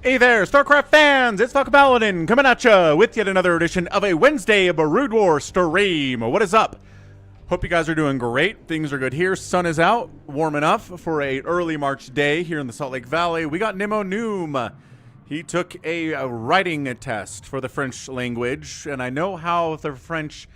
Hey there, StarCraft fans! It's Falcon Paladin coming at ya with yet another edition of a Wednesday Brood War stream. What is up? Hope you guys are doing great. Things are good here. Sun is out, warm enough for a early March day here in the Salt Lake Valley. We got Nemo Noom. He took a writing test for the French language, and I know how the French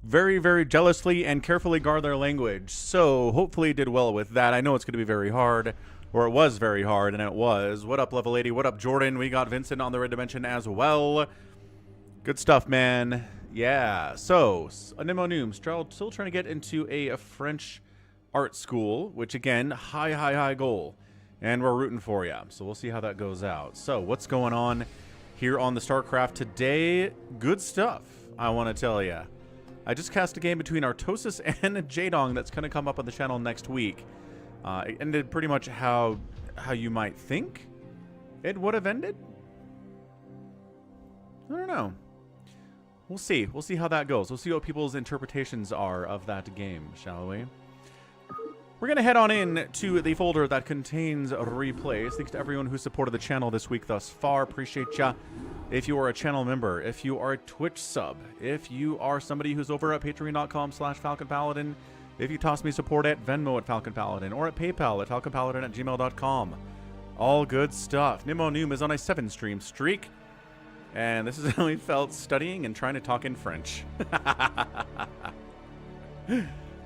very, very jealously and carefully guard their language. So hopefully he did well with that. I know it's going to be very hard. Or it was very hard, and it was. What up, Level 80? What up, Jordan? We got Vincent on the Red Dimension as well. Good stuff, man. Yeah. So, Nemo Noom, still trying to get into a French art school, which, again, high goal. And we're rooting for you. So, we'll see how that goes out. So, what's going on here on the StarCraft today? Good stuff, I want to tell you. I just cast a game between Artosis and Jadong that's going to come up on the channel next week. It ended pretty much how you might think it would have ended. I don't know. We'll see. We'll see how that goes. We'll see what people's interpretations are of that game, shall we? We're going to head on in to the folder that contains replays. Thanks to everyone who supported the channel this week thus far. Appreciate ya. If you are a channel member, if you are a Twitch sub, if you are somebody who's over at patreon.com/FalconPaladin, if you toss me support at Venmo at Falcon Paladin or at PayPal at falconpaladin@gmail.com. All good stuff. Nemo Noom is on a 7-stream streak. And this is how he felt studying and trying to talk in French.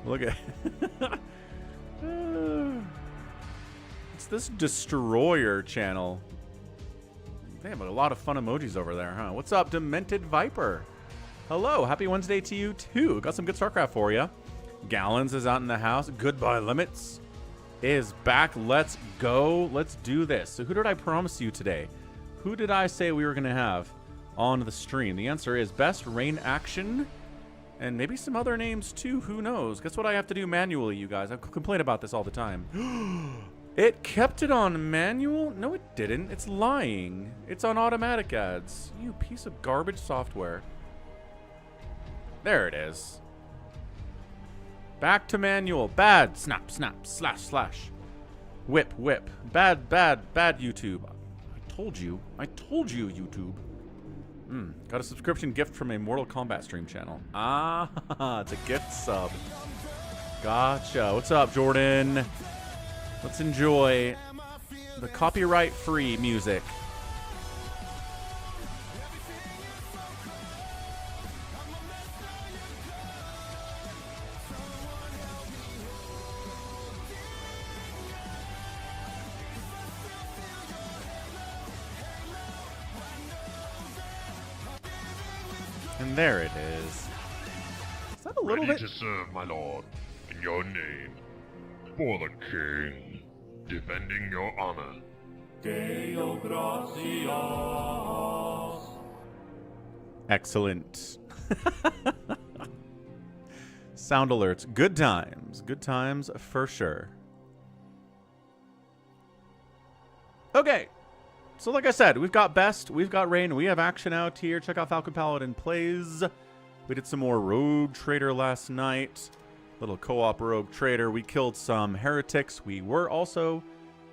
Look at it's this Destroyer channel. They have a lot of fun emojis over there, huh? What's up, Demented Viper? Hello, happy Wednesday to you too. Got some good StarCraft for you. Gallons is out in the house. Goodbye Limits is back. Let's go. Let's do this. So who did I promise you today? Who did I say we were going to have on the stream? The answer is Best Rain Action and maybe some other names too. Who knows? Guess what I have to do manually, you guys? I complain about this all the time. It kept it on manual? No, it didn't. It's lying. It's on automatic ads. You piece of garbage software. There it is. Back to manual. Bad. Snap, snap, slash, slash. Whip, whip. Bad, bad, bad YouTube. I told you, YouTube. Got a subscription gift from a Mortal Kombat stream channel. Ah, it's a gift sub. Gotcha. What's up, Jordan? Let's enjoy the copyright-free music. And there it is. Is that a little bit? Ready to serve, my lord, in your name, for the king, defending your honor. Deo gratias. Excellent. Sound alerts. Good times. Good times for sure. Okay. So like I said, we've got Best, we've got Rain, we have action out here. Check out Falcon Paladin Plays. We did some more Rogue Trader last night. Little co-op Rogue Trader. We killed some heretics. We were also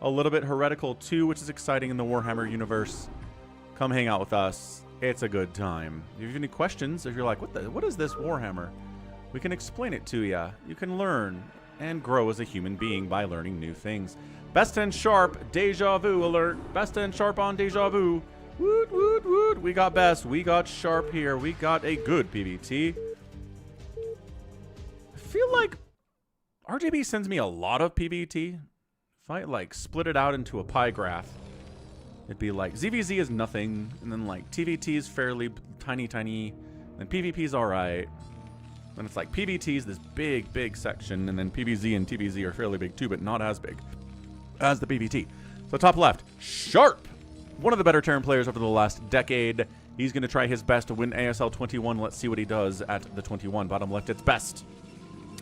a little bit heretical too, which is exciting in the Warhammer universe. Come hang out with us. It's a good time. If you have any questions, if you're like, what is this Warhammer? We can explain it to you. You can learn and grow as a human being by learning new things. Best and Sharp, Deja Vu alert. Best and Sharp on Deja Vu. Woot, woot, woot. We got Best. We got Sharp here. We got a good PvT. I feel like RJB sends me a lot of PvT. If I like split it out into a pie graph, it'd be like ZVZ is nothing, and then like TVT is fairly tiny, then PvP is alright. Then it's like PvT is this big section, and then PvZ and TVZ are fairly big too, but not as big as the PvT. So top left, Sharp. One of the better Terran players over the last decade. He's going to try his best to win ASL 21. Let's see what he does at the 21. Bottom left, it's Best.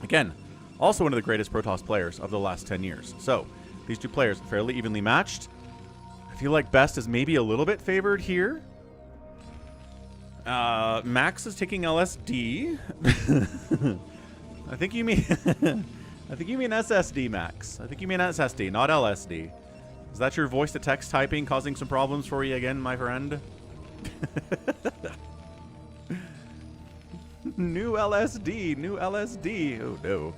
Again, also one of the greatest Protoss players of the last 10 years. So these two players fairly evenly matched. I feel like Best is maybe a little bit favored here. Max is taking LSD. I think you mean I think you mean SSD, Max. I think you mean SSD, not LSD. Is that your voice-to-text typing causing some problems for you again, my friend? New LSD, new LSD. Oh, no.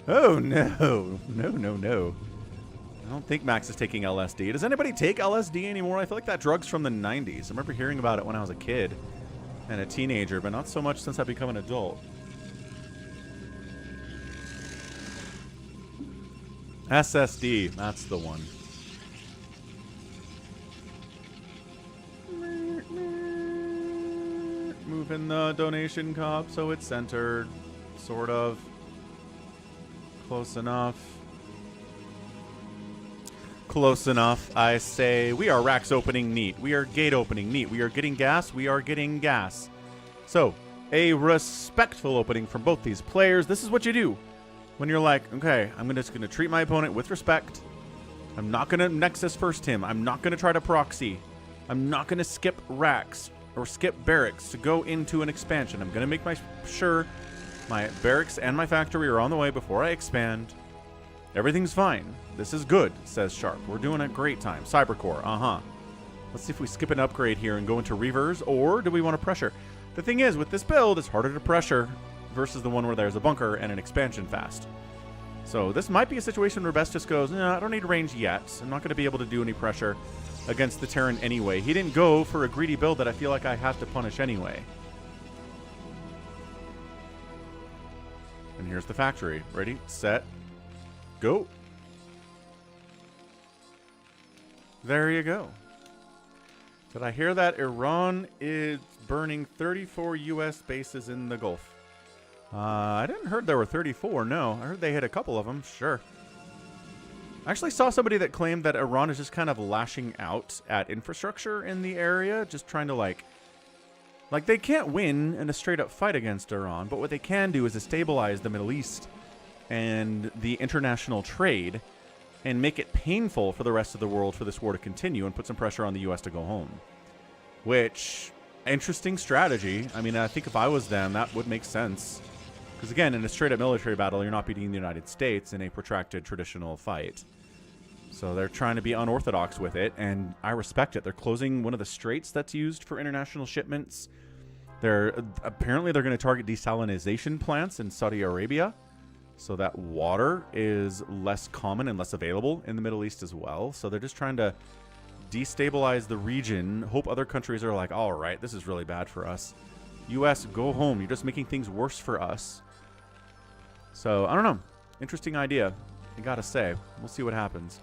Oh, no. No, no, no. I don't think Max is taking LSD. Does anybody take LSD anymore? I feel like that drug's from the 90s. I remember hearing about it when I was a kid and a teenager, but not so much since I've become an adult. SSD, that's the one. Moving the donation cup so it's centered, sort of. Close enough. Close enough, I say. We are racks opening neat. We are gate opening neat. We are getting gas. We are getting gas. So, a respectful opening from both these players. This is what you do when you're like, okay, I'm just going to treat my opponent with respect. I'm not going to Nexus first him. I'm not going to try to proxy. I'm not going to skip racks or skip barracks to go into an expansion. I'm going to make sure my barracks and my factory are on the way before I expand. Everything's fine. This is good, says Sharp. We're doing a great time. Cybercore, Let's see if we skip an upgrade here and go into Reavers, or do we want to pressure? The thing is, with this build, it's harder to pressure versus the one where there's a bunker and an expansion fast. So this might be a situation where Best just goes, no, I don't need range yet. I'm not going to be able to do any pressure against the Terran anyway. He didn't go for a greedy build that I feel like I have to punish anyway. And here's the factory. Ready, set, go. There you go. Did I hear that Iran is burning 34 U.S. bases in the Gulf? I didn't heard there were 34, no. I heard they hit a couple of them, sure. I actually saw somebody that claimed that Iran is just kind of lashing out at infrastructure in the area, just trying to like they can't win in a straight-up fight against Iran, but what they can do is destabilize the Middle East and the international trade and make it painful for the rest of the world for this war to continue and put some pressure on the U.S. to go home. Which, interesting strategy. I mean, I think if I was them, that would make sense. Because again, in a straight-up military battle, you're not beating the United States in a protracted traditional fight. So they're trying to be unorthodox with it, and I respect it. They're closing one of the straits that's used for international shipments. Apparently they're going to target desalination plants in Saudi Arabia, so that water is less common and less available in the Middle East as well. So they're just trying to destabilize the region. Hope other countries are like, all right, this is really bad for us. U.S., go home. You're just making things worse for us. So, I don't know. Interesting idea, I gotta say. We'll see what happens.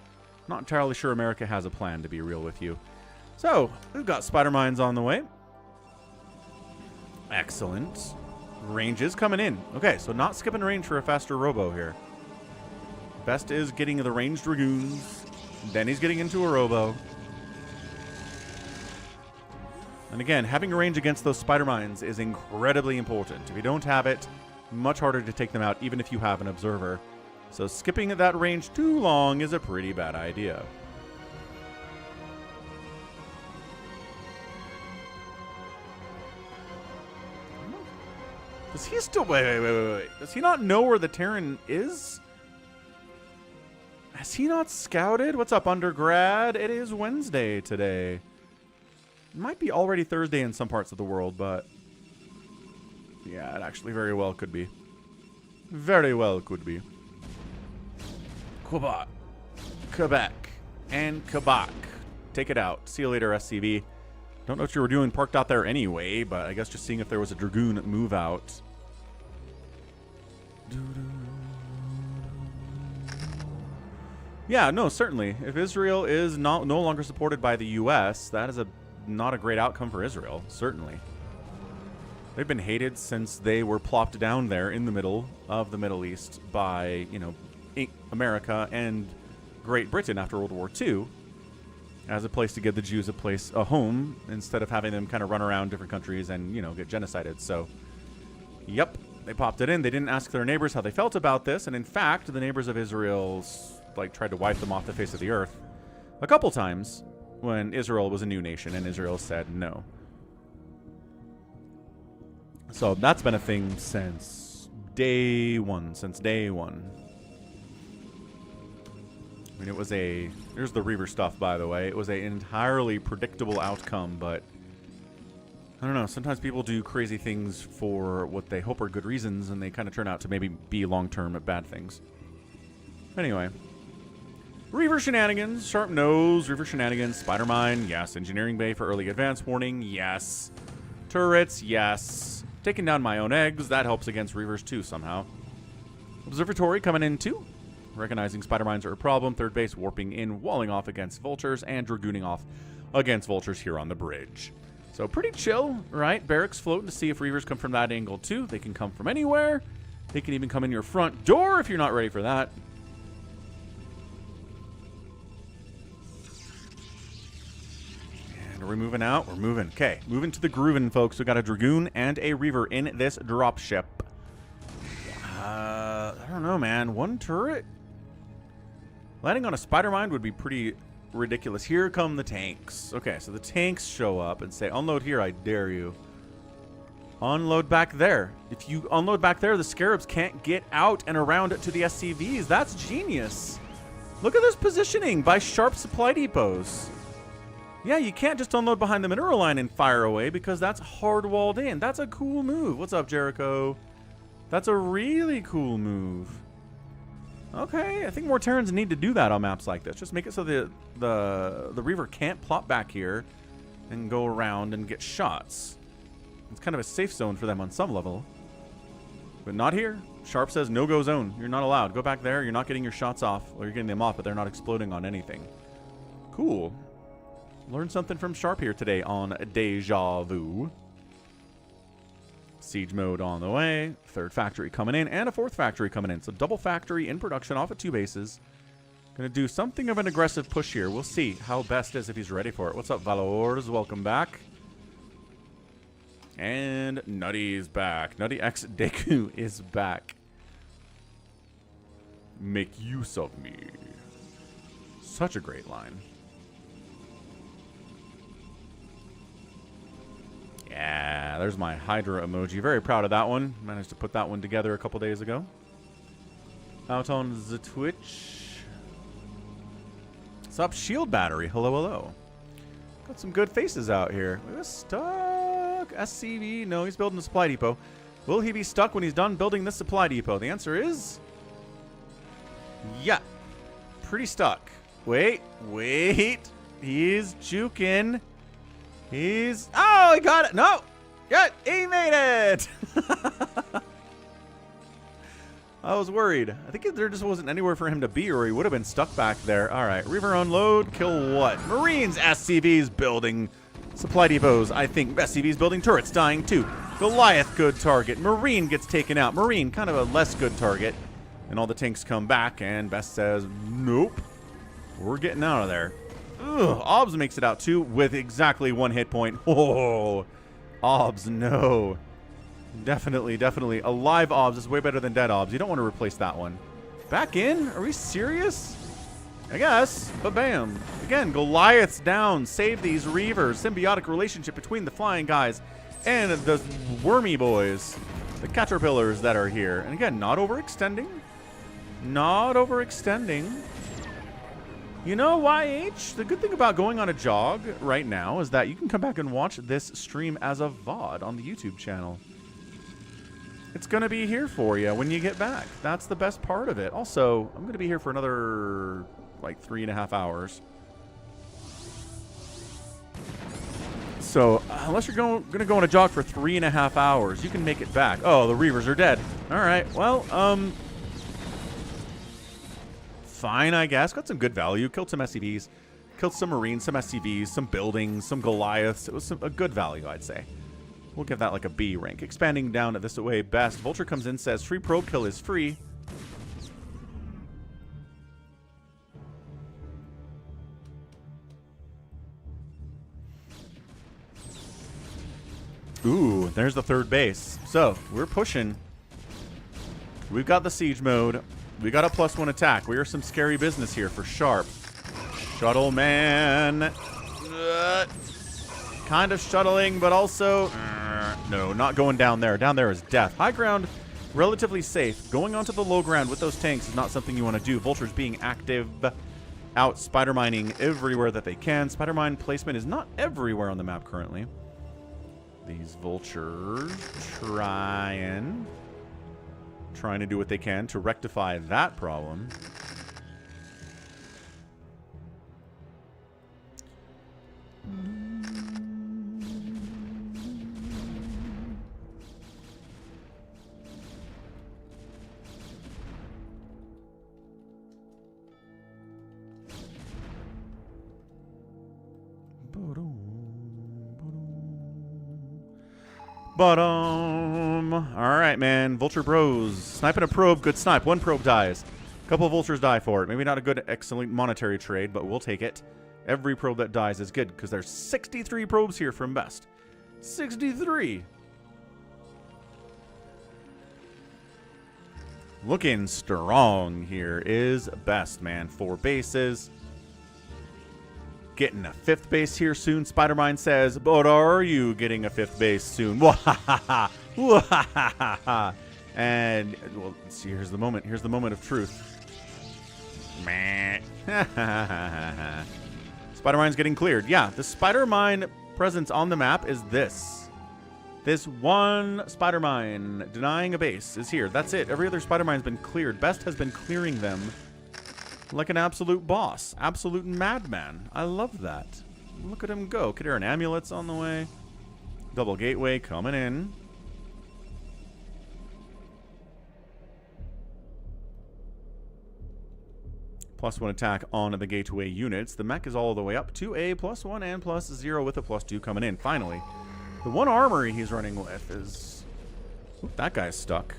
Not entirely sure America has a plan, to be real with you. So, we've got spider mines on the way. Excellent. Range is coming in. Okay, so not skipping range for a faster robo here. Best is getting the ranged dragoons. Then he's getting into a robo. And again, having a range against those spider mines is incredibly important. If you don't have it, much harder to take them out, even if you have an observer. So skipping at that range too long is a pretty bad idea. Does he still... Wait. Does he not know where the Terran is? Has he not scouted? What's up, undergrad? It is Wednesday today. It might be already Thursday in some parts of the world, but... yeah, it actually very well could be. Very well could be. Quebec. And Quebec. Take it out. See you later, SCV. Don't know what you were doing parked out there anyway, but I guess just seeing if there was a Dragoon move out. Yeah, no, certainly. If Israel is no longer supported by the U.S., that is not a great outcome for Israel, certainly. They've been hated since they were plopped down there in the middle of the Middle East by, you know, America and Great Britain after World War II as a place to give the Jews a home instead of having them kind of run around different countries and, you know, get genocided. So, yep, they popped it in. They didn't ask their neighbors how they felt about this. And in fact, the neighbors of Israel, like, tried to wipe them off the face of the earth a couple times when Israel was a new nation and Israel said no. So that's been a thing since day one. I mean, it was a... Here's the Reaver stuff, by the way. It was an entirely predictable outcome, but... I don't know. Sometimes people do crazy things for what they hope are good reasons, and they kind of turn out to maybe be long-term bad things. Anyway. Reaver shenanigans. Sharp nose. Reaver shenanigans. Spider mine. Yes. Engineering bay for early advance warning. Yes. Turrets. Yes. Taking down my own eggs. That helps against Reavers, too, somehow. Observatory coming in, too. Recognizing spider mines are a problem. Third base warping in, walling off against vultures, and dragooning off against vultures here on the bridge. So pretty chill, right? Barracks floating to see if Reavers come from that angle too. They can come from anywhere. They can even come in your front door if you're not ready for that. And are we moving out? We're moving. Okay, moving to the groovin', folks. We got a Dragoon and a Reaver in this dropship. I don't know, man. One turret? Landing on a spider mine would be pretty ridiculous. Here come the tanks. Okay, so the tanks show up and say, unload here, I dare you. Unload back there. If you unload back there, the Scarabs can't get out and around to the SCVs. That's genius. Look at this positioning by sharp supply depots. Yeah, you can't just unload behind the mineral line and fire away because that's hard-walled in. That's a cool move. What's up, Jericho? That's a really cool move. Okay, I think more Terrans need to do that on maps like this. Just make it so the Reaver can't plop back here and go around and get shots. It's kind of a safe zone for them on some level. But not here. Sharp says no-go zone. You're not allowed. Go back there. You're not getting your shots off. Or you're getting them off, but they're not exploding on anything. Cool. Learned something from Sharp here today on Deja Vu. Siege mode on the way. Third factory coming in and a fourth factory coming in. So double factory in production off at 2 bases. Gonna do something of an aggressive push here. We'll see how Best is if he's ready for it. What's up, Valors? Welcome back. And Nutty's back. Nutty X Deku is back. Make use of me. Such a great line. Yeah, there's my Hydra emoji. Very proud of that one. Managed to put that one together a couple days ago. Out on the Twitch. What's up, Shield Battery? Hello, hello. Got some good faces out here. We're stuck. SCV. No, he's building a supply depot. Will he be stuck when he's done building this supply depot? The answer is... yeah. Pretty stuck. Wait. He's juking. He's... oh, he got it. No. Good. He made it. I was worried. I think there just wasn't anywhere for him to be, or he would have been stuck back there. All right. Reaver unload. Kill what? Marines. SCVs building supply depots. I think SCVs building turrets. Dying too. Goliath, good target. Marine gets taken out. Marine, kind of a less good target. And all the tanks come back, and Best says, nope. We're getting out of there. Ugh, Obs makes it out too with exactly 1 hit point. Oh, Obs, no. Definitely. A live Obs is way better than dead Obs. You don't want to replace that one. Back in? Are we serious? I guess, but bam. Again, Goliath's down. Save these Reavers. Symbiotic relationship between the flying guys and the wormy boys. The caterpillars that are here. And again, not overextending. Not overextending. You know, YH, the good thing about going on a jog right now is that you can come back and watch this stream as a VOD on the YouTube channel. It's going to be here for you when you get back. That's the best part of it. Also, I'm going to be here for another, like, 3.5 hours. So, unless you're going to go on a jog for 3.5 hours, you can make it back. Oh, the Reavers are dead. All right, well, fine, I guess. Got some good value. Killed some SCVs. Killed some Marines, some SCVs, some buildings, some Goliaths. It was a good value, I'd say. We'll give that like a B rank. Expanding down at this way Best. Vulture comes in, says free probe kill is free. Ooh, there's the third base. So, we're pushing. We've got the siege mode. We got a +1 attack. We are some scary business here for Sharp. Shuttle man. Kind of shuttling, but also... no, not going down there. Down there is death. High ground, relatively safe. Going onto the low ground with those tanks is not something you want to do. Vulture's being active. out spider mining everywhere that they can. Spider mine placement is not everywhere on the map currently. These vultures trying to do what they can to rectify that problem. Alright, man. Vulture bros. Sniping a probe. Good snipe. One probe dies. A couple of vultures die for it. Maybe not a good, excellent monetary trade, but we'll take it. Every probe that dies is good, because there's 63 probes here from Best. 63! Looking strong here is Best, man. 4 bases. Getting a 5th base here soon, Spider-Mine says. But are you getting a 5th base soon? And, well, let's see, here's the moment. Here's the moment of truth. Spider-Mine's getting cleared. Yeah, the Spider-Mine presence on the map is this. This one Spider-Mine denying a base is here. That's it. Every other Spider-Mine's been cleared. Best has been clearing them like an absolute boss. Absolute madman. I love that. Look at him go. Could hear an amulet's on the way. Double gateway coming in. +1 attack on the gateway units. The mech is all the way up to a +1 and +0 with a +2 coming in. Finally, the one armory he's running with is... Oop, that guy's stuck.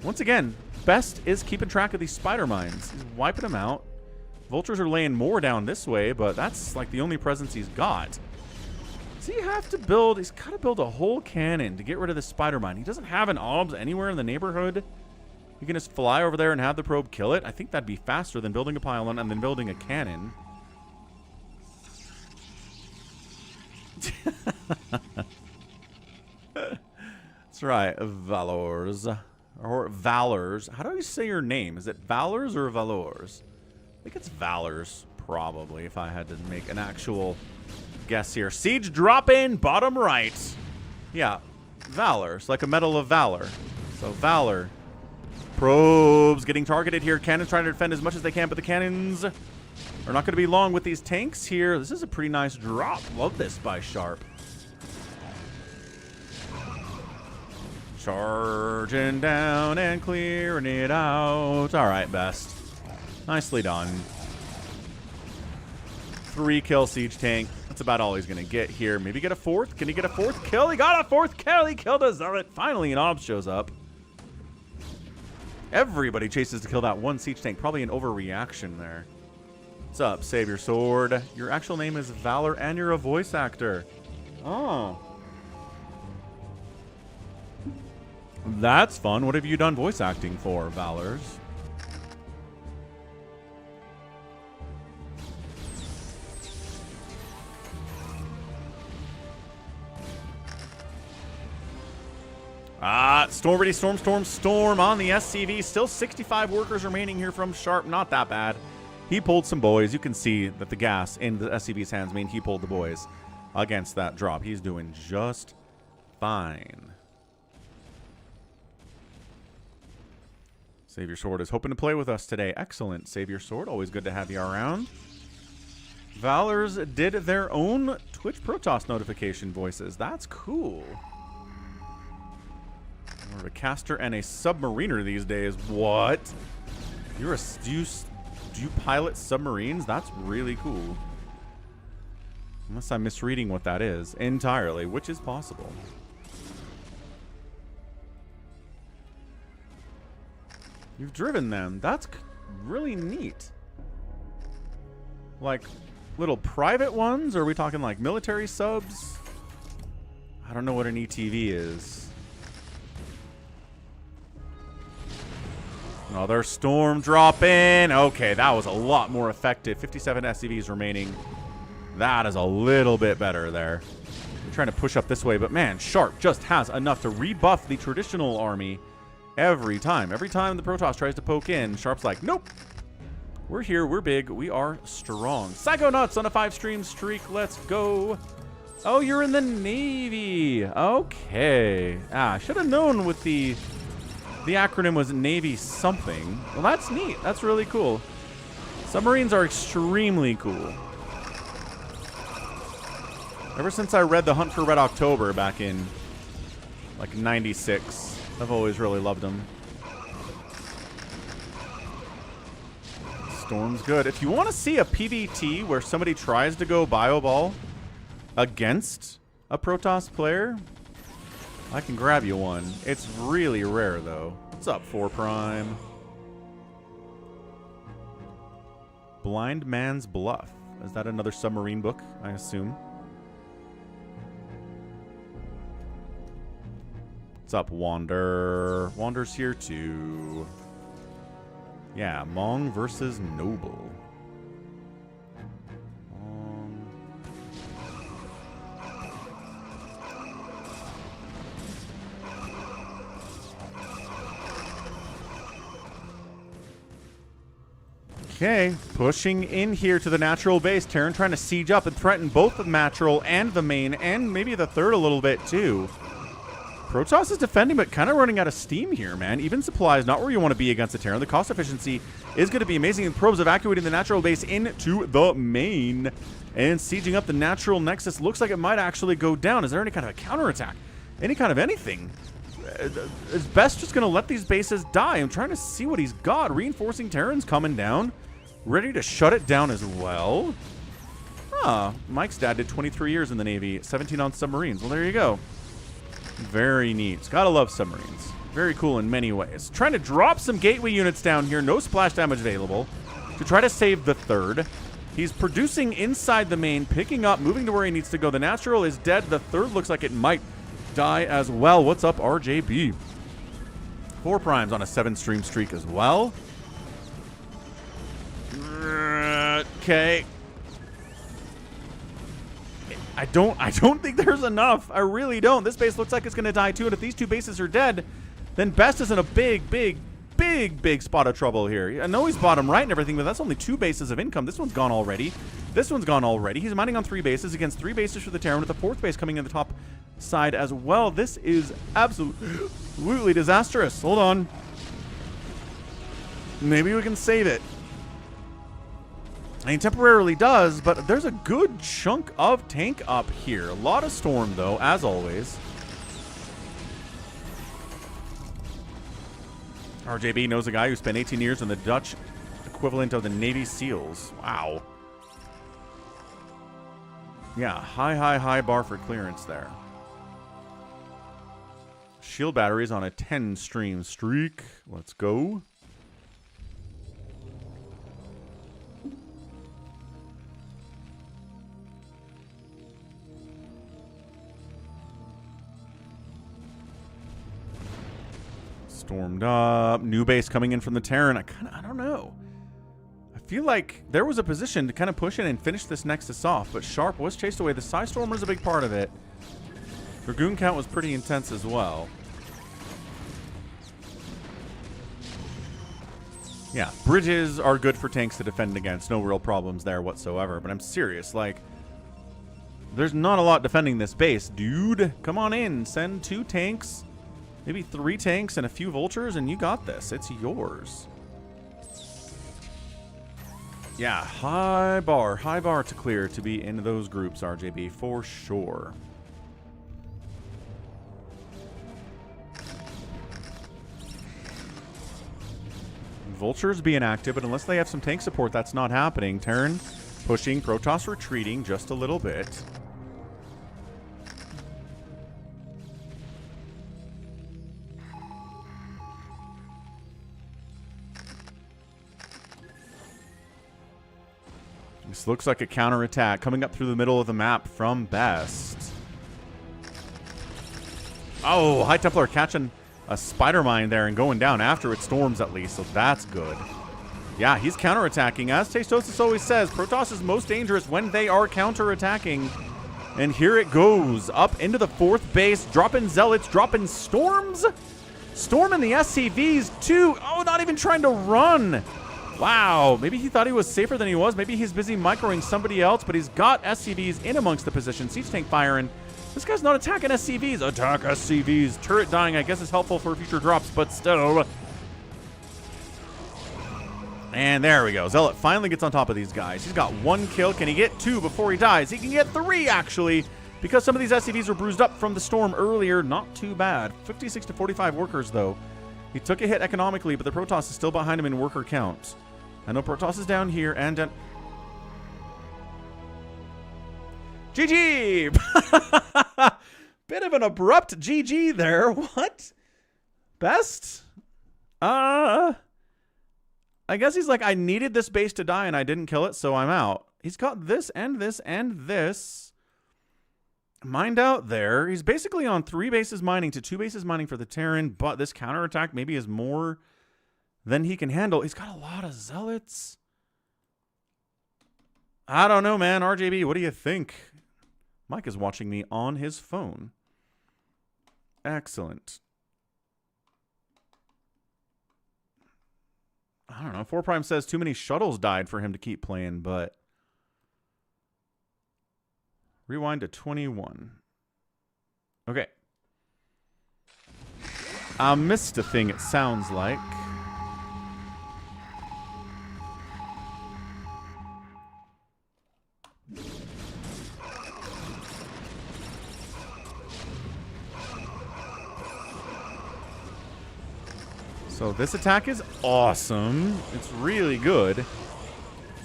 Once again, Best is keeping track of these spider mines. He's wiping them out. Vultures are laying more down this way, but that's like the only presence he's got. Does he have to build... He's got to build a whole cannon to get rid of the spider mine. He doesn't have an OBS anywhere in the neighborhood. You can just fly over there and have the probe kill it. I think that'd be faster than building a pylon and then building a cannon. That's right, Valors. Or Valors. How do you say your name? Is it Valors or Valors? I think it's Valors, probably, if I had to make an actual guess here. Siege drop in, bottom right. Yeah, Valors, like a Medal of Valor. So, Valor. Probes getting targeted here. Cannons trying to defend as much as they can, but the cannons are not going to be long with these tanks here. This is a pretty nice drop. Love this by Sharp. Charging down and clearing it out. All right, Best. Nicely done. 3 kill siege tank. That's about all he's going to get here. Maybe get a 4th. Can he get a 4th kill? He got a 4th kill. He killed a Zealot. Finally, an OBS shows up. Everybody chases to kill that one siege tank. Probably an overreaction there. What's up? Save your sword. Your actual name is Valor, and you're a voice actor. Oh. That's fun. What have you done voice acting for, Valors? Storm ready, storm on the SCV. Still 65 workers remaining here from Sharp. Not that bad. He pulled some boys. You can see that the gas in the SCV's hands mean he pulled the boys against that drop. He's doing just fine. Savior Sword is hoping to play with us today. Excellent, Savior Sword. Always good to have you around. Valors did their own Twitch Protoss notification voices. That's cool. We're a caster and a submariner these days. What? Do you pilot submarines? That's really cool. Unless I'm misreading what that is entirely, which is possible. You've driven them. That's really neat. Like little private ones? Or are we talking like military subs? I don't know what an ETV is. Another storm drop in. Okay, that was a lot more effective. 57 SCVs remaining. That is a little bit better there. I'm trying to push up this way, but man, Sharp just has enough to rebuff the traditional army every time. Every time the Protoss tries to poke in, Sharp's like, nope. We're here. We're big. We are strong. Psychonauts on a 5-stream streak. Let's go. Oh, you're in the Navy. Okay. I should have known with the acronym was Navy something. Well, that's neat. That's really cool. Submarines are extremely cool. Ever since I read The Hunt for Red October back in, like, 96, I've always really loved them. Storm's good. If you want to see a PvT where somebody tries to go Bio Ball against a Protoss player, I can grab you one. It's really rare, though. What's up, 4 Prime? Blind Man's Bluff. Is that another submarine book, I assume? What's up, Wander? Wander's here, too. Yeah, Mong versus Noble. Okay, pushing in here to the natural base. Terran trying to siege up and threaten both the natural and the main, and maybe the third a little bit too. Protoss is defending, but kind of running out of steam here, man. Even supplies, not where you want to be against a Terran. The cost efficiency is going to be amazing. The probes evacuating the natural base into the main and sieging up the natural nexus. Looks like it might actually go down. Is there any kind of a counterattack? Any kind of anything? Is Best just going to let these bases die? I'm trying to see what he's got. Reinforcing Terrans coming down. Ready to shut it down as well. Mike's dad did 23 years in the Navy, 17 on submarines. Well, there you go. Very neat. Gotta love submarines. Very cool in many ways. Trying to drop some gateway units down here. No splash damage available to try to save the third. He's producing inside the main, picking up, moving to where he needs to go. The natural is dead. The third looks like it might die as well. What's up, RJB? 4 Primes on a 7-stream streak as well. Okay. I don't think there's enough. I really don't. This base looks like it's going to die too, and if these 2 bases are dead, then Best is in a big spot of trouble here. I know he's bottom right and everything, but that's only 2 bases of income. This one's gone already. This one's gone already. He's mining on 3 bases against 3 bases for the Terran, with the 4th base coming in the top side as well. This is absolutely disastrous. Hold on. Maybe we can save it. I mean, temporarily does, but there's a good chunk of tank up here. A lot of storm, though, as always. RJB knows a guy who spent 18 years in the Dutch equivalent of the Navy SEALs. Wow. Yeah, high bar for clearance there. Shield batteries on a 10-stream streak. Let's go. Stormed up. New base coming in from the Terran. I don't know. I feel like there was a position to kind of push in and finish this Nexus off, but Sharp was chased away. The Psystormer's a big part of it. Dragoon count was pretty intense as well. Yeah, bridges are good for tanks to defend against. No real problems there whatsoever. But I'm serious. Like, there's not a lot defending this base. Dude, come on in. Send 2 tanks. Maybe 3 tanks and a few vultures, and you got this. It's yours. Yeah, high bar to clear to be in those groups, RJB, for sure. Vultures being active, but unless they have some tank support, that's not happening. Terran pushing, Protoss retreating just a little bit. This looks like a counterattack coming up through the middle of the map from Best. Oh, High Templar catching a spider mine there and going down after it storms at least, so that's good. Yeah, he's counterattacking. As Tastosis always says, Protoss is most dangerous when they are counterattacking. And here it goes, up into the 4th base, dropping Zealots, dropping Storms. Storm and the SCVs too. Oh, not even trying to run. Wow, maybe he thought he was safer than he was. Maybe he's busy microing somebody else, but he's got SCVs in amongst the position. Siege tank firing. This guy's not attacking SCVs. Attack SCVs. Turret dying, I guess, is helpful for future drops, but still. And there we go. Zealot finally gets on top of these guys. He's got 1 kill. Can he get 2 before he dies? He can get 3, actually, because some of these SCVs were bruised up from the storm earlier. Not too bad. 56 to 45 workers, though. He took a hit economically, but the Protoss is still behind him in worker count. I know Protoss is down here, and GG! Bit of an abrupt GG there. What? Best? I guess he's like, I needed this base to die, and I didn't kill it, so I'm out. He's got this, and this, and this. Mined out there. He's basically on 3 bases mining to 2 bases mining for the Terran, but this counterattack maybe is more than he can handle. He's got a lot of zealots. I don't know, man. RJB, what do you think? Mike is watching me on his phone. Excellent. I don't know. 4 Prime says too many shuttles died for him to keep playing, but rewind to 21. Okay. I missed a thing, it sounds like. So this attack is awesome. It's really good.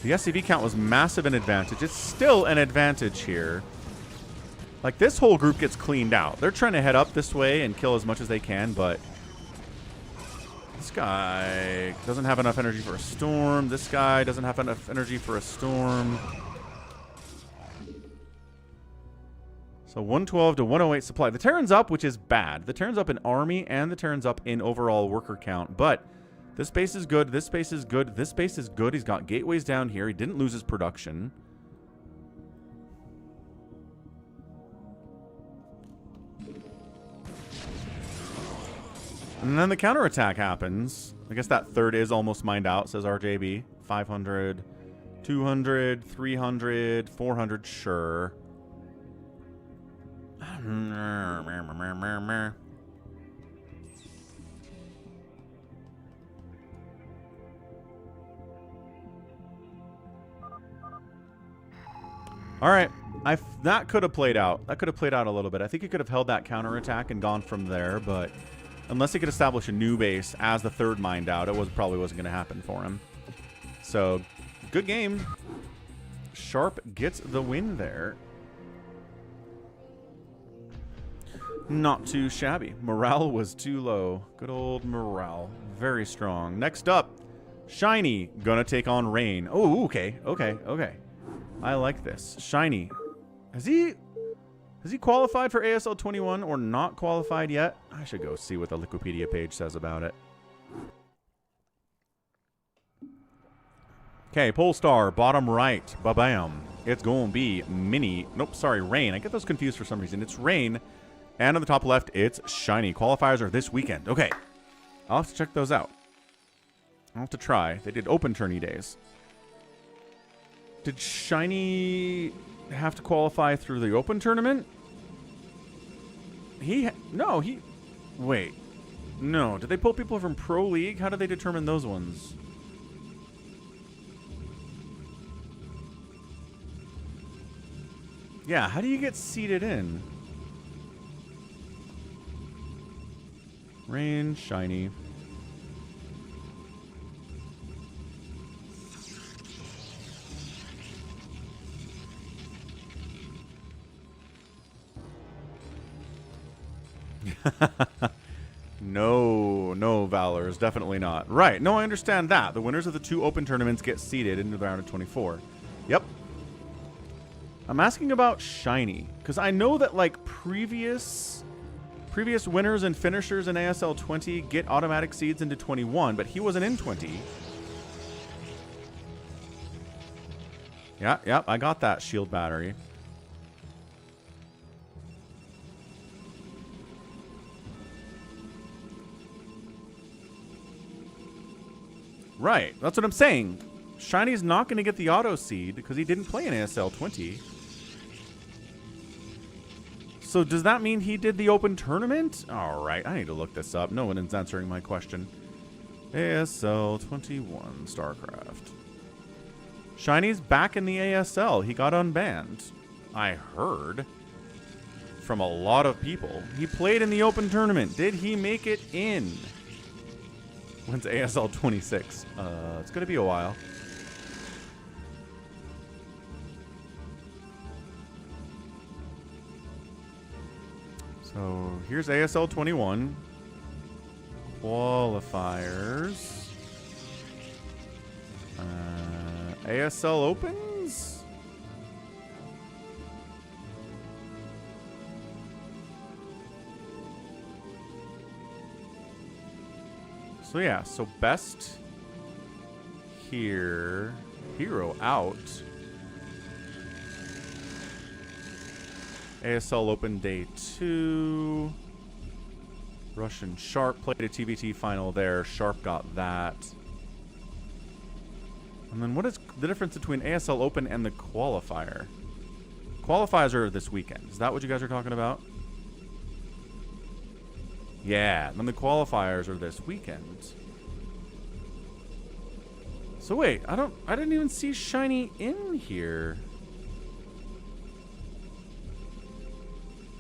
The SCV count was massive an advantage. It's still an advantage here. Like, this whole group gets cleaned out. They're trying to head up this way and kill as much as they can, but this guy doesn't have enough energy for a storm. This guy doesn't have enough energy for a storm. So 112 to 108 supply. The Terran's up, which is bad. The Terran's up in army, and the Terran's up in overall worker count. But this base is good. This base is good. This base is good. He's got gateways down here. He didn't lose his production. And then the counterattack happens. I guess that third is almost mined out, says RJB. 500, 200, 300, 400, sure. All right, that could have played out. That could have played out a little bit. I think he could have held that counterattack and gone from there, but unless he could establish a new base as the third mined out, it probably wasn't going to happen for him. So, good game. Sharp gets the win there. Not too shabby. Morale was too low. Good old morale. Very strong. Next up, Shinee gonna take on Rain. Oh, okay. I like this. Shinee. Has he qualified for ASL 21 or not qualified yet? I should go see what the Wikipedia page says about it. Okay, Polestar, bottom right. Ba-bam. It's gonna be Rain. I get those confused for some reason. It's Rain. And on the top left, it's Shinee. Qualifiers are this weekend. Okay. I'll have to check those out. I'll have to try. They did open tourney days. Did Shinee have to qualify through the open tournament? Wait. No. Did they pull people from Pro League? How did they determine those ones? Yeah, how do you get seeded in? Rain, Shinee. No, Valors, definitely not. Right, no, I understand that. The winners of the 2 open tournaments get seeded into the round of 24. Yep. I'm asking about Shinee, because I know that, like, previous winners and finishers in ASL 20 get automatic seeds into 21, but he wasn't in 20. Yeah, I got that shield battery. Right. That's what I'm saying. Shiny's not going to get the auto seed because he didn't play in ASL 20. So does that mean he did the open tournament? All right. I need to look this up. No one is answering my question. ASL 21 StarCraft. Shiny's back in the ASL. He got unbanned. I heard from a lot of people. He played in the open tournament. Did he make it in? When's ASL 26? It's going to be a while. So here's ASL 21. Qualifiers. ASL opens? So yeah, so best here. Hero out. ASL Open Day 2. Russian Sharp played a TVT final there. Sharp got that. And then what is the difference between ASL Open and the qualifier? Qualifiers are this weekend. Is that what you guys are talking about? Yeah, and then the qualifiers are this weekend. So wait, I didn't even see Shinee in here.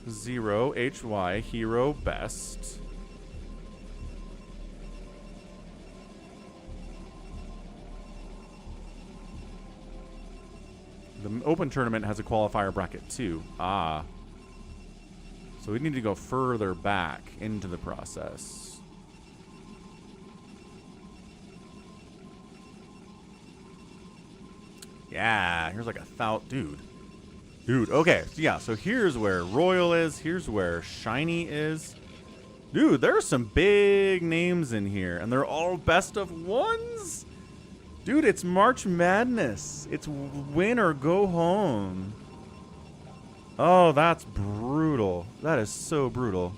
0 HY Hero Best. The open tournament has a qualifier bracket too. Ah. So we need to go further back into the process. Yeah, here's like a dude. Dude, okay. So yeah, so here's where Royal is. Here's where Shinee is. Dude, there are some big names in here. And they're all best of ones? Dude, it's March Madness. It's win or go home. Oh, that's brutal. That is so brutal.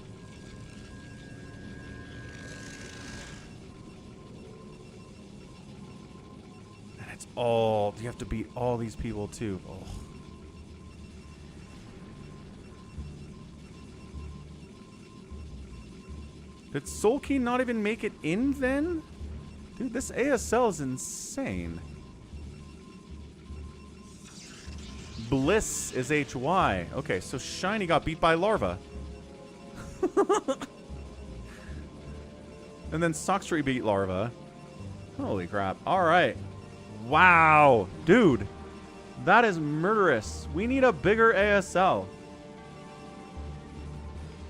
And it's all... You have to beat all these people, too. Oh. Did Soulkey not even make it in, then? Dude, this ASL is insane. Bliss is HY. Okay, so Shinee got beat by Larva. And then Sockstry beat Larva. Holy crap. Alright. Wow. Dude. That is murderous. We need a bigger ASL.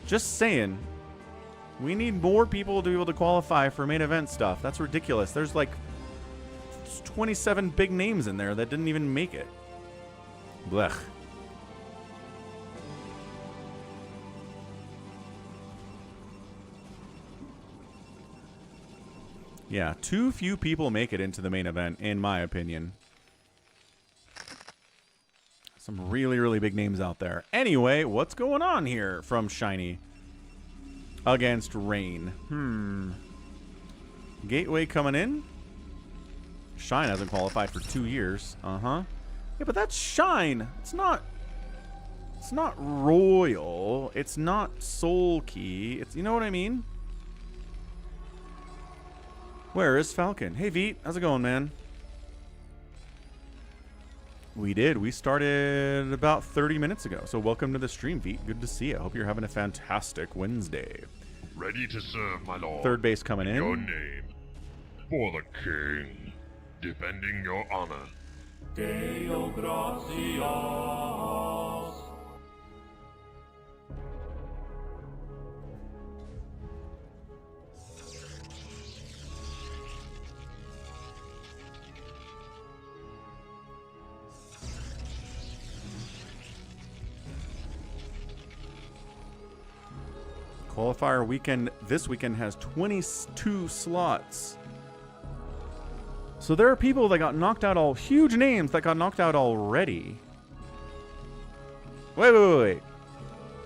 Just saying. We need more people to be able to qualify for main event stuff. That's ridiculous. There's like 27 big names in there that didn't even make it. Blech. Yeah, too few people make it into the main event, in my opinion. Some really, really big names out there. Anyway, what's going on here from Shinee? Against Rain. Gateway coming in. Shine hasn't qualified for 2 years. Yeah, but that's Shine. It's not Royal. It's not Soulkey. It's, you know what I mean? Where is Falcon? Hey, Veet. How's it going, man? We did. We started about 30 minutes ago. So welcome to the stream, Veet. Good to see you. I hope you're having a fantastic Wednesday. Ready to serve, my lord. Third base coming in. Your name. For the king. Defending your honor. Deo gracias. Qualifier weekend this weekend has 22 slots. So there are people that got knocked out, huge names that got knocked out already. Wait.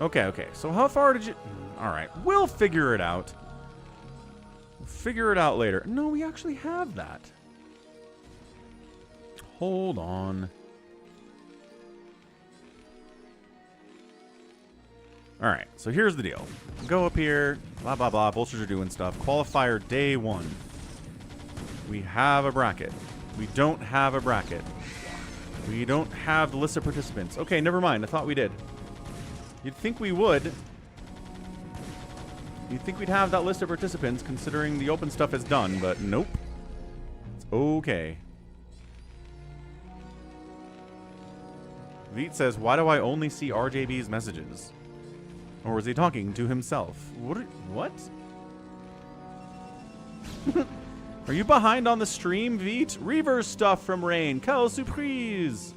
Okay. So how far did you... All right, we'll figure it out. We'll figure it out later. No, we actually have that. Hold on. All right, so here's the deal. Go up here, blah, blah, blah. Vultures are doing stuff. Qualifier day 1. We have a bracket. We don't have a bracket. We don't have the list of participants. Okay, never mind. I thought we did. You'd think we would. You'd think we'd have that list of participants considering the open stuff is done, but nope. It's okay. Veet says, why do I only see RJB's messages? Or was he talking to himself? What? Are you behind on the stream, Veet? Reaver stuff from Rain. Quelle surprise!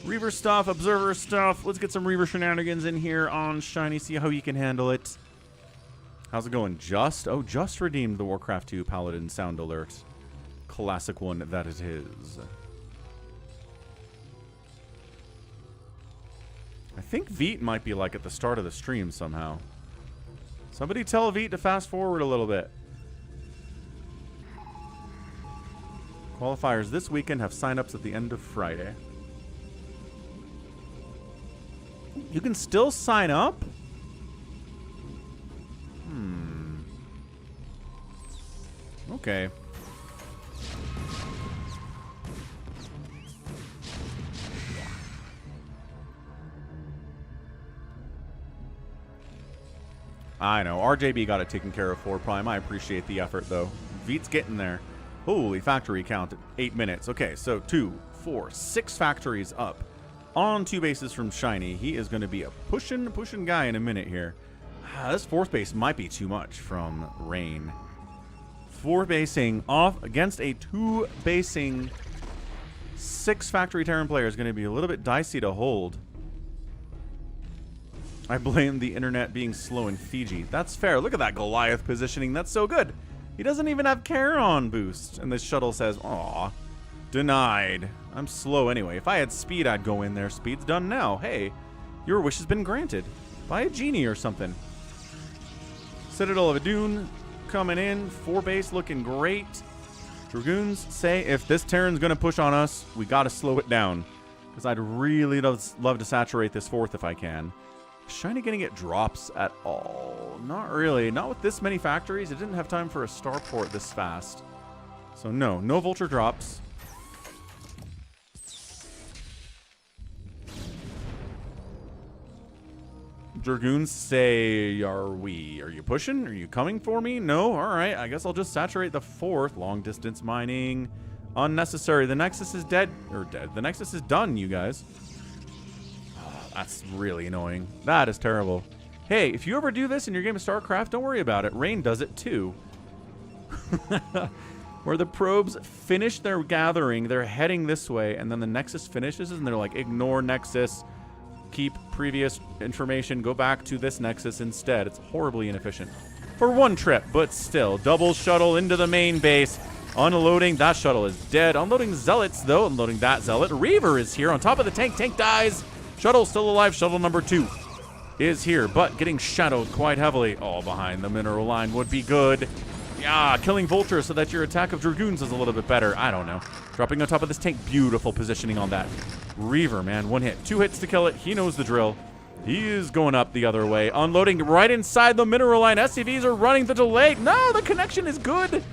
Reaver stuff, Observer stuff. Let's get some Reaver shenanigans in here on Shinee. See how you can handle it. How's it going? Just? Oh, just redeemed the Warcraft 2 Paladin sound alert. Classic one that it is. I think Veet might be like at the start of the stream somehow. Somebody tell Veet to fast forward a little bit. Qualifiers this weekend have sign-ups at the end of Friday. You can still sign up? Okay. I know. RJB got it taken care of for Prime. I appreciate the effort, though. Veet's getting there. Holy factory count at 8 minutes. Okay, so 2, 4, 6 factories up. On 2 bases from Shinee. He is going to be a pushing guy in a minute here. This 4th base might be too much from Rain. 4 basing off against a 2 basing 6 factory Terran player is going to be a little bit dicey to hold. I blame the internet being slow in Fiji. That's fair. Look at that Goliath positioning. That's so good. He doesn't even have Charon boost. And this shuttle says, aw, denied. I'm slow anyway. If I had speed, I'd go in there. Speed's done now. Hey, your wish has been granted by a genie or something. Citadel of Adun coming in. 4 base looking great. Dragoons say if this Terran's going to push on us, we got to slow it down. Because I'd really love to saturate this 4th if I can. Shinee gonna get drops at all? Not really. Not with this many factories. It didn't have time for a starport this fast. So no vulture drops. Dragoons say, are you pushing? Are you coming for me? No? Alright, I guess I'll just saturate the 4th. Long distance mining. Unnecessary. The Nexus is dead. Or dead. The Nexus is done, you guys. That's really annoying. That is terrible. Hey, if you ever do this in your game of StarCraft, don't worry about it. Rain does it too. Where the probes finish their gathering, they're heading this way, and then the Nexus finishes, and they're like, ignore Nexus, keep previous information, go back to this Nexus instead. It's horribly inefficient. For 1 trip, but still. Double shuttle into the main base. Unloading. That shuttle is dead. Unloading Zealots, though. Unloading that Zealot. Reaver is here on top of the tank. Tank dies. Shuttle still alive. Shuttle number 2 is here, but getting shadowed quite heavily. All behind the mineral line would be good. Yeah, killing Vulture so that your attack of Dragoons is a little bit better. I don't know. Dropping on top of this tank. Beautiful positioning on that. Reaver, man. 1 hit. 2 hits to kill it. He knows the drill. He is going up the other way. Unloading right inside the mineral line. SCVs are running the delay. No, the connection is good.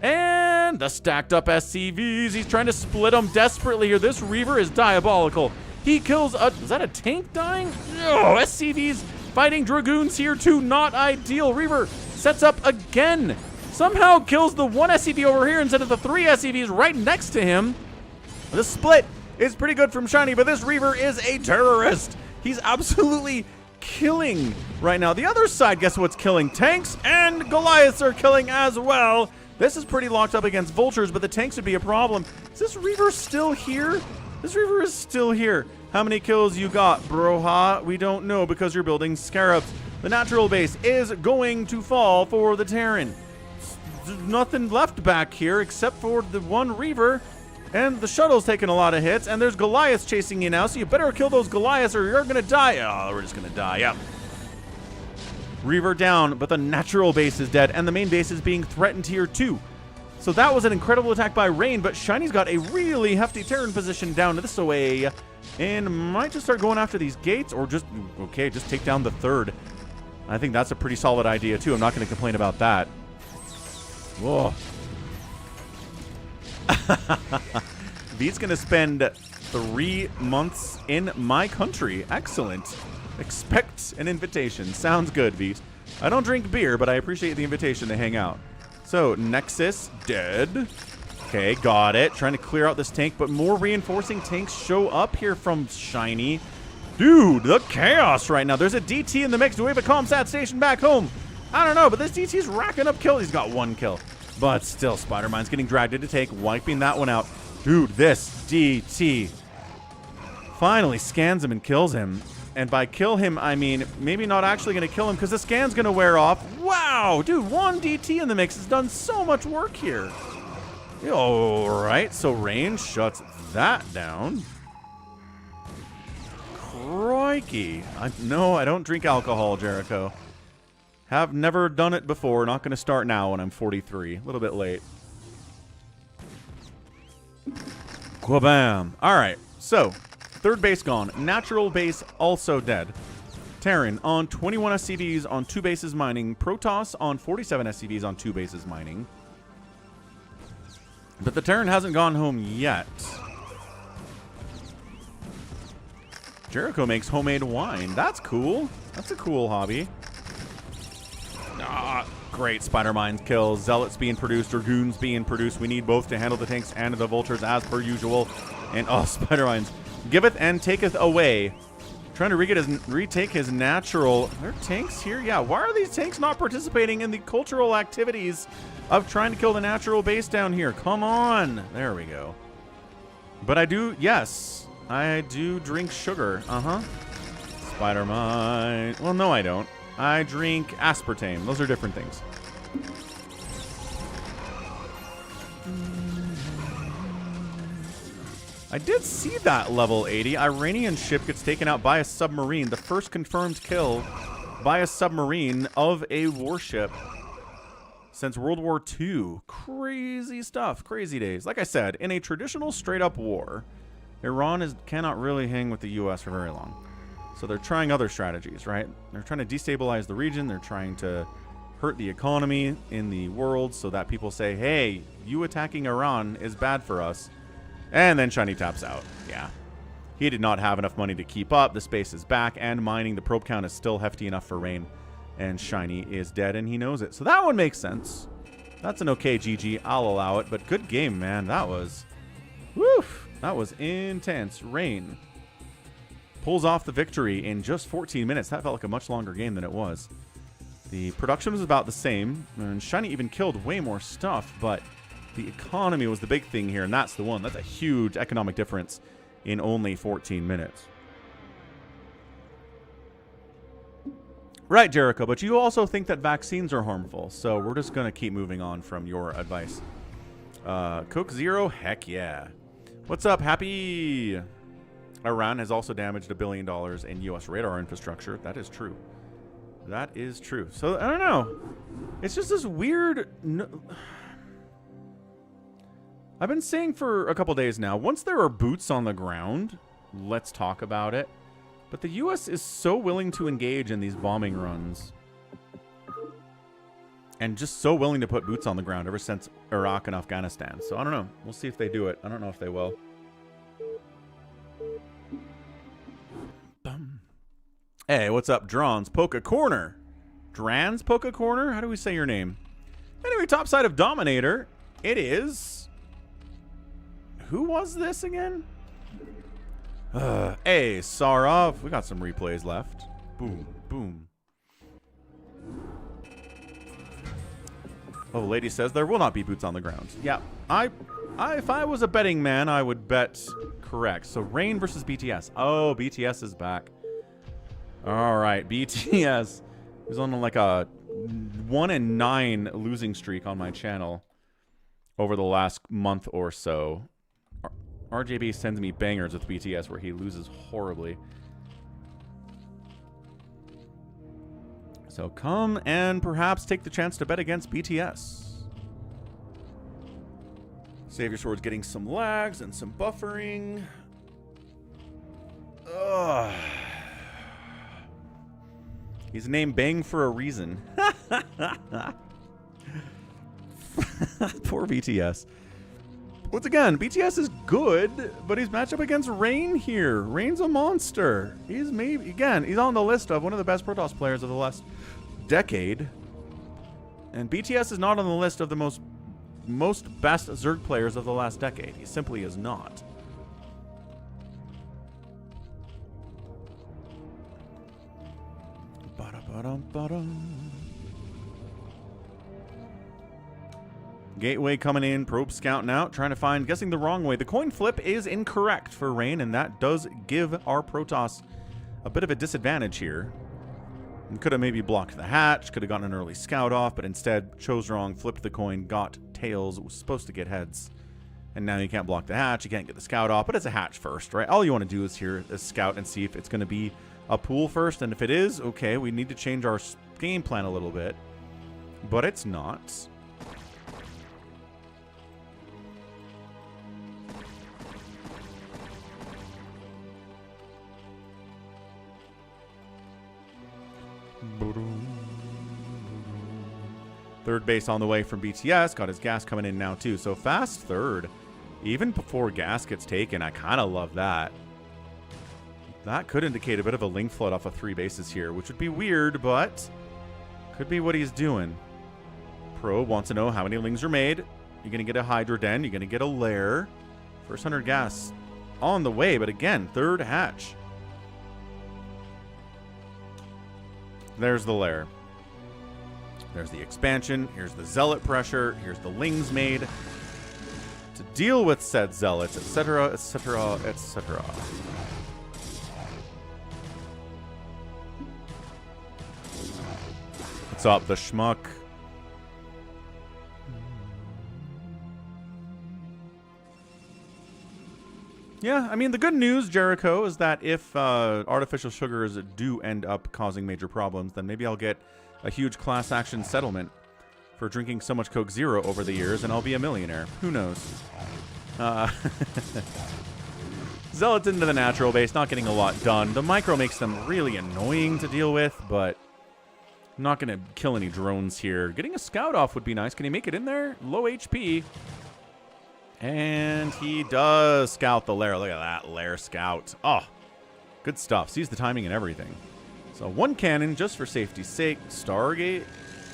And the stacked up SCVs. He's trying to split them desperately here. This Reaver is diabolical. He kills a... Is that a tank dying? No, SCVs fighting Dragoons here too. Not ideal. Reaver sets up again. Somehow kills the 1 SCV over here instead of the 3 SCVs right next to him. The split is pretty good from Shinee, but this Reaver is a terrorist. He's absolutely killing right now. The other side, guess what's killing? Tanks and Goliaths are killing as well. This is pretty locked up against Vultures, but the tanks would be a problem. Is this Reaver still here? This Reaver is still here. How many kills you got, broha? We don't know because you're building Scarabs. The natural base is going to fall for the Terran. There's nothing left back here except for the 1 Reaver. And the shuttle's taking a lot of hits. And there's Goliaths chasing you now, so you better kill those Goliaths or you're going to die. Oh, we're just going to die, yeah. Reaver down, but the natural base is dead. And the main base is being threatened here too. So that was an incredible attack by Rain, but Shiny's got a really hefty Terran position down this way, and might just start going after these gates, or just, okay, just take down the third. I think that's a pretty solid idea, too. I'm not going to complain about that. Whoa. V's going to spend 3 months in my country. Excellent. Expect an invitation. Sounds good, V's. I don't drink beer, but I appreciate the invitation to hang out. So, Nexus, dead. Okay, got it. Trying to clear out this tank, but more reinforcing tanks show up here from Shinee. Dude, the chaos right now. There's a DT in the mix. Do we have a ComSat station back home? I don't know, but this DT's racking up kills. He's got 1 kill. But still, Spider-Mine's getting dragged into tank, wiping that one out. Dude, this DT finally scans him and kills him. And by kill him, I mean maybe not actually going to kill him because the scan's going to wear off. Wow, dude, 1 DT in the mix has done so much work here. All right, so Rain shuts that down. Crikey. No, I don't drink alcohol, Jericho. Have never done it before. Not going to start now when I'm 43. A little bit late. Quabam. All right, so third base gone. Natural base also dead. Terran on 21 SCVs on 2 bases mining. Protoss on 47 SCVs on 2 bases mining. But the Terran hasn't gone home yet. Jericho makes homemade wine. That's cool. That's a cool hobby. Ah, great. Spider-Mine kills. Zealots being produced. Dragoons being produced. We need both to handle the tanks and the vultures as per usual. And, oh, Spider-Mines. Giveth and taketh away. Trying to retake his natural. Are there tanks here? Yeah. Why are these tanks not participating in the cultural activities of trying to kill the natural base down here? Come on. There we go. But I do, yes, I do drink sugar. Uh-huh. Spider-Mine. Well, no, I don't. I drink aspartame. Those are different things. I did see that level 80. Iranian ship gets taken out by a submarine. The first confirmed kill by a submarine of a warship since World War II. Crazy stuff. Crazy days. Like I said, in a traditional straight-up war, Iran cannot really hang with the U.S. for very long. So they're trying other strategies, right? They're trying to destabilize the region. They're trying to hurt the economy in the world so that people say, hey, you attacking Iran is bad for us. And then Shinee taps out. Yeah. He did not have enough money to keep up. The space is back, and mining. The probe count is still hefty enough for Rain. And Shinee is dead, and he knows it. So that one makes sense. That's an okay GG. I'll allow it. But good game, man. That was... woof. That was intense. Rain pulls off the victory in just 14 minutes. That felt like a much longer game than it was. The production was about the same. And Shinee even killed way more stuff, but... the economy was the big thing here, and that's the one. That's a huge economic difference in only 14 minutes. Right, Jericho, but you also think that vaccines are harmful, so we're just going to keep moving on from your advice. Coke Zero, heck yeah. What's up, Happy? Iran has also damaged $1 billion in U.S. radar infrastructure. That is true. That is true. So, I don't know. It's just this weird... I've been saying for a couple days now, once there are boots on the ground, let's talk about it. But the U.S. is so willing to engage in these bombing runs. And just so willing to put boots on the ground ever since Iraq and Afghanistan. So I don't know. We'll see if they do it. I don't know if they will. Hey, what's up, Dron's Poke Corner? Dran's Poke Corner? How do we say your name? Anyway, top side of Dominator, it is... who was this again? Hey, Sarov. We got some replays left. Boom, boom. Oh, lady says there will not be boots on the ground. Yeah, if I was a betting man, I would bet correct. So Rain versus BTS. Oh, BTS is back. All right, BTS is on like a 1-9 losing streak on my channel over the last month or so. RJB sends me bangers with BTS where he loses horribly. So come and perhaps take the chance to bet against BTS. Savior Sword's getting some lags and some buffering. Ugh. He's named Bang for a reason. Poor BTS. Once again, BTS is good, but he's matched up against Rain here. Rain's a monster. He's maybe, again, he's on the list of one of the best Protoss players of the last decade. And BTS is not on the list of the most best Zerg players of the last decade. He simply is not. Gateway coming in, probe scouting out, trying to find, guessing the wrong way. The coin flip is incorrect for Rain, and that does give our Protoss a bit of a disadvantage here. Could have maybe blocked the hatch, could have gotten an early scout off, but instead chose wrong, flipped the coin, got tails, was supposed to get heads. And now you can't block the hatch, you can't get the scout off, but it's a hatch first, right? All you want to do is here is scout and see if it's going to be a pool first, and if it is, okay, we need to change our game plan a little bit. But it's not. Third base on the way from BTS. Got his gas coming in now, too. So fast third. Even before gas gets taken. I kind of love that. That could indicate a bit of a link flood off of 3 bases here, which would be weird, but could be what he's doing. Probe wants to know how many lings are made. You're going to get a Hydra Den. You're going to get a lair. First 100 gas on the way, but again, third hatch. There's the lair. There's the expansion. Here's the zealot pressure. Here's the lings made to deal with said zealots, etc., etc., etc. What's up, the schmuck? Yeah, I mean, the good news, Jericho, is that if artificial sugars do end up causing major problems, then maybe I'll get a huge class action settlement for drinking so much Coke Zero over the years, and I'll be a millionaire. Who knows? Zealots into the natural base, not getting a lot done. The micro makes them really annoying to deal with, but I'm not going to kill any drones here. Getting a scout off would be nice. Can he make it in there? Low HP. And he does scout the lair. Look at that lair scout. Oh, good stuff. Sees the timing and everything. So 1 cannon just for safety's sake. Stargate.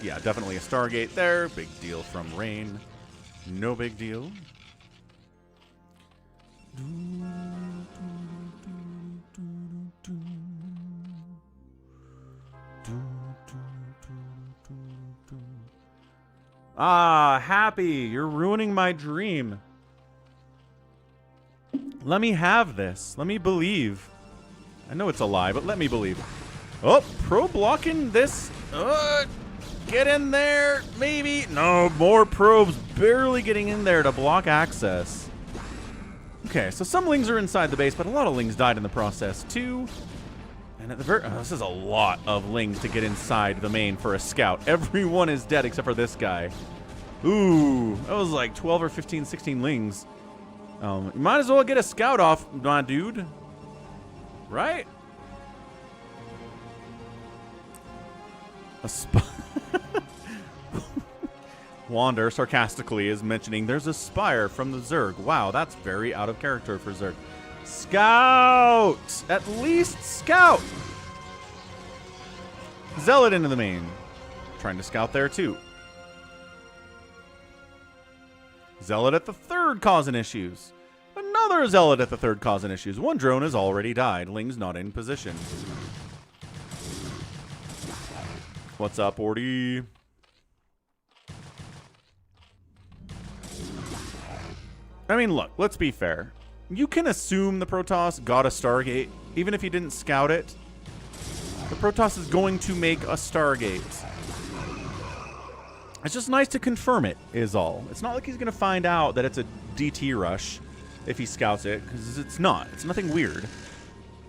Yeah, definitely a Stargate there. Big deal from Rain. No big deal. Ah, Happy. You're ruining my dream. Let me have this. Let me believe. I know it's a lie, but let me believe. Oh, pro blocking this. Get in there. Maybe. No, more probes barely getting in there to block access. Okay, so some lings are inside the base, but a lot of lings died in the process too. And at the very... this is a lot of lings to get inside the main for a scout. Everyone is dead except for this guy. Ooh, that was like 12 or 15, 16 lings. You might as well get a scout off, my dude. Right? Wander sarcastically is mentioning there's a spire from the Zerg. Wow, that's very out of character for Zerg. Scout! At least scout! Zealot into the main. Trying to scout there too. Zealot at the third causing issues. Another Zealot at the third causing issues. 1 drone has already died. Ling's not in position. What's up, Orty? I mean, look, let's be fair. You can assume the Protoss got a Stargate, even if he didn't scout it. The Protoss is going to make a Stargate. It's just nice to confirm it, is all. It's not like he's going to find out that it's a DT rush if he scouts it, because it's not. It's nothing weird.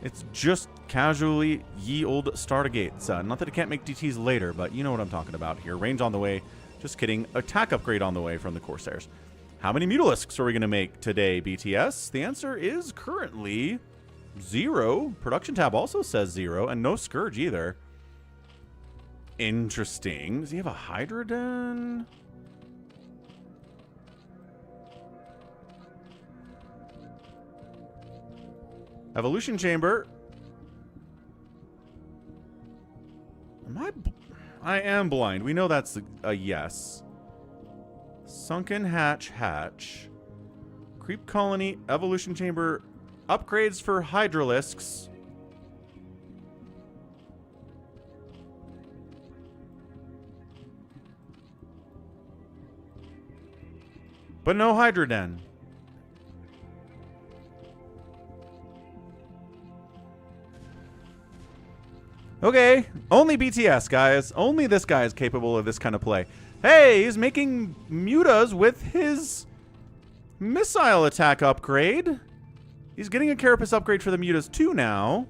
It's just casually ye old Stargates. Not that it can't make DTs later, but you know what I'm talking about here. Range on the way. Just kidding. Attack upgrade on the way from the Corsairs. How many Mutalisks are we going to make today, BTS? The answer is currently 0. Production tab also says 0, and no Scourge either. Interesting. Does he have a Hydrodon? Evolution Chamber. I am blind. We know that's a yes. Sunken Hatch. Creep Colony, Evolution Chamber, upgrades for Hydralisks. But no Hydrodon. Okay, only BTS, guys. Only this guy is capable of this kind of play. Hey, he's making mutas with his missile attack upgrade. He's getting a Carapace upgrade for the mutas too now.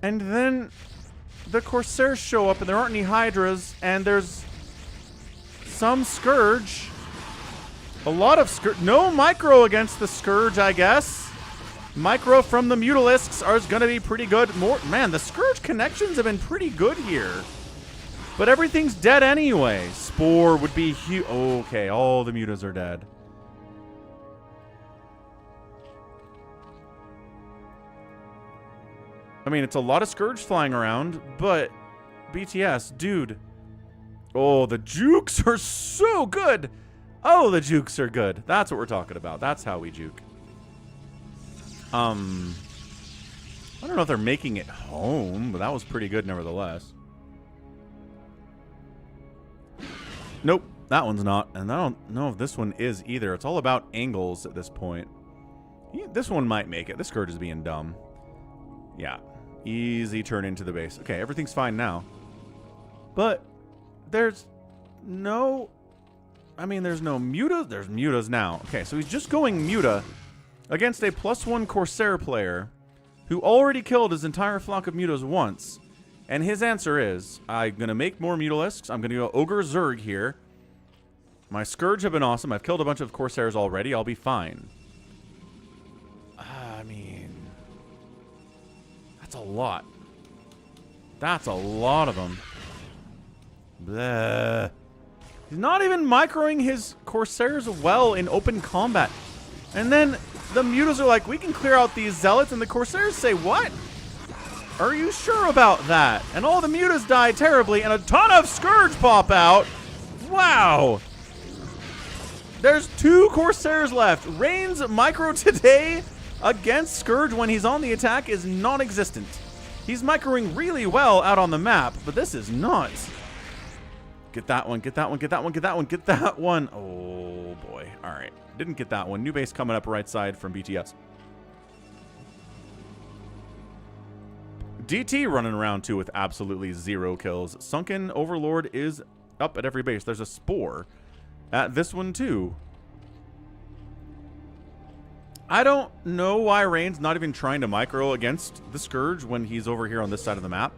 And then the Corsairs show up and there aren't any Hydras and there's some Scourge. A lot of Scourge. No Micro against the Scourge, I guess. Micro from the Mutalisks are going to be pretty good. Man, the Scourge connections have been pretty good here. But everything's dead anyway. Spore would be huge. Okay, all the Mutas are dead. I mean, it's a lot of Scourge flying around, but BTS, dude. Oh, the jukes are so good. Oh, the jukes are good. That's what we're talking about. That's how we juke. I don't know if they're making it home, but that was pretty good nevertheless. Nope, that one's not. And I don't know if this one is either. It's all about angles at this point. This one might make it. This Scourge is being dumb. Yeah. Easy turn into the base. Okay, everything's fine now. But there's no... I mean, there's no Muta. There's Mutas now. Okay, so he's just going Muta against a +1 Corsair player who already killed his entire flock of Mutas once. And his answer is, I'm going to make more Mutalisks. I'm going to go Ogre Zerg here. My Scourge have been awesome. I've killed a bunch of Corsairs already. I'll be fine. I mean... that's a lot. That's a lot of them. Bleh. He's not even microing his Corsairs well in open combat. And then the Mutas are like, we can clear out these Zealots. And the Corsairs say, what? Are you sure about that? And all the Mutas die terribly. And a ton of Scourge pop out. Wow. There's 2 Corsairs left. Rain's micro today against Scourge when he's on the attack is non-existent. He's microing really well out on the map. But this is nuts. Get that one, get that one, get that one, get that one, get that one. Oh, boy. All right. Didn't get that one. New base coming up right side from BTS. DT running around, too, with absolutely 0 kills. Sunken Overlord is up at every base. There's a Spore at this one, too. I don't know why Rain's not even trying to micro against the Scourge when he's over here on this side of the map.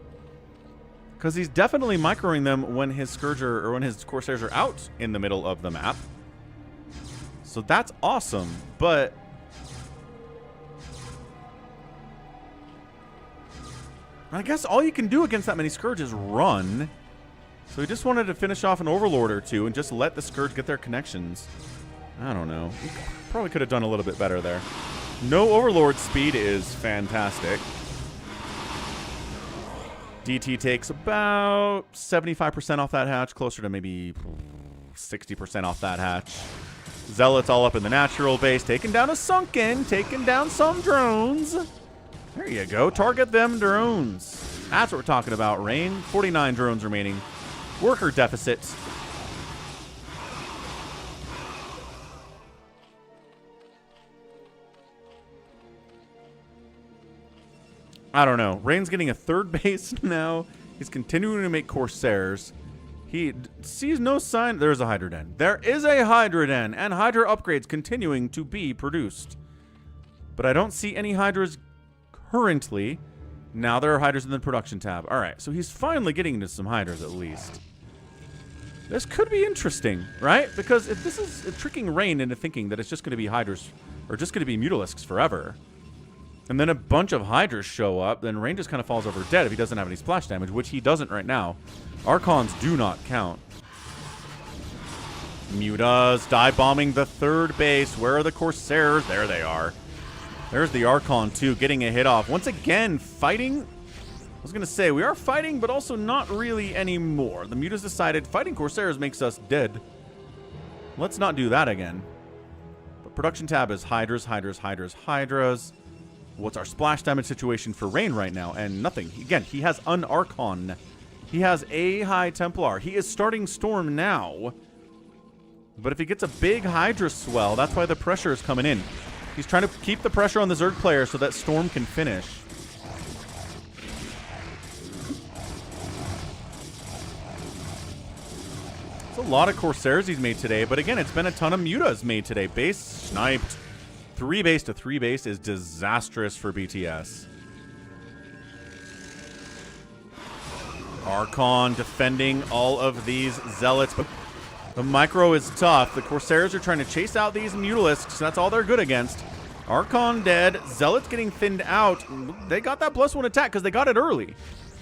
Because he's definitely microing them when his Scourger or when his Corsairs are out in the middle of the map. So that's awesome, but I guess all you can do against that many Scourge is run. So he just wanted to finish off an Overlord or 2 and just let the Scourge get their connections. I don't know. He probably could have done a little bit better there. No Overlord speed is fantastic. DT takes about 75% off that hatch, closer to maybe 60% off that hatch. Zealots all up in the natural base, taking down a Sunken, taking down some drones. There you go, target them drones. That's what we're talking about, Rain. 49 drones remaining. Worker deficit. I don't know. Rain's getting a 3rd base now. He's continuing to make Corsairs. He sees no sign. There's a Hydrodon. There is a Hydrodon, and Hydra upgrades continuing to be produced. But I don't see any Hydras currently. Now there are Hydras in the production tab. Alright, so he's finally getting into some Hydras at least. This could be interesting, right? Because if this is tricking Rain into thinking that it's just going to be Hydras, or just going to be Mutalisks forever, and then a bunch of Hydras show up, then Rain just kind of falls over dead if he doesn't have any splash damage, which he doesn't right now. Archons do not count. Mutas dive bombing the third base. Where are the Corsairs? There they are. There's the Archon too, getting a hit off. Once again, fighting. I was going to say, we are fighting, but also not really anymore. The Mutas decided fighting Corsairs makes us dead. Let's not do that again. But production tab is Hydras, Hydras, Hydras, Hydras. What's our splash damage situation for Rain right now? And nothing. Again, he has an Archon. He has a High Templar. He is starting Storm now. But if he gets a big Hydra swell, that's why the pressure is coming in. He's trying to keep the pressure on the Zerg player so that Storm can finish. It's a lot of Corsairs he's made today, but again, it's been a ton of Mutas made today. Base sniped. 3 base to 3 base is disastrous for BTS. Archon defending all of these Zealots, but the micro is tough. The Corsairs are trying to chase out these Mutalisks. That's all they're good against. Archon dead. Zealots getting thinned out. They got that +1 attack because they got it early.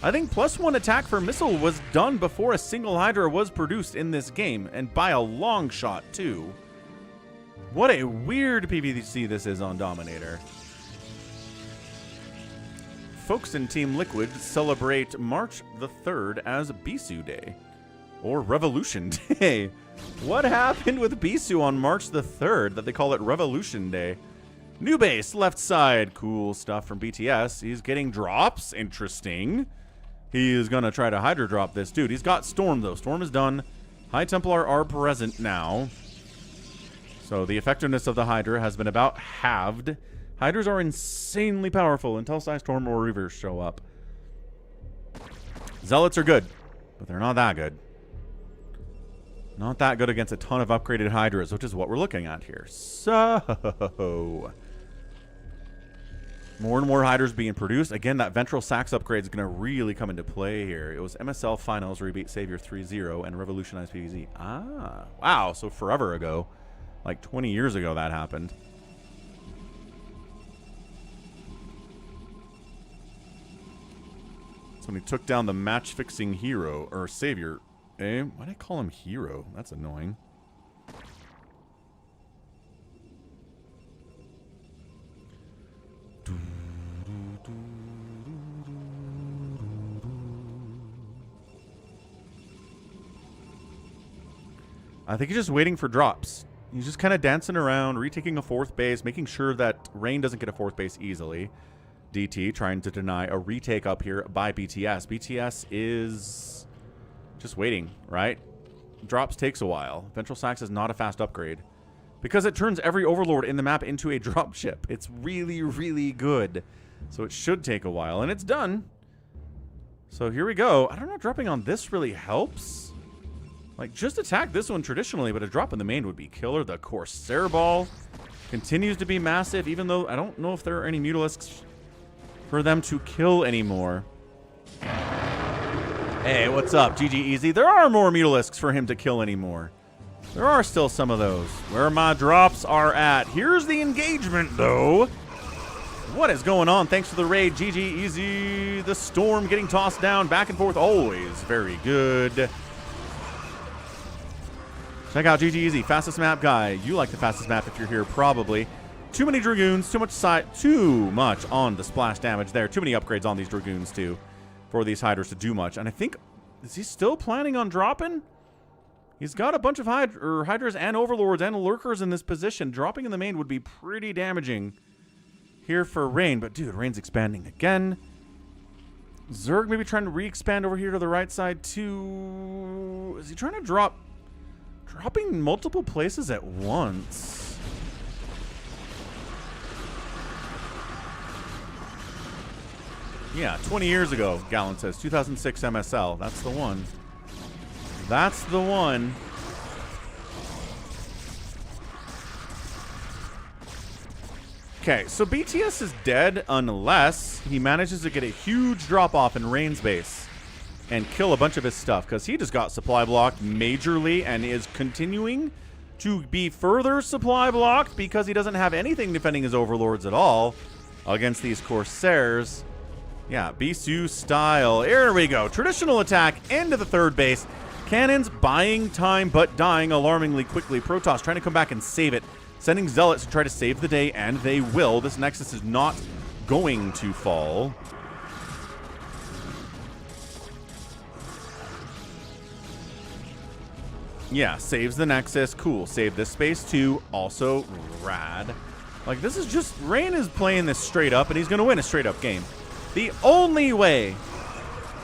I think +1 attack for missile was done before a single Hydra was produced in this game, and by a long shot too. What a weird PvZ this is on Dominator. Folks in Team Liquid celebrate March the 3rd as Bisu Day. Or Revolution Day. What happened with Bisu on March the 3rd that they call it Revolution Day? New base, left side. Cool stuff from BTS. He's getting drops. Interesting. He is going to try to Hydra drop this dude. He's got Storm, though. Storm is done. High Templar are present now. So the effectiveness of the Hydra has been about halved. Hydras are insanely powerful until Psy Storm or Reavers show up. Zealots are good, but they're not that good. Not that good against a ton of upgraded Hydras, which is what we're looking at here. So, more and more Hydras being produced. Again, that Ventral Sax upgrade is going to really come into play here. It was MSL Finals where he beat Savior 3-0 and revolutionized PvZ. Ah, wow. So forever ago. Like 20 years ago that happened. That's when he took down the match-fixing hero, or Savior. Eh? Why did I call him hero? That's annoying. I think he's just waiting for drops. He's just kind of dancing around, retaking a 4th base, making sure that Rain doesn't get a 4th base easily. DT trying to deny a retake up here by BTS. BTS is just waiting, right? Drops takes a while. Ventral Sax is not a fast upgrade because it turns every Overlord in the map into a drop ship. It's really, really good. So it should take a while, and it's done. So here we go. I don't know if dropping on this really helps. Like, just attack this one traditionally, but a drop in the main would be killer. The Corsair Ball continues to be massive, even though I don't know if there are any Mutalisks for them to kill anymore. Hey, what's up? GG Easy. There are more Mutalisks for him to kill anymore. There are still some of those. Where my drops are at. Here's the engagement, though. What is going on? Thanks for the raid, GG Easy. The Storm getting tossed down, back and forth. Always very good. Check out GG Easy, fastest map guy. You like the fastest map if you're here, probably. Too many Dragoons, too much on the splash damage there. Too many upgrades on these Dragoons, too, for these Hydras to do much. And I think, is he still planning on dropping? He's got a bunch of Hydras and Overlords and Lurkers in this position. Dropping in the main would be pretty damaging here for Rain. But, dude, Rain's expanding again. Zerg maybe trying to re-expand over here to the right side, too. Is he trying to drop... Dropping multiple places at once. Yeah, 20 years ago, Gallon says. 2006 MSL. That's the one. That's the one. Okay, so BTS is dead unless he manages to get a huge drop-off in Rain's base and kill a bunch of his stuff, because he just got supply blocked majorly and is continuing to be further supply blocked because he doesn't have anything defending his overlords at all against these Corsairs. Yeah, Bisu style. Here we go. Traditional attack into the third base. Cannons buying time but dying alarmingly quickly. Protoss trying to come back and save it. Sending Zealots to try to save the day, and they will. This Nexus is not going to fall. Yeah, saves the Nexus. Cool. Save this space too. Also rad. Like, this is just... Rain is playing this straight up, and he's going to win a straight up game. The only way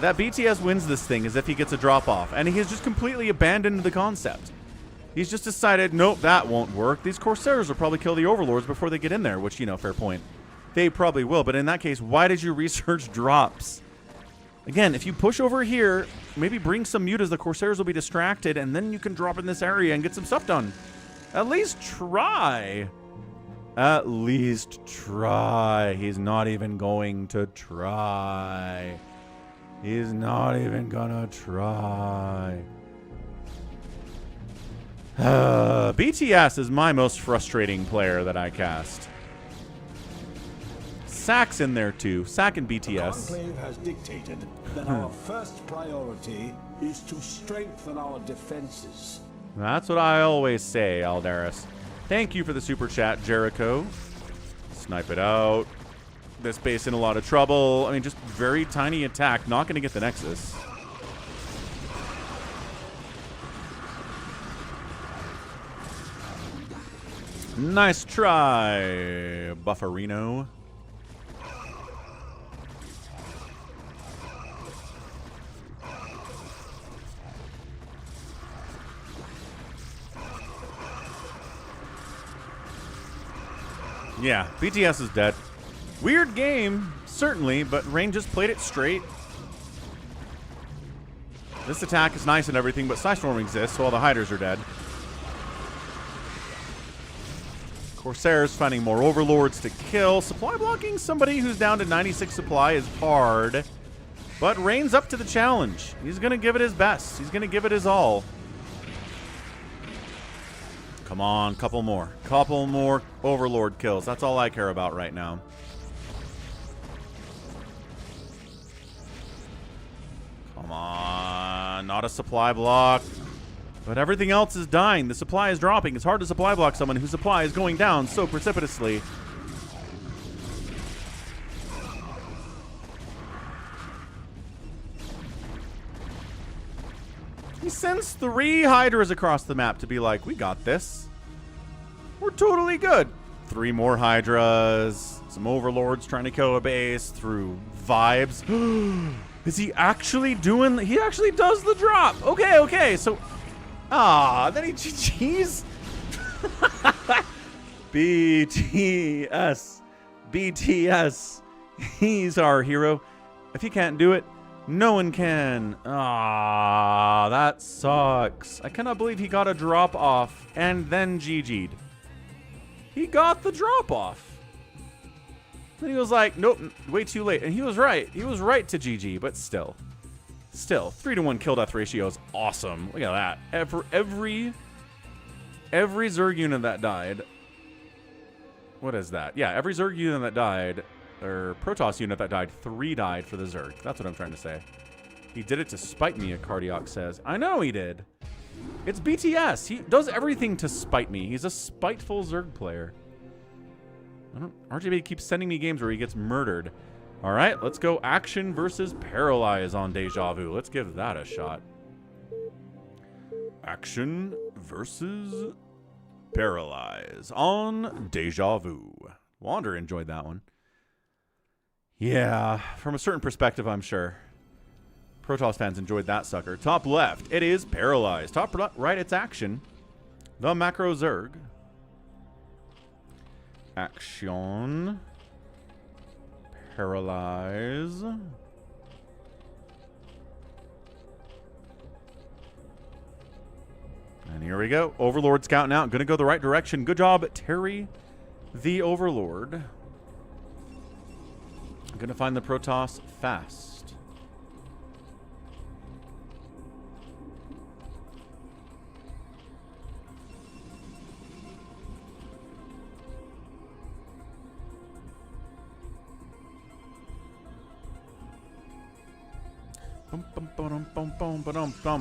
that BTS wins this thing is if he gets a drop off, and he has just completely abandoned the concept. He's just decided, nope, that won't work. These Corsairs will probably kill the Overlords before they get in there, which, you know, fair point. They probably will, but in that case, why did you research drops? Again, if you push over here, maybe bring some mutas, the Corsairs will be distracted, and then you can drop in this area and get some stuff done. At least try. At least try. He's not even going to try. He's not even gonna try. BTS is my most frustrating player that I cast. Sack's in there too. Sack and BTS. The Conclave has dictated that our first priority is to strengthen our defenses. That's what I always say, Aldaris. Thank you for the super chat, Jericho. Snipe it out. This base in a lot of trouble. I mean, just very tiny attack. Not going to get the Nexus. Nice try, Bufferino. Yeah, BTS is dead. Weird game, certainly, but Rain just played it straight. This attack is nice and everything, but Psystorm exists, so all the hiders are dead. Corsairs finding more Overlords to kill. Supply blocking somebody who's down to 96 supply is hard, but Rain's up to the challenge. He's going to give it his best. He's going to give it his all. Come on, couple more. Couple more Overlord kills. That's all I care about right now. Come on. Not a supply block. But everything else is dying. The supply is dropping. It's hard to supply block someone whose supply is going down so precipitously. He sends 3 Hydras across the map to be like, we got this. We're totally good. 3 more Hydras. Some Overlords trying to kill a base through vibes. Is he actually doing... He actually does the drop. Okay, okay. So... Ah, then he GG's. BTS. BTS. He's our hero. If he can't do it, no one can. Ah, that sucks. I cannot believe he got a drop off and then GG'd. He got the drop off. Then he was like, nope, way too late. And he was right. He was right to GG, but still. Still, 3-to-1 kill death ratio is awesome. Look at that. For every Zerg unit that died. What is that? Yeah, every Zerg unit that died, or Protoss unit that died, 3 died for the Zerg. That's what I'm trying to say. He did it to spite me, a Cardiac says. I know he did. It's BTS. He does everything to spite me. He's a spiteful Zerg player. RGB keeps sending me games where he gets murdered. All right, let's go action versus Paralyze on Deja Vu. Let's give that a shot. Action versus Paralyze on Deja Vu. Wander enjoyed that one. Yeah, from a certain perspective, I'm sure. Protoss fans enjoyed that sucker. Top left, it is Paralyze. Top right, it's Action. The Macro Zerg. Action. Paralyze. And here we go. Overlord scouting out. Going to go the right direction. Good job, Terry. the Overlord. I'm gonna find the Protoss fast.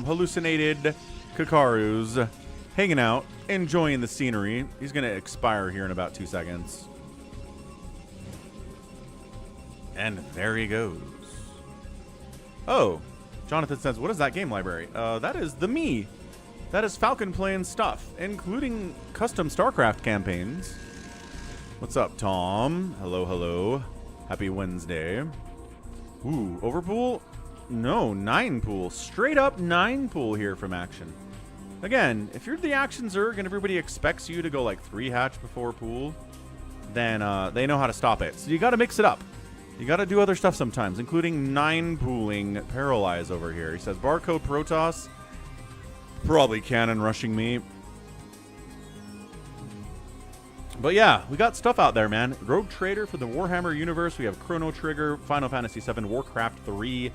Hallucinated Kakaru's hanging out, enjoying the scenery. He's going to expire here in about 2 seconds. And there he goes. Oh, Jonathan says, what is that game library? That is the me. That is Falcon playing stuff, including custom StarCraft campaigns. What's up, Tom? Hello, hello. Happy Wednesday. Ooh, overpool? No, 9 pool. Straight up 9 pool here from Action. Again, if you're the Action Zerg and everybody expects you to go like 3 hatch before pool, then they know how to stop it. So you got to mix it up. You got to do other stuff sometimes, including 9 pooling Paralyze over here. He says, barcode Protoss. Probably cannon rushing me. But yeah, we got stuff out there, man. Rogue Trader for the Warhammer universe. We have Chrono Trigger, Final Fantasy VII, Warcraft 3,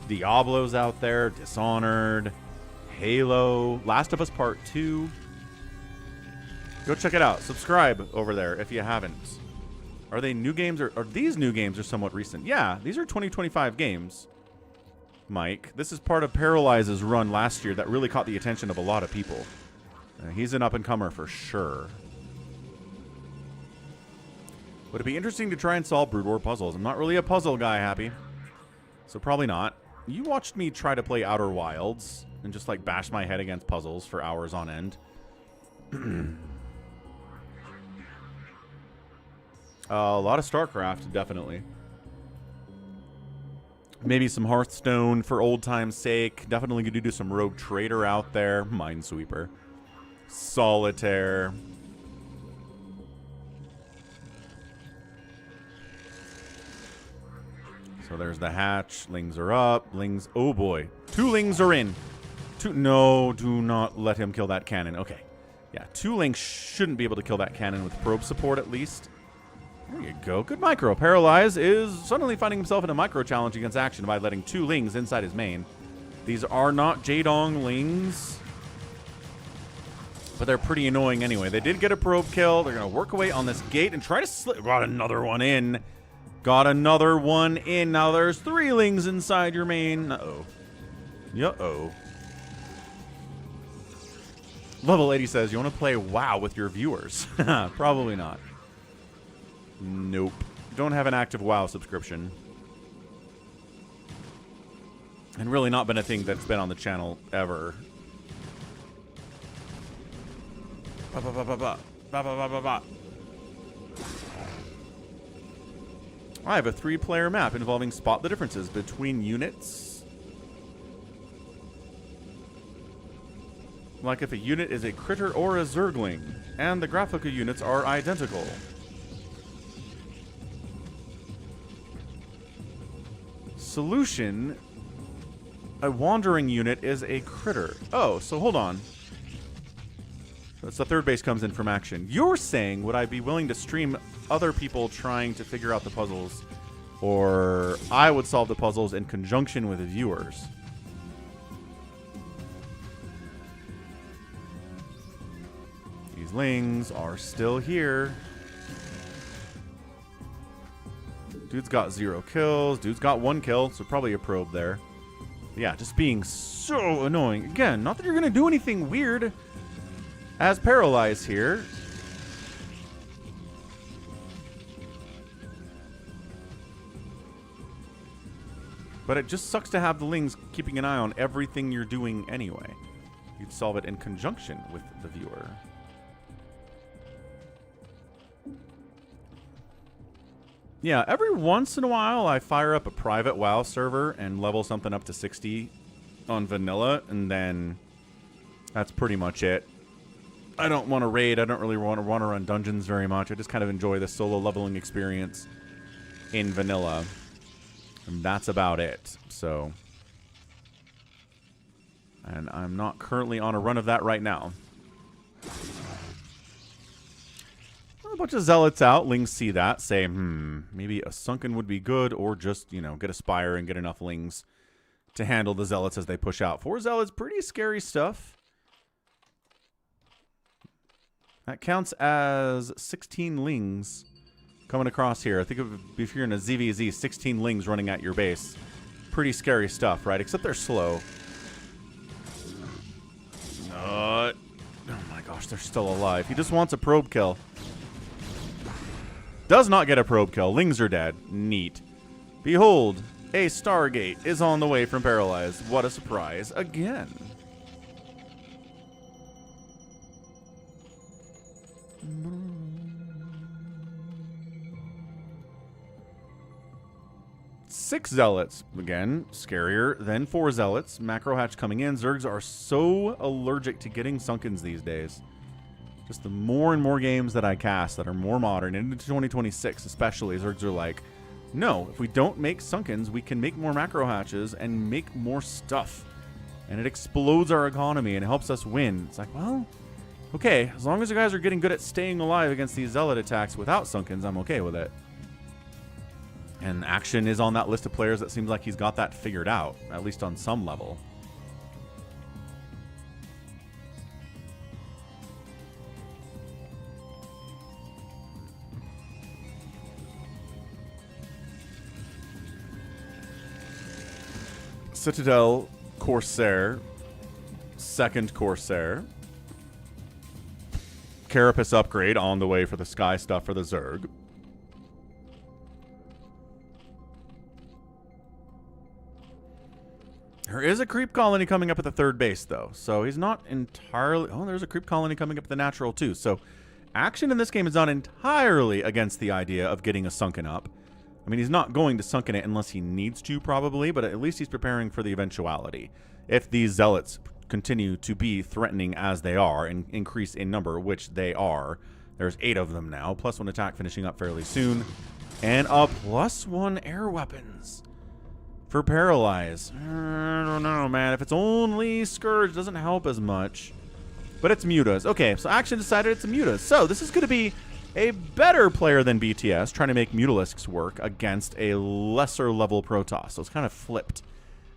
Diablo's out there, Dishonored, Halo, Last of Us Part 2. Go check it out. Subscribe over there if you haven't. Are they new games or are these new games are somewhat recent? Yeah, these are 2025 games. Mike, this is part of Paralyze's run last year that really caught the attention of a lot of people. He's an up-and-comer for sure. Would it be interesting to try and solve Brood War puzzles? I'm not really a puzzle guy, Happy. So probably not. You watched me try to play Outer Wilds and just like bash my head against puzzles for hours on end. A lot of StarCraft, definitely. Maybe some Hearthstone for old time's sake. Definitely going to do some Rogue Trader out there. Minesweeper. Solitaire. So there's the hatch. Lings are up. Lings. Oh boy. 2 Lings are in. 2. No, do not let him kill that cannon. Okay. Yeah, 2 Lings shouldn't be able to kill that cannon with probe support at least. There you go. Good micro. Paralyze is suddenly finding himself in a micro challenge against Action by letting 2 Lings inside his main. These are not Jadong Lings, but they're pretty annoying anyway. They did get a probe kill. They're going to work away on this gate and try to slip. Got another one in. Got another one in. Now there's 3 Lings inside your main. Uh-oh. Uh-oh. Level 80 says, you want to play WoW with your viewers? Probably not. Nope. Don't have an active WoW subscription. And really not been a thing that's been on the channel ever. I have a 3-player map involving spot the differences between units. Like if a unit is a critter or a zergling, and the graphical units are identical. Solution, a wandering unit is a critter. Oh, so hold on. That's the third base comes in from Action. You're saying, would I be willing to stream other people trying to figure out the puzzles, or I would solve the puzzles in conjunction with the viewers? These Lings are still here. Dude's got 0 kills. Dude's got 1 kill, so probably a probe there. Yeah, just being so annoying. Again, not that you're going to do anything weird as Paralyze here. But it just sucks to have the Lings keeping an eye on everything you're doing anyway. You'd solve it in conjunction with the viewer. Yeah, every once in a while I fire up a private WoW server and level something up to 60 on vanilla, and then that's pretty much it. I don't want to raid. I don't really want to run dungeons very much. I just kind of enjoy the solo leveling experience in vanilla. And that's about it. So, and I'm not currently on a run of that right now. a bunch of zealots out. Lings see that, say, maybe a sunken would be good, or just, you know, get a spire and get enough lings to handle the zealots as they push out. 4 zealots, pretty scary stuff. That counts as 16 lings coming across here. I think if you're in a ZVZ, 16 lings running at your base. Pretty scary stuff, right? Except they're slow. Oh my gosh, they're still alive. He just wants a probe kill. Does not get a probe kill. Lings are dead. Neat. Behold, a Stargate is on the way from Paralyze. What a surprise again. Six zealots. Again, scarier than 4 zealots. Macro hatch coming in. Zergs are so allergic to getting sunkens these days. Just the more and more games that I cast that are more modern, into 2026 especially, Zergs are like, no, if we don't make sunkens, we can make more macro hatches and make more stuff. And it explodes our economy and it helps us win. It's like, well, okay, as long as you guys are getting good at staying alive against these zealot attacks without sunkens, I'm okay with it. And Action is on that list of players that seems like he's got that figured out, at least on some level. Citadel, Corsair, second Corsair. Carapace upgrade on the way for the Sky stuff for the Zerg. There is a creep colony coming up at the 3rd base, though. So he's not entirely... Oh, there's a creep colony coming up at the natural, too. So Action in this game is not entirely against the idea of getting a sunken up. I mean, he's not going to sunken it unless he needs to, probably, but at least he's preparing for the eventuality. If these zealots continue to be threatening as they are and increase in number, which they are, there's 8 of them now, +1 attack finishing up fairly soon, and a +1 air weapons for Paralyze. I don't know, man. If it's only Scourge, doesn't help as much. But it's Mutas. Okay, so Action decided it's a Mutas. So this is going to be a better player than BTS trying to make Mutalisks work against a lesser level Protoss. So it's kind of flipped.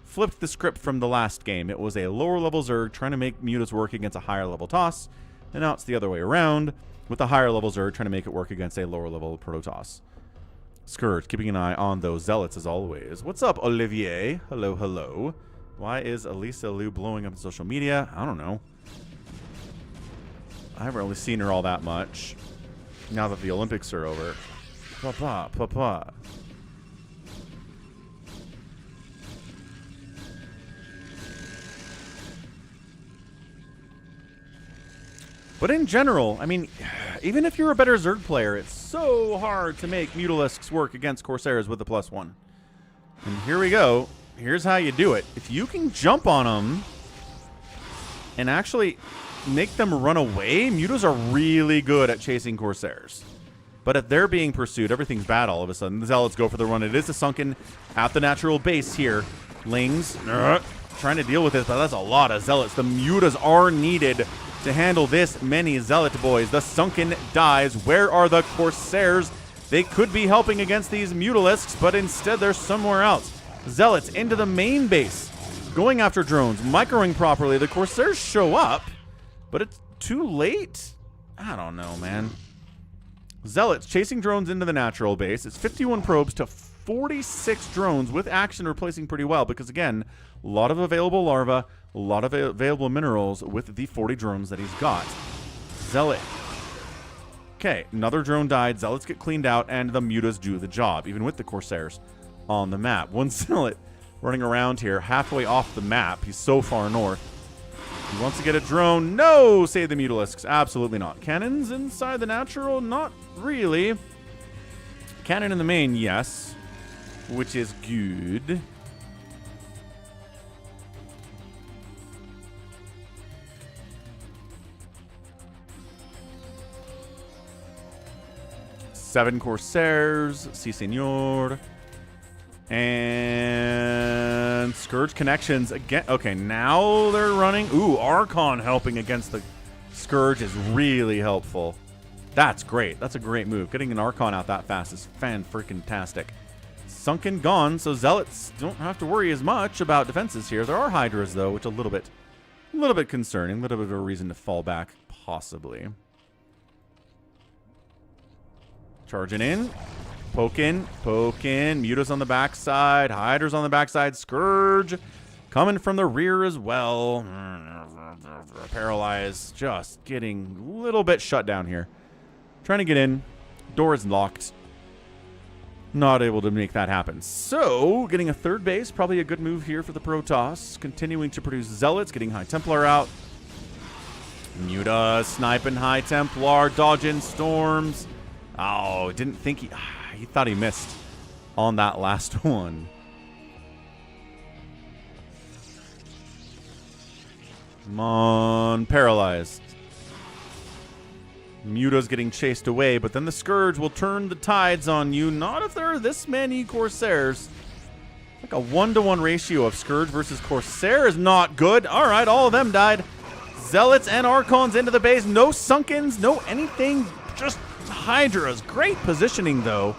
Flipped the script from the last game. It was a lower level Zerg trying to make Mutas work against a higher level Toss. And now it's the other way around, with the higher level Zerg trying to make it work against a lower level Protoss. Scourge, keeping an eye on those zealots as always. What's up, Olivier? Hello, hello. Why is Elisa Liu blowing up on social media? I don't know. I haven't really seen her all that much now that the Olympics are over. Papa, papa. But in general, I mean, even if you're a better Zerg player, it's so hard to make Mutalisks work against Corsairs with the +1. And here we go. Here's how you do it. If you can jump on them and actually make them run away, Mutas are really good at chasing Corsairs. But if they're being pursued, everything's bad all of a sudden. The Zealots go for the run. It is a sunken at the natural base here. Lings, trying to deal with this, but that's a lot of Zealots. The Mutas are needed to handle this many Zealot boys. The sunken dies. Where are the Corsairs? They could be helping against these Mutalisks, but instead they're somewhere else. Zealots into the main base, going after drones, microing properly. The Corsairs show up, but it's too late. I don't know, man. Zealots chasing drones into the natural base. It's 51 probes to 46 drones, with Action replacing pretty well because, again, a lot of available larvae, a lot of available minerals with the 40 drones that he's got. Zealot. Okay, another drone died. Zealots get cleaned out, and the Mutas do the job, even with the Corsairs on the map. One Zealot running around here, halfway off the map. He's so far north. He wants to get a drone. No, say the Mutalisks. Absolutely not. Cannons inside the natural? Not really. Cannon in the main, yes. Which is good. Seven Corsairs. Si, senor. And Scourge connections again. Okay, now they're running. Ooh, Archon helping against the Scourge is really helpful. That's great. That's a great move. Getting an Archon out that fast is fan-freaking-tastic. Sunken gone, so Zealots don't have to worry as much about defenses here. There are Hydras, though, which a little bit concerning. A little bit of a reason to fall back, possibly. Charging in. Poking. Muta's on the backside. Hydra's on the backside. Scourge coming from the rear as well. Paralyze. Just getting a little bit shut down here. Trying to get in. Door is locked. Not able to make that happen. So, getting a third base. Probably a good move here for the Protoss. Continuing to produce Zealots. Getting High Templar out. Muta sniping High Templar. Dodging Storms. Oh, didn't think he thought he missed on that last one. Come on, Paralyzed. Muta's getting chased away, but then the Scourge will turn the tides on you. Not if there are this many Corsairs. Like a 1-to-1 ratio of Scourge versus Corsair is not good. All right, all of them died. Zealots and Archons into the base. No Sunkens, no anything. Just Hydras. Great positioning, though.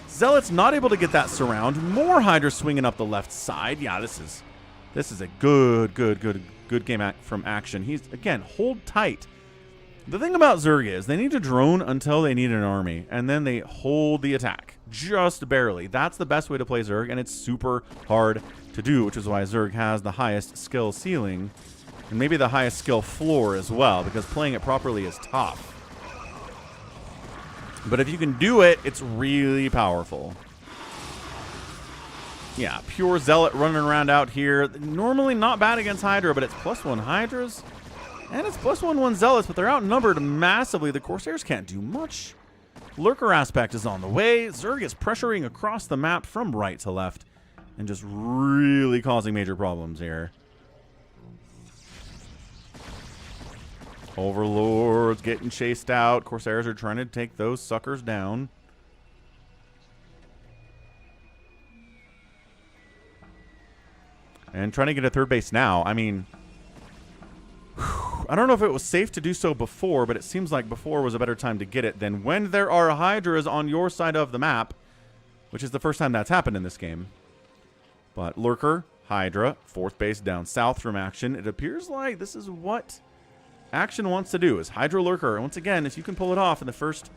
Zealots not able to get that surround. More Hydras swinging up the left side. Yeah, this is a good game from Action. He's, again, hold tight. The thing about Zerg is they need to drone until they need an army, and then they hold the attack. Just barely. That's the best way to play Zerg, and it's super hard to do, which is why Zerg has the highest skill ceiling, and maybe the highest skill floor as well, because playing it properly is tough. But if you can do it, it's really powerful. Yeah, pure Zealot running around out here. Normally not bad against Hydra, but it's +1 Hydras. And it's +1/1 Zealots, but they're outnumbered massively. The Corsairs can't do much. Lurker aspect is on the way. Zerg is pressuring across the map from right to left and just really causing major problems here. Overlords getting chased out. Corsairs are trying to take those suckers down. And trying to get a third base now. I mean, I don't know if it was safe to do so before, but it seems like before was a better time to get it than when there are Hydras on your side of the map, which is the first time that's happened in this game. But Lurker, Hydra, fourth base down south from Action. It appears like this is what Action wants to do, is Hydra Lurker. And once again, if you can pull it off in the first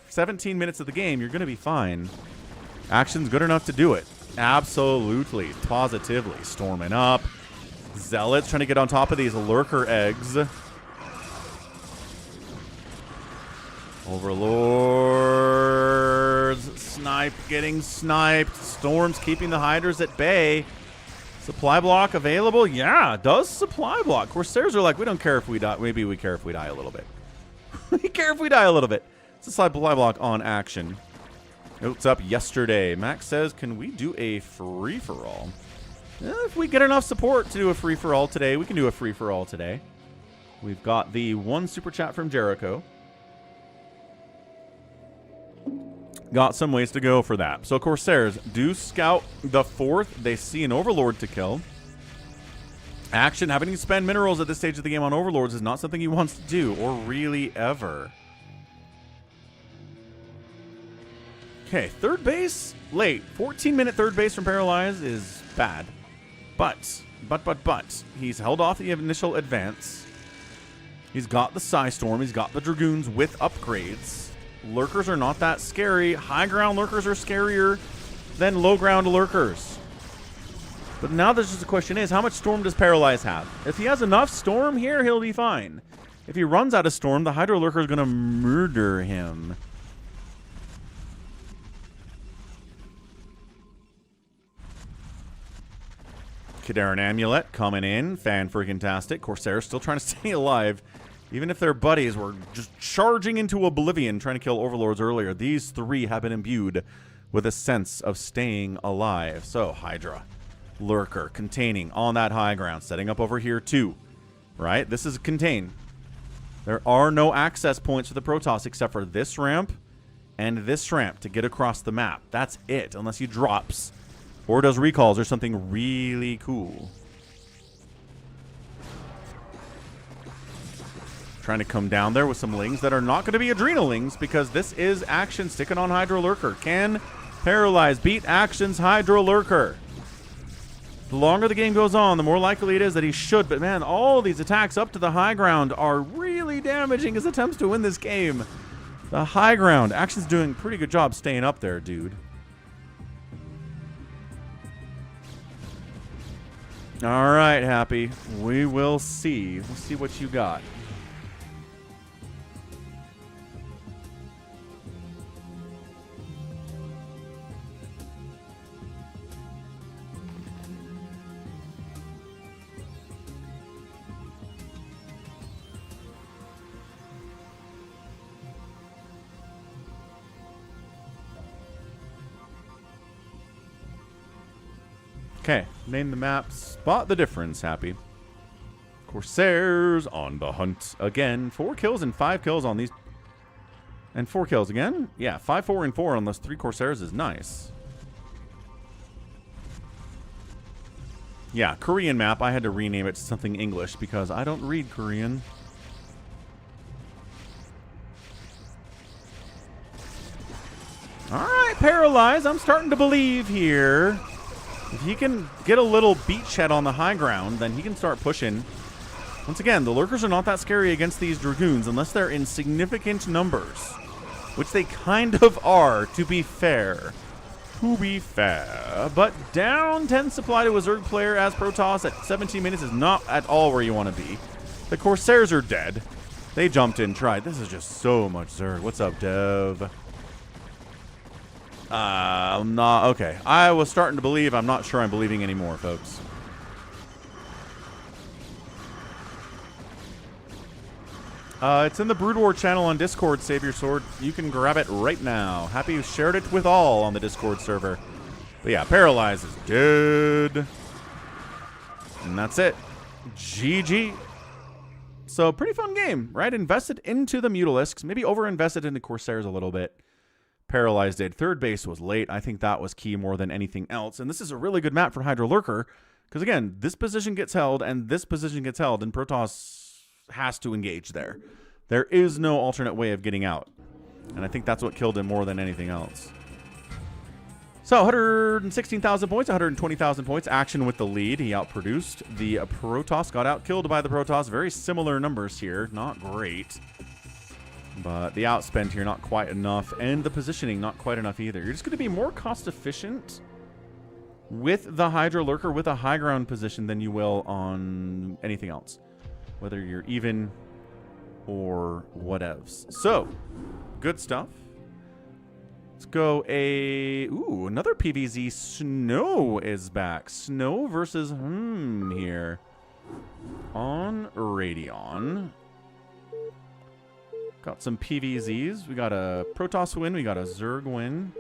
17 minutes of the game, you're going to be fine. Action's good enough to do it. Absolutely, positively. Storming up. Zealots trying to get on top of these Lurker eggs. Overlords. Getting sniped. Storms keeping the Hydras at bay. Supply block available? Yeah, does supply block. Corsairs are like, we don't care if we die. Maybe we care if we die a little bit. We care if we die a little bit. It's a supply block on Action. Notes up yesterday. Max says, can we do a free-for-all? If we get enough support to do a free-for-all today, we can do a free-for-all today. We've got the one super chat from Jericho. Got some ways to go for that. So Corsairs do scout the fourth. They see an Overlord to kill. Action, having to spend minerals at this stage of the game on Overlords is not something he wants to do, or really ever. Okay, third base, late. 14-minute third base from Paralyze is bad. But, he's held off the initial advance. He's got the Psystorm. He's got the Dragoons with upgrades. Lurkers are not that scary. High ground Lurkers are scarier than low ground Lurkers. But now there's just the question is, how much Storm does Paralyze have? If he has enough Storm here, he'll be fine. If he runs out of Storm, the Hydro Lurker is going to murder him. Kadaran Amulet coming in. Fan-freaking-tastic. Corsair still trying to stay alive. Even if their buddies were just charging into oblivion trying to kill Overlords earlier, these three have been imbued with a sense of staying alive. So, Hydra, Lurker, containing on that high ground. Setting up over here, too. Right? This is contained. There are no access points for the Protoss except for this ramp and this ramp to get across the map. That's it, unless he drops or does recalls or something really cool. trying to come down there with some lings that are not going to be Adrenalings because this is Action sticking on Hydro Lurker. Can Paralyze beat Action's Hydro Lurker? The longer the game goes on, the more likely it is that he should. But man, all these attacks up to the high ground are really damaging his attempts to win this game. The high ground. Action's doing a pretty good job staying up there, dude. All right, Happy. We will see. We'll see what you got. Okay, name the map, spot the difference, Happy. Corsairs on the hunt again. 4 kills and 5 kills on these. And 4 kills again? Yeah, 5, 4, and 4 on those 3 Corsairs is nice. Yeah, Korean map. I had to rename it to something English because I don't read Korean. Alright, Paralyze. I'm starting to believe here. If he can get a little beachhead on the high ground, then he can start pushing. Once again, the Lurkers are not that scary against these Dragoons unless they're in significant numbers. Which they kind of are, to be fair. But down 10 supply to a Zerg player as Protoss at 17 minutes is not at all where you want to be. The Corsairs are dead. They jumped in, tried. This is just so much Zerg. What's up, Dev? I'm not okay. I was starting to believe. I'm not sure I'm believing anymore, folks. It's in the Brood War channel on Discord, Save Your Sword. You can grab it right now. Happy you shared it with all on the Discord server. But yeah, Paralyze is dead. And that's it. GG. So pretty fun game, right? Invested into the Mutalisks. Maybe over-invested into Corsairs a little bit. Paralyzed did. Third base was late. I think that was key more than anything else. And this is a really good map for Hydro Lurker. Because again, this position gets held and this position gets held. And Protoss has to engage there. There is no alternate way of getting out. And I think that's what killed him more than anything else. So 116,000 points, 120,000 points. Action with the lead. He outproduced. The Protoss got out-killed by the Protoss. Very similar numbers here. Not great. But the outspend here, not quite enough. And the positioning, not quite enough either. You're just going to be more cost-efficient with the Hydro Lurker with a high ground position than you will on anything else. Whether you're even or whatevs. So, good stuff. Let's go Ooh, another PvZ. Snow is back. Snow versus here. On Radeon. Got some PvZs. We got a Protoss win. We got a Zerg win.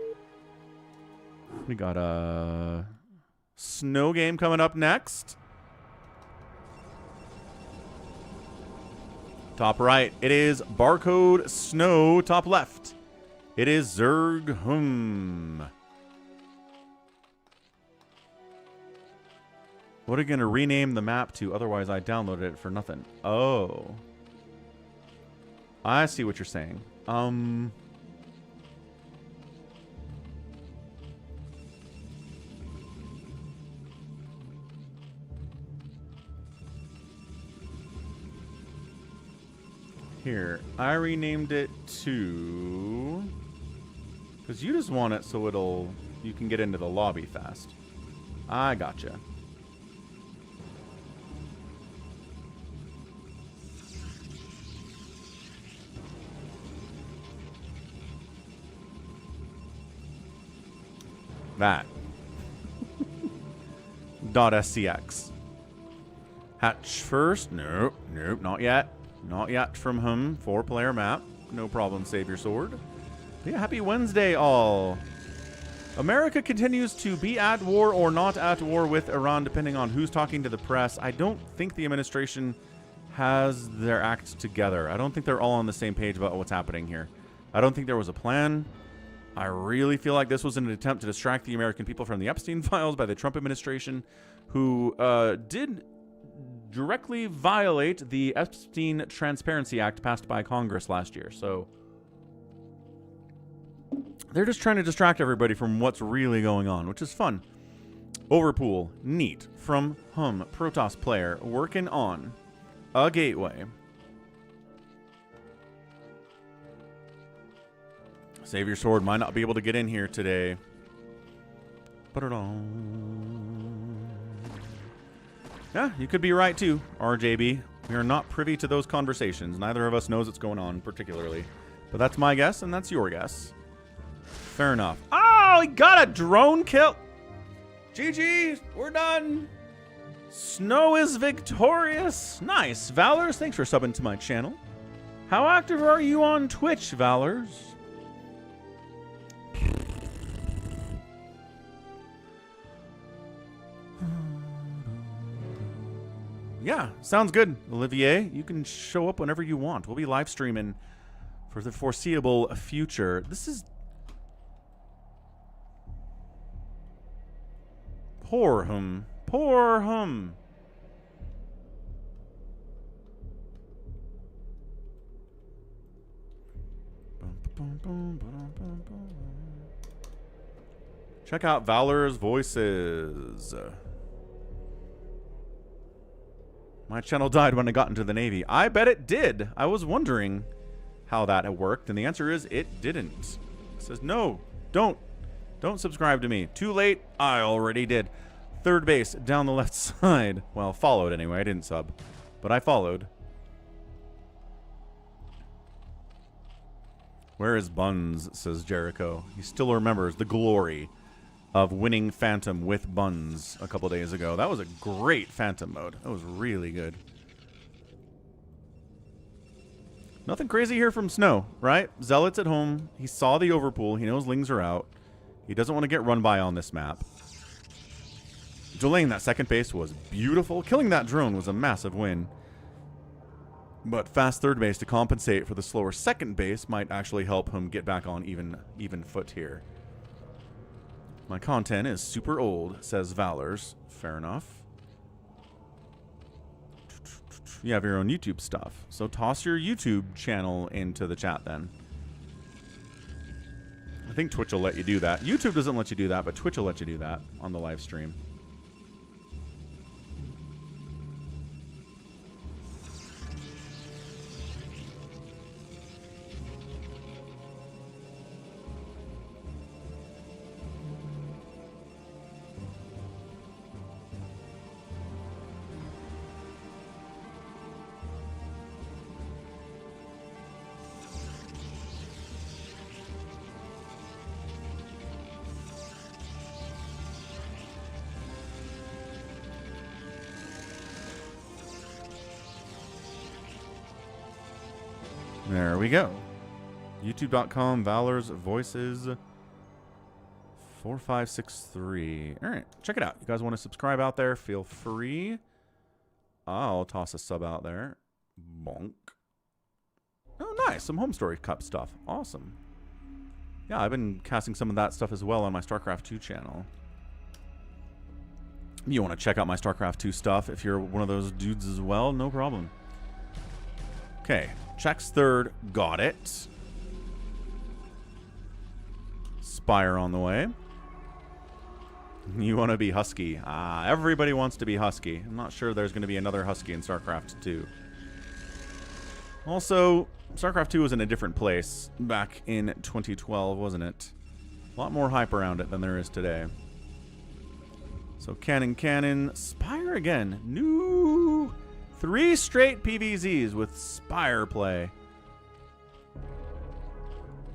We got a Snow game coming up next. Top right, it is Barcode Snow. Top left, it is Zerg What are you going to rename the map to? Otherwise, I downloaded it for nothing. Oh. I see what you're saying. Here, I renamed it to... Because you just want it so you can get into the lobby fast. I gotcha. That. .scx. Hatch first. Nope. Nope. Not yet. Not yet from him. 4-player map. No problem. Save your sword. Yeah, happy Wednesday, all. America continues to be at war or not at war with Iran, depending on who's talking to the press. I don't think the administration has their act together. I don't think they're all on the same page about what's happening here. I don't think there was a plan. I really feel like this was an attempt to distract the American people from the Epstein files by the Trump administration, who did directly violate the Epstein Transparency Act passed by Congress last year. So they're just trying to distract everybody from what's really going on, which is fun. Overpool, neat, from Protoss player, working on a gateway. Save your sword, might not be able to get in here today. Yeah, you could be right too, RJB. We are not privy to those conversations. Neither of us knows what's going on particularly. But that's my guess, and that's your guess. Fair enough. Oh, he got a drone kill. GG, we're done. Snow is victorious. Nice. Valors, thanks for subbing to my channel. How active are you on Twitch, Valors? Yeah, sounds good, Olivier. You can show up whenever you want. We'll be live streaming for the foreseeable future. This is... Poor hum. Poor hum. Check out Valor's voices. My channel died when I got into the Navy. I bet it did. I was wondering how that worked, and the answer is it didn't. It says, no, don't subscribe to me. Too late. I already did. Third base, down the left side. Well, followed anyway. I didn't sub, but I followed. Where is Buns, says Jericho. He still remembers the glory of winning Phantom with Buns a couple days ago. That was a great Phantom mode. That was really good. Nothing crazy here from Snow, right? Zealot's at home. He saw the overpool. He knows Lings are out. He doesn't want to get run by on this map. Delaying that second base was beautiful. Killing that drone was a massive win. But fast third base to compensate for the slower second base might actually help him get back on even foot here. My content is super old, says Valors. Fair enough. You have your own YouTube stuff. So toss your YouTube channel into the chat then. I think Twitch will let you do that. YouTube doesn't let you do that, but Twitch will let you do that on the live stream. There we go. YouTube.com, Valor's Voices 4563. All right, check it out. You guys want to subscribe out there? Feel free. I'll toss a sub out there. Bonk. Oh, nice. Some Home Story Cup stuff. Awesome. Yeah, I've been casting some of that stuff as well on my StarCraft 2 channel. You want to check out my StarCraft 2 stuff if you're one of those dudes as well? No problem. Okay. Checks third. Got it. Spire on the way. You want to be Husky. Everybody wants to be Husky. I'm not sure there's going to be another Husky in StarCraft 2. Also, StarCraft 2 was in a different place back in 2012, wasn't it? A lot more hype around it than there is today. So Cannon, Spire again. New 3 straight PvZs with Spire play.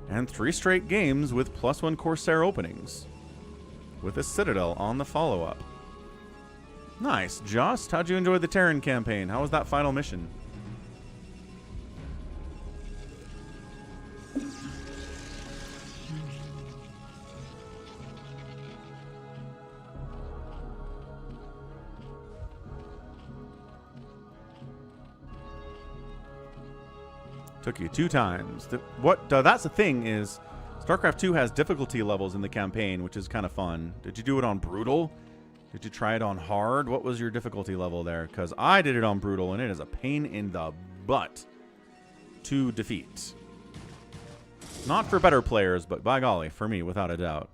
And 3 straight games with +1 Corsair openings. With a Citadel on the follow-up. Nice. Just, how'd you enjoy the Terran campaign? How was that final mission? Took you 2 times. That's the thing is, StarCraft 2 has difficulty levels in the campaign, which is kind of fun. Did you do it on Brutal? Did you try it on hard? What was your difficulty level there? Because I did it on brutal, and it is a pain in the butt to defeat. Not for better players, but by golly, for me, without a doubt.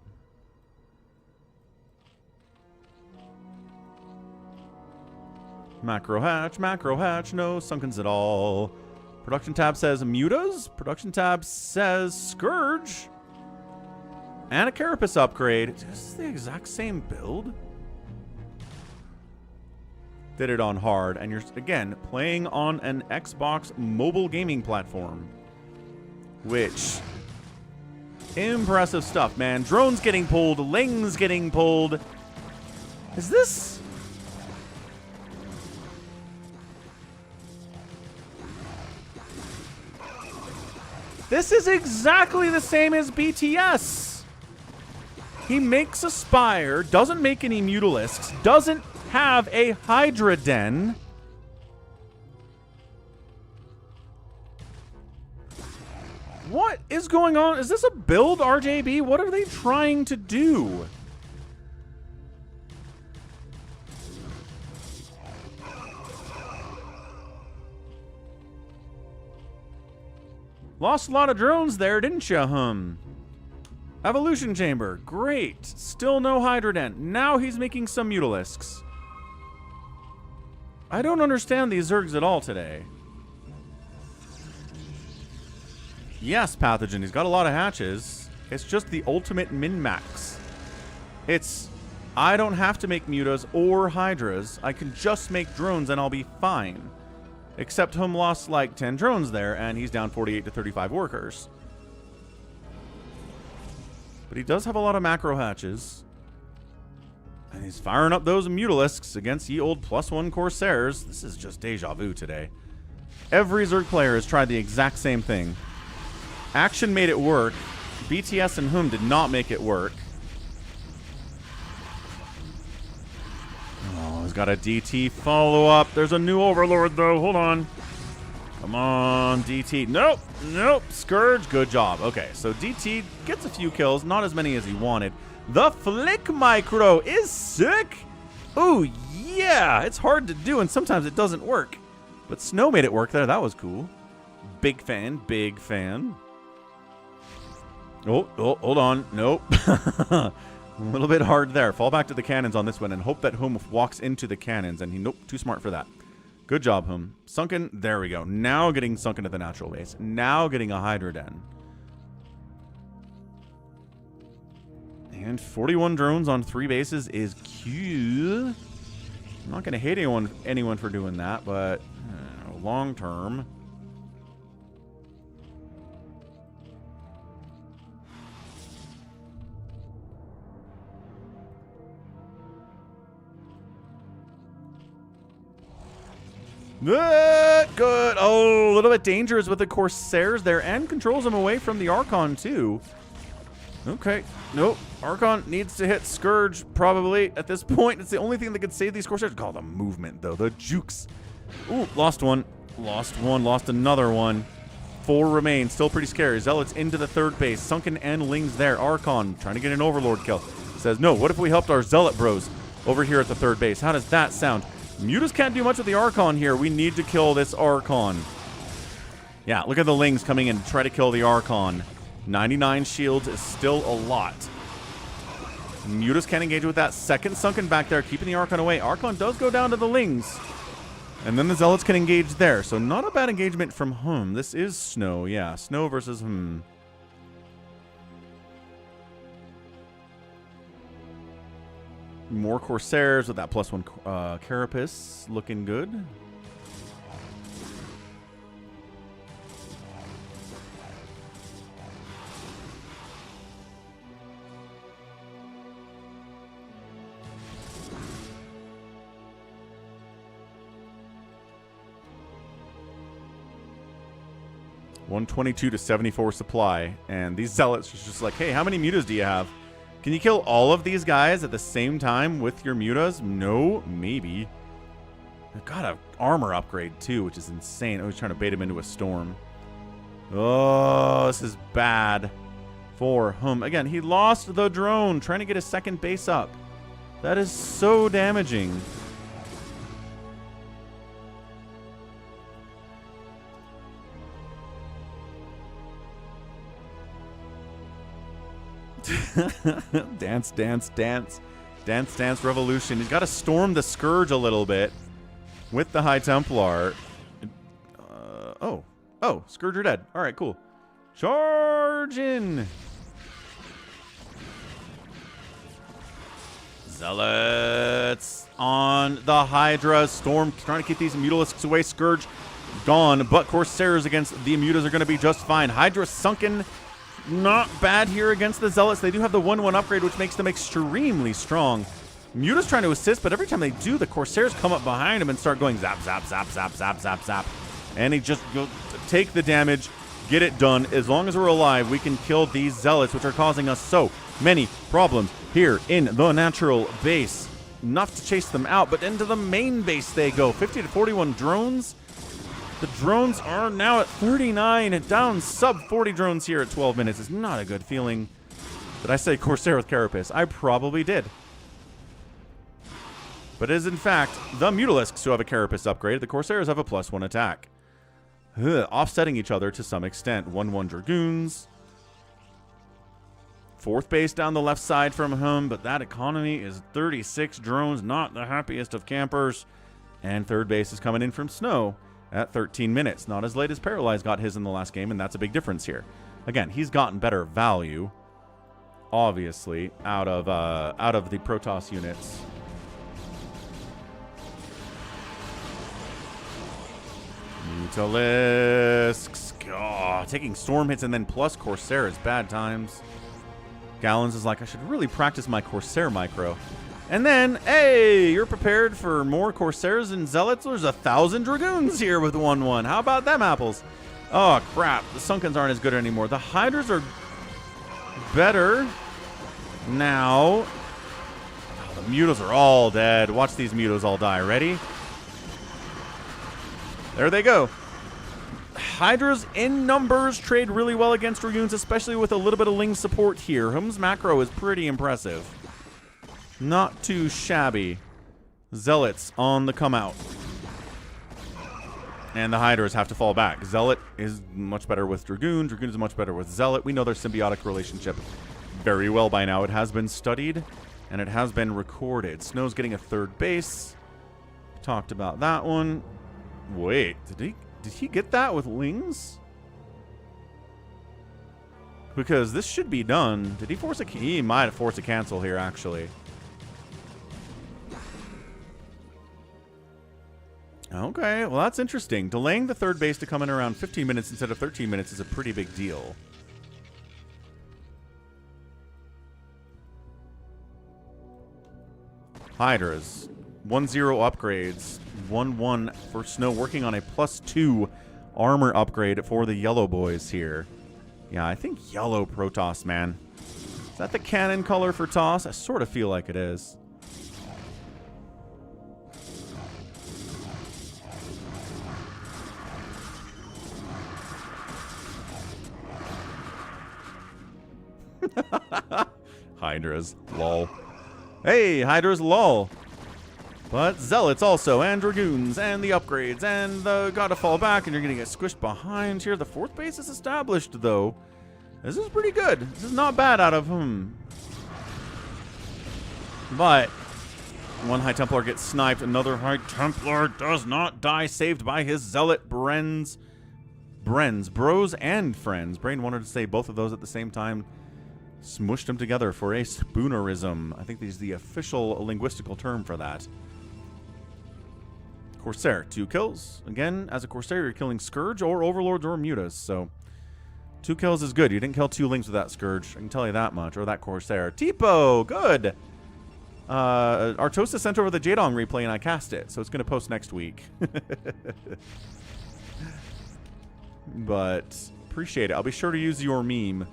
Macro hatch, no sunkens at all. Production tab says mutas. Production tab says Scourge. And a Carapace upgrade. Is this the exact same build? Did it on hard, and you're, again, playing on an Xbox mobile gaming platform. Which... impressive stuff, man. Drones getting pulled, Lings getting pulled. Is this... this is exactly the same as BTS. He makes a Spire, doesn't make any Mutalisks, doesn't have a Hydra Den. What is going on? Is this a build, RJB? What are they trying to do? Lost a lot of drones there, didn't you, Evolution Chamber. Great. Still no Hydra Den. Now he's making some Mutalisks. I don't understand these Zergs at all today. Yes, Pathogen. He's got a lot of hatches. It's just the ultimate min-max. It's... I don't have to make Mutas or Hydras. I can just make drones and I'll be fine. Except Hum lost like 10 drones there, and he's down 48 to 35 workers. But he does have a lot of macro hatches. And he's firing up those Mutalisks against ye old +1 Corsairs. This is just deja vu today. Every Zerg player has tried the exact same thing. Action made it work. BTS and Hum did not make it work. Oh, he's got a DT follow-up. There's a new Overlord, though. Hold on. Come on, DT. Nope. Nope. Scourge. Good job. Okay, so DT gets a few kills. Not as many as he wanted. The Flick Micro is sick. Ooh, yeah. It's hard to do, and sometimes it doesn't work. But Snow made it work there. That was cool. Big fan. Big fan. Oh, hold on. Nope. A little bit hard there. Fall back to the cannons on this one and hope that Hum walks into the cannons. And he, nope, too smart for that. Good job, Hum. Sunken. There we go. Now getting sunken at the natural base. Now getting a Hydra Den. And 41 drones on 3 bases is cool. I'm not going to hate anyone for doing that, but long term. Good. Oh, a little bit dangerous with the Corsairs there, and controls him away from the Archon too. Okay. Nope. Archon needs to hit Scourge probably at this point. It's the only thing that could save these Corsairs. Call the movement though. The jukes. Ooh, lost one. Lost one. Lost another one. 4 remain. Still pretty scary. Zealots into the 3rd base. Sunken and Lings there. Archon trying to get an Overlord kill. Says, no, what if we helped our Zealot bros over here at the 3rd base? How does that sound? Mutas can't do much with the Archon here. We need to kill this Archon. Yeah, look at the Lings coming in to try to kill the Archon. 99 shields is still a lot. Mutas can't engage with that 2nd Sunken back there, keeping the Archon away. Archon does go down to the Lings. And then the Zealots can engage there. So not a bad engagement from Hum. This is Snow. Yeah, Snow versus Hum. More Corsairs with that +1 Carapace. Looking good. $122 to 74 supply. And these Zealots are just like, hey, how many Mutas do you have? Can you kill all of these guys at the same time with your Mutas? No, maybe. I've got an armor upgrade too, which is insane. I was trying to bait him into a storm. Oh, this is bad for Hum. Again, he lost the drone, trying to get his 2nd base up. That is so damaging. Dance, dance, dance. Dance, dance, revolution. He's got to storm the Scourge a little bit with the High Templar. Oh, Scourge are dead. All right, cool. Charge in. Zealots on the Hydra. Storm trying to keep these Mutalisks away. Scourge gone, but Corsairs against the Mutas are going to be just fine. Hydra sunken. Not bad here against the Zealots. They do have the 1-1 upgrade, which makes them extremely strong. Muta's trying to assist, but every time they do, the Corsairs come up behind him and start going zap, zap, zap, zap, zap, zap, zap. And he just go take the damage, get it done. As long as we're alive, we can kill these Zealots, which are causing us so many problems here in the natural base. Enough to chase them out, but into the main base they go. 50 to 41 drones. The drones are now at 39, down sub 40 drones here at 12 minutes. It's not a good feeling. Did I say Corsair with Carapace? I probably did. But it is, in fact, the Mutalisks who have a Carapace upgrade. The Corsairs have a +1 attack. Offsetting each other to some extent. 1-1 Dragoons. Fourth base down the left side from him, but that economy is 36 drones. Not the happiest of campers. And third base is coming in from Snow at 13 minutes. Not as late as Paralyze got his in the last game, and that's a big difference here. Again, he's gotten better value, obviously, out of the Protoss units. Mutalisks. Oh, taking storm hits and then plus Corsair is bad times. Gallons is like, I should really practice my Corsair micro. And then, hey, you're prepared for more Corsairs and Zealots? There's 1,000 Dragoons here with 1-1. How about them apples? Oh, crap. The Sunkens aren't as good anymore. The Hydras are better now. Oh, the Mutas are all dead. Watch these Mutas all die. Ready? There they go. Hydras in numbers trade really well against Dragoons, especially with a little bit of Ling support here. Hum's macro is pretty impressive. Not too shabby. Zealots on the come out. And the Hydras have to fall back. Zealot is much better with Dragoon. Dragoon is much better with Zealot. We know their symbiotic relationship very well by now. It has been studied, and it has been recorded. Snow's getting a third base. Talked about that one. Wait, did he get that with Lings? Because this should be done. Did he force a... He might have forced a cancel here, actually. Okay, well, that's interesting. Delaying the third base to come in around 15 minutes instead of 13 minutes is a pretty big deal. Hydras. 1-0 upgrades. 1-1 for Snow, working on a +2 armor upgrade for the yellow boys here. Yeah, I think yellow Protoss, man. Is that the cannon color for Toss? I sort of feel like it is. Hydras, lol. Hey, Hydras, lol. But Zealots also, and Dragoons, and the upgrades, and the gotta fall back, and you're gonna get squished behind here. The fourth base is established, though. This is pretty good. This is not bad out of him. But one High Templar gets sniped. Another High Templar does not die, saved by his Zealot Bros and friends. Brain wanted to say both of those at the same time. Smushed them together for a spoonerism. I think this is the official linguistical term for that. Corsair, 2 kills. Again, as a Corsair, you're killing Scourge or Overlords or Mutas, so 2 kills is good. You didn't kill 2 Lings with that Scourge. I can tell you that much. Or that Corsair. Tipo, good. Artosa sent over the Jadong replay and I cast it, so it's going to post next week. But appreciate it. I'll be sure to use your meme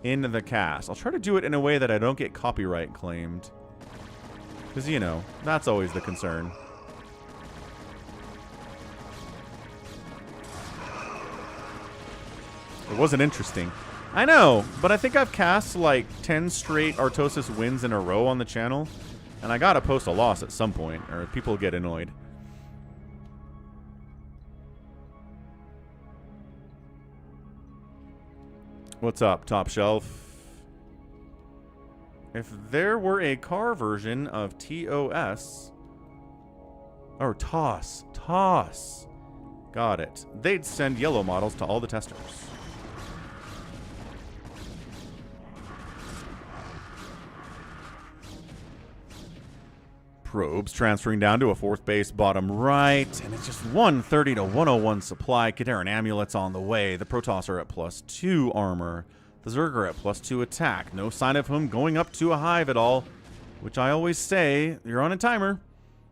in the cast. I'll try to do it in a way that I don't get copyright claimed. Because, you know, that's always the concern. It wasn't interesting. I know, but I think I've cast like 10 straight Artosis wins in a row on the channel. And I gotta post a loss at some point, or people get annoyed. What's up, Top Shelf? If there were a car version of TOS, or TOS, got it, they'd send yellow models to all the testers. Probes transferring down to a 4th base bottom right, and it's just 130 to 101 supply. Kadaran Amulet's on the way. The Protoss are at +2 armor. The Zerg are at +2 attack. No sign of him going up to a hive at all, which I always say, you're on a timer.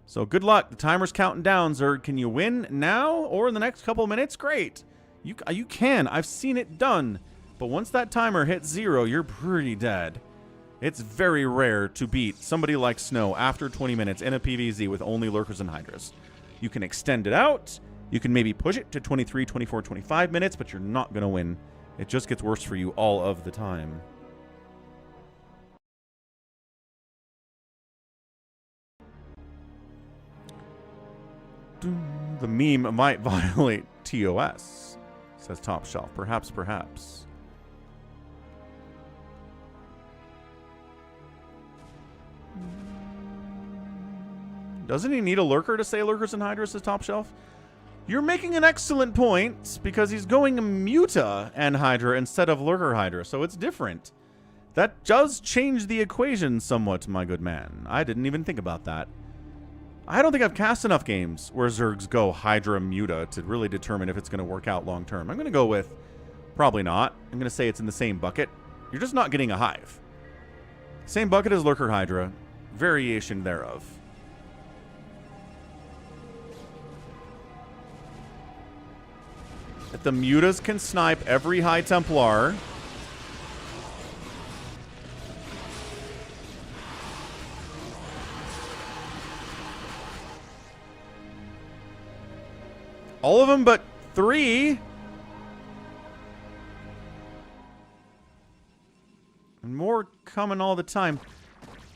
So good luck. The timer's counting down, Zerg. Can you win now or in the next couple minutes? Great. You can. I've seen it done. But once that timer hits 0, you're pretty dead. It's very rare to beat somebody like Snow after 20 minutes in a PvZ with only Lurkers and Hydras. You can extend it out. You can maybe push it to 23, 24, 25 minutes, but you're not going to win. It just gets worse for you all of the time. The meme might violate TOS, says Top Shelf. Perhaps, perhaps. Doesn't he need a lurker to say Lurkers and Hydras as Top Shelf? You're making an excellent point, because he's going Muta and Hydra instead of Lurker Hydra, so it's different. That does change the equation somewhat, my good man. I didn't even think about that. I don't think I've cast enough games where Zergs go Hydra Muta to really determine if it's going to work out long term. I'm going to go with probably not. I'm going to say it's in the same bucket. You're just not getting a hive. Same bucket as Lurker Hydra. Variation thereof. If the Mutas can snipe every High Templar, all of them but 3, and more coming all the time.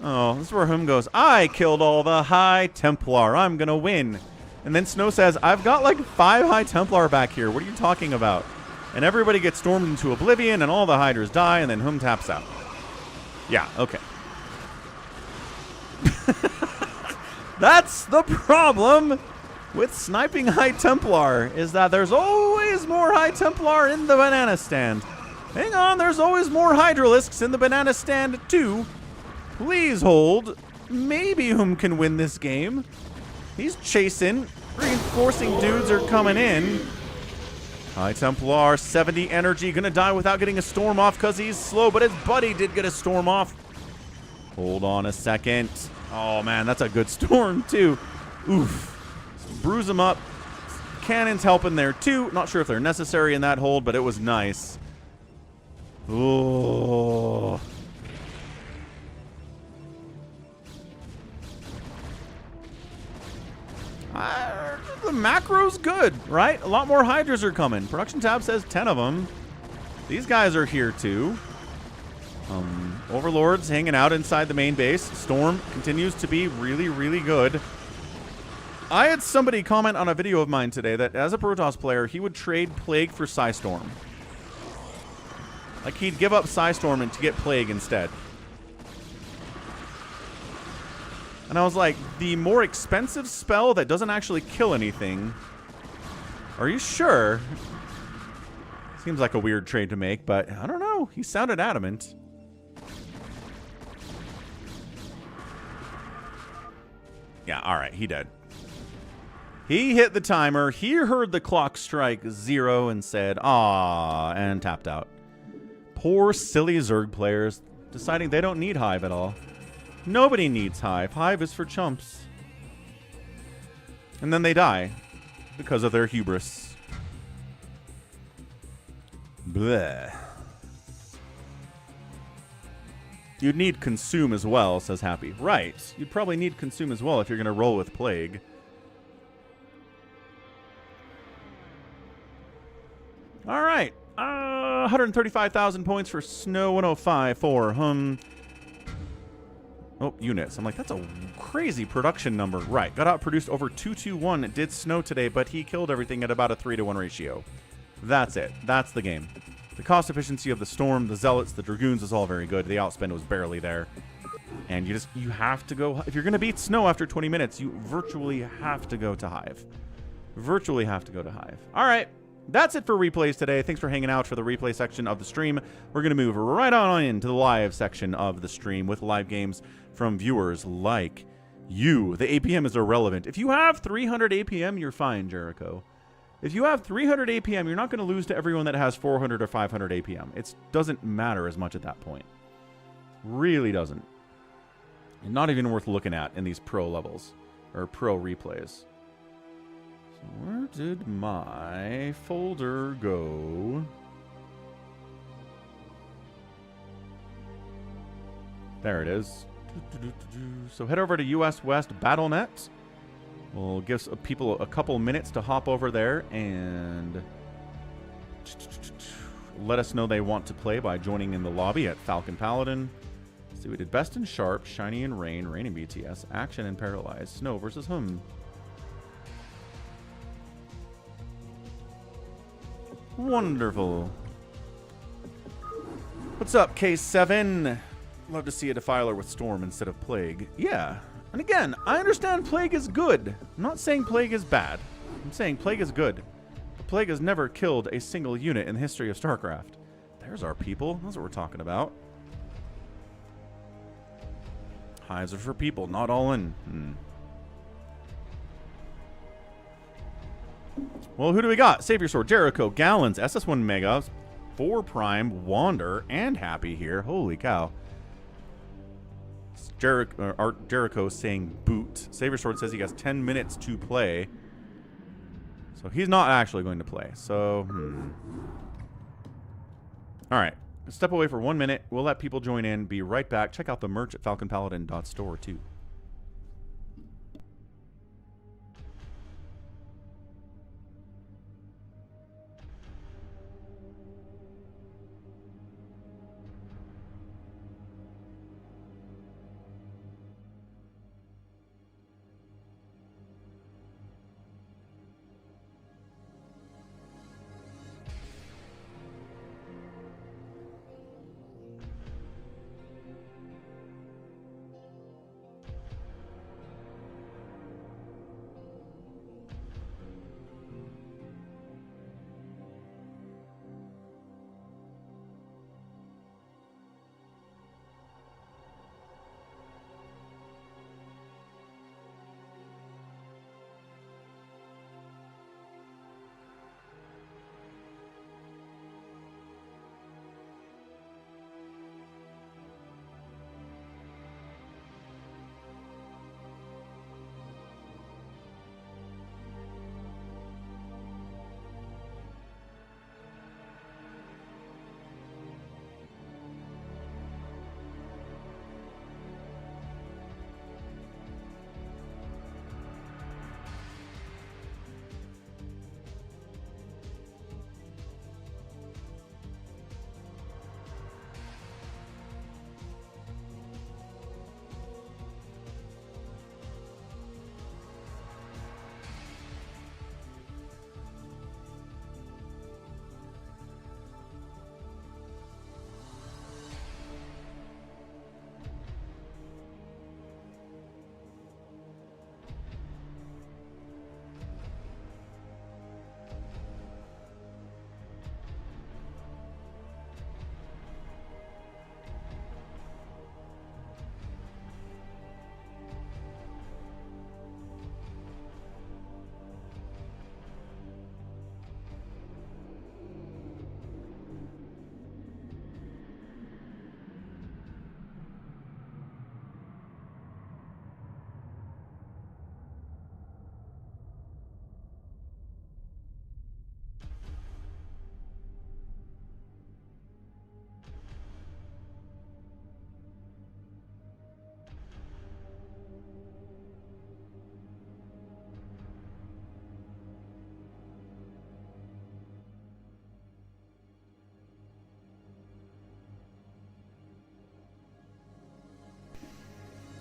Oh, this is where Hum goes, I killed all the High Templar. I'm gonna win. And then Snow says, I've got like 5 High Templar back here. What are you talking about? And everybody gets stormed into oblivion, and all the Hydras die, and then Hum taps out. Yeah, okay. That's the problem with sniping High Templar, is that there's always more High Templar in the banana stand. Hang on, there's always more Hydralisks in the banana stand too. Please hold. Maybe Hum can win this game. He's chasing. Reinforcing dudes are coming in. High Templar, 70 energy. Gonna die without getting a storm off because he's slow, but his buddy did get a storm off. Hold on a second. Oh, man, that's a good storm, too. Oof. Bruise him up. Cannons helping there, too. Not sure if they're necessary in that hold, but it was nice. Oh. The macro's good, right? A lot more Hydras are coming. Production tab says 10 of them. These guys are here too. Overlord's hanging out inside the main base. Storm continues to be really, really good. I had somebody comment on a video of mine today that as a Protoss player, he would trade Plague for Psystorm. Like he'd give up Psystorm and to get Plague instead. And I was like, the more expensive spell that doesn't actually kill anything. Are you sure? Seems like a weird trade to make, but I don't know. He sounded adamant. Yeah, alright, he did. He hit the timer. He heard the clock strike 0 and said, "Ah," and tapped out. Poor, silly Zerg players deciding they don't need Hive at all. Nobody needs Hive. Hive is for chumps. And then they die because of their hubris. Bleh. You'd need Consume as well, says Happy. Right. You'd probably need Consume as well if you're going to roll with Plague. All right. 135,000 points for Snow, 105 for Oh, units. I'm like, that's a crazy production number. Right. Got outproduced over 2-2-1. It did snow today, but he killed everything at about a 3-to-1 ratio. That's it. That's the game. The cost efficiency of the Storm, the Zealots, the Dragoons is all very good. The outspend was barely there. And you have to go, if you're going to beat Snow after 20 minutes, you virtually have to go to Hive. Virtually have to go to Hive. All right. That's it for replays today. Thanks for hanging out for the replay section of the stream. We're going to move right on into the live section of the stream with live games from viewers like you. The APM is irrelevant. If you have 300 APM, you're fine, Jericho. If you have 300 APM, you're not going to lose to everyone that has 400 or 500 APM. It doesn't matter as much at that point. Really doesn't. And not even worth looking at in these pro levels or pro replays. So where did my folder go? There it is. So head over to US West BattleNet. We'll give people a couple minutes to hop over there and let us know they want to play by joining in the lobby at Falcon Paladin. So we did Best in Sharp, Shinee and Rain, Rain and BTS, Action and Paralyze, Snow versus Hum. Wonderful. What's up, K7? Love to see a Defiler with Storm instead of Plague. Yeah. And again, I understand Plague is good. I'm not saying Plague is bad. I'm saying Plague is good. But Plague has never killed a single unit in the history of StarCraft. There's our people. That's what we're talking about. Hives are for people, not all in. Well, who do we got? Savior Sword, Jericho, Gallons, SS1 Mega, 4 Prime, Wander, and Happy here. Holy cow. Jericho saying boot. Savior Sword says he has 10 minutes to play. So he's not actually going to play. So, Alright. Step away for 1 minute. We'll let people join in. Be right back. Check out the merch at falconpaladin.store too.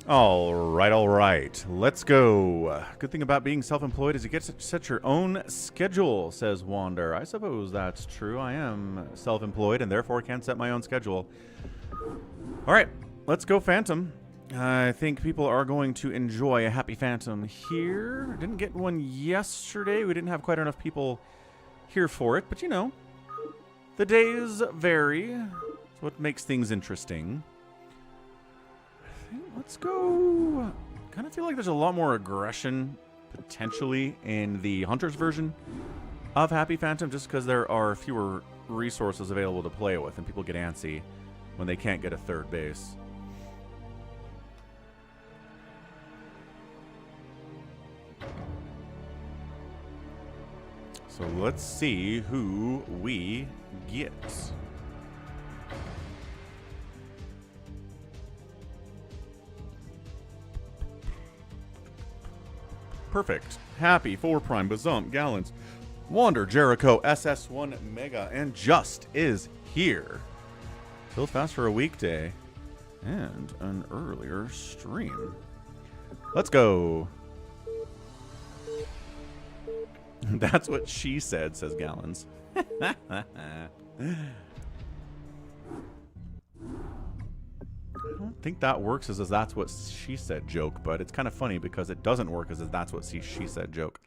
All right. Let's go. Good thing about being self-employed is you get to set your own schedule, says Wander. I suppose that's true. I am self-employed and therefore can set my own schedule. All right, let's go Phantom. I think people are going to enjoy a Happy Phantom here. Didn't get one yesterday. We didn't have quite enough people here for it, but you know, the days vary. That's what makes things interesting. Let's go. Kind of feel like there's a lot more aggression potentially in the Hunter's version of Happy Phantom just because there are fewer resources available to play with and people get antsy when they can't get a third base. So let's see who we get. Perfect. Happy, 4 Prime, Bazump, Gallons, Wander, Jericho, SS1 Mega, and Just is here. Feels fast for a weekday. And an earlier stream. Let's go. That's what she said, says Gallons. I don't think that works as a that's what she said joke, but it's kind of funny because it doesn't work as a that's what she said joke.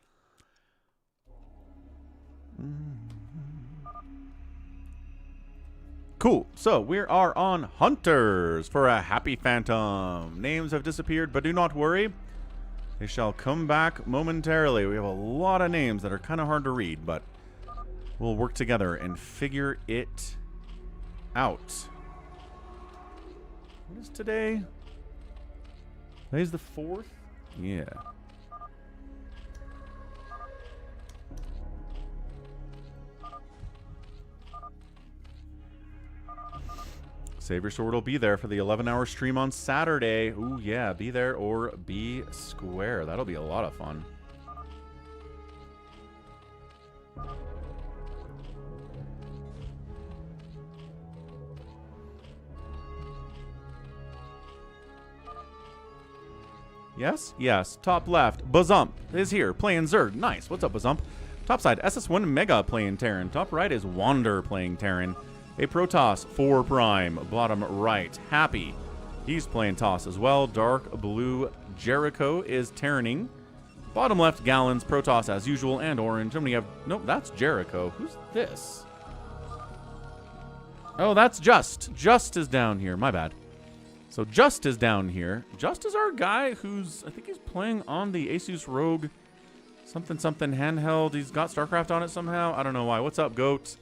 Cool. So we are on Hunters for a Happy Phantom. Names have disappeared, but do not worry. They shall come back momentarily. We have a lot of names that are kind of hard to read, but we'll work together and figure it out. What is today? Today's the 4th? Yeah. Save Your Sword will be there for the 11-hour stream on Saturday. Ooh, yeah. Be there or be square. That'll be a lot of fun. Yes? Yes. Top left. Bazump is here playing Zerg. Nice. What's up, Bazump? Top side, SS1 Mega playing Terran. Top right is Wander playing Terran. A Protoss 4 Prime. Bottom right, Happy. He's playing Toss as well. Dark blue Jericho is Terraning. Bottom left, Gallons, Protoss as usual, and orange. And we have... Nope, that's Jericho. Who's this? Oh, that's Just. Just is down here. My bad. So Just is down here. Just is our guy who's... I think he's playing on the Asus Rogue something handheld. He's got StarCraft on it somehow. I don't know why. What's up, Goat?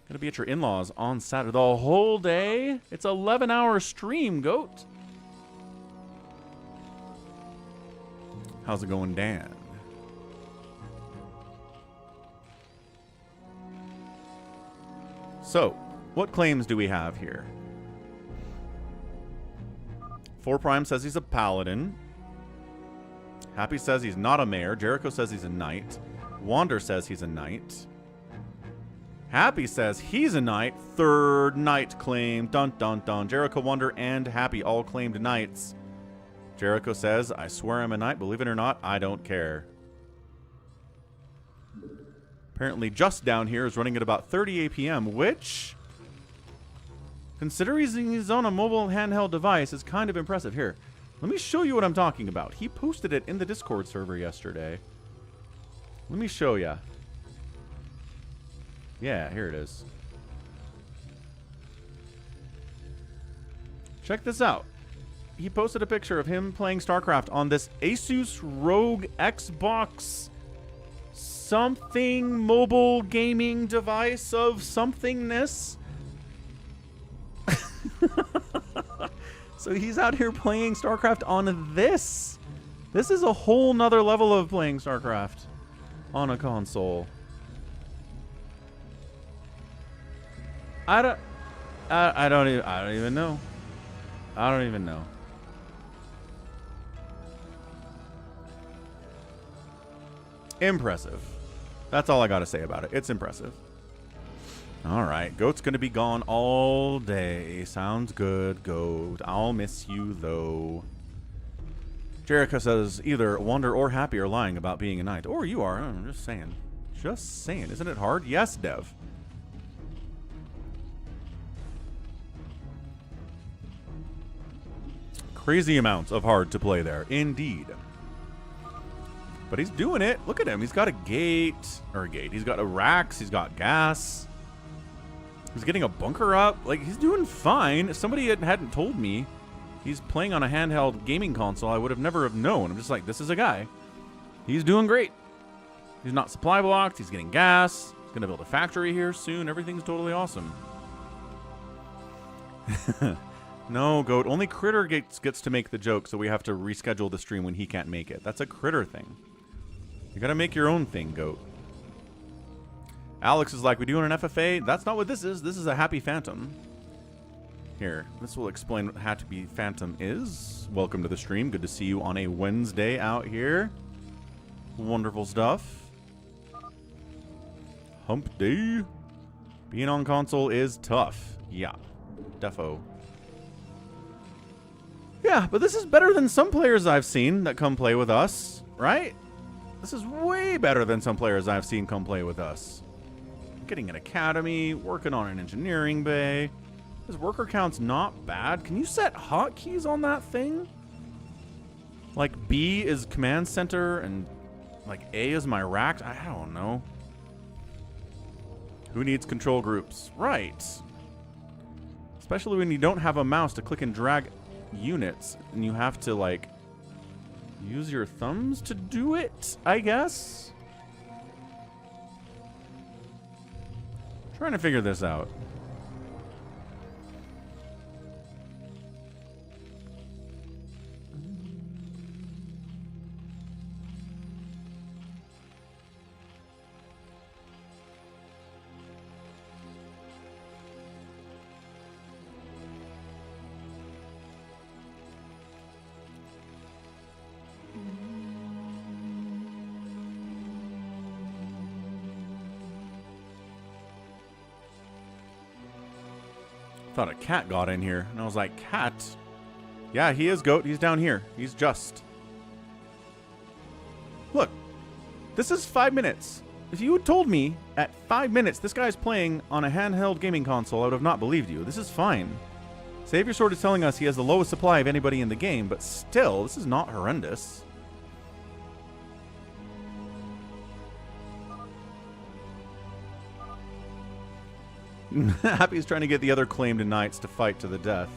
Gonna be at your in-laws on Saturday. The whole day? It's an 11-hour stream, Goat. How's it going, Dan? So, what claims do we have here? 4 Prime says he's a paladin. Happy says he's not a mayor. Jericho says he's a knight. Wander says he's a knight. Happy says he's a knight. Third knight claim. Dun, dun, dun. Jericho, Wander, and Happy all claimed knights. Jericho says, I swear I'm a knight. Believe it or not, I don't care. Apparently Just down here is running at about 30 APM, which, considering he's on a mobile handheld device, is kind of impressive. Here, let me show you what I'm talking about. He posted it in the Discord server yesterday. Let me show you. Yeah, here it is. Check this out. He posted a picture of him playing StarCraft on this Asus ROG Xbox something mobile gaming device of somethingness. So he's out here playing StarCraft on this. This is a whole nother level of playing StarCraft on a console. I don't even know. I don't even know. Impressive. That's all I got to say about it. It's impressive. All right. Goat's going to be gone all day. Sounds good, Goat. I'll miss you, though. Jericho says, either Wonder or Happy are lying about being a knight. Or you are. I'm just saying. Just saying. Isn't it hard? Yes, Dev. Crazy amounts of hard to play there. Indeed. But he's doing it. Look at him. He's got a gate. Or a gate. He's got a racks. He's got gas. He's getting a bunker up. Like, he's doing fine. If somebody hadn't told me he's playing on a handheld gaming console, I would have never have known. I'm just like, this is a guy. He's doing great. He's not supply blocked. He's getting gas. He's going to build a factory here soon. Everything's totally awesome. No, Goat. Only Critter gets to make the joke, so we have to reschedule the stream when he can't make it. That's a Critter thing. You got to make your own thing, Goat. Alex is like, we doing an FFA? That's not what this is. This is a Happy Phantom. Here, this will explain what Happy Phantom is. Welcome to the stream. Good to see you on a Wednesday out here. Wonderful stuff. Hump day. Being on console is tough. Yeah, defo. Yeah, but this is better than some players I've seen that come play with us, right? This is way better than some players I've seen come play with us. Getting an academy, working on an engineering bay. His worker count's not bad. Can you set hotkeys on that thing? Like B is command center and like A is my rack. I don't know. Who needs control groups? Right. Especially when you don't have a mouse to click and drag units and you have to like use your thumbs to do it, I guess. Trying to figure this out. Thought a cat got in here, and I was like, cat? Yeah, he is, Goat. He's down here. He's just. Look, this is 5 minutes. If you had told me at 5 minutes this guy's playing on a handheld gaming console, I would have not believed you. This is fine. Savior Sword is telling us he has the lowest supply of anybody in the game, but still, this is not horrendous. Happy's trying to get the other claimed knights to fight to the death.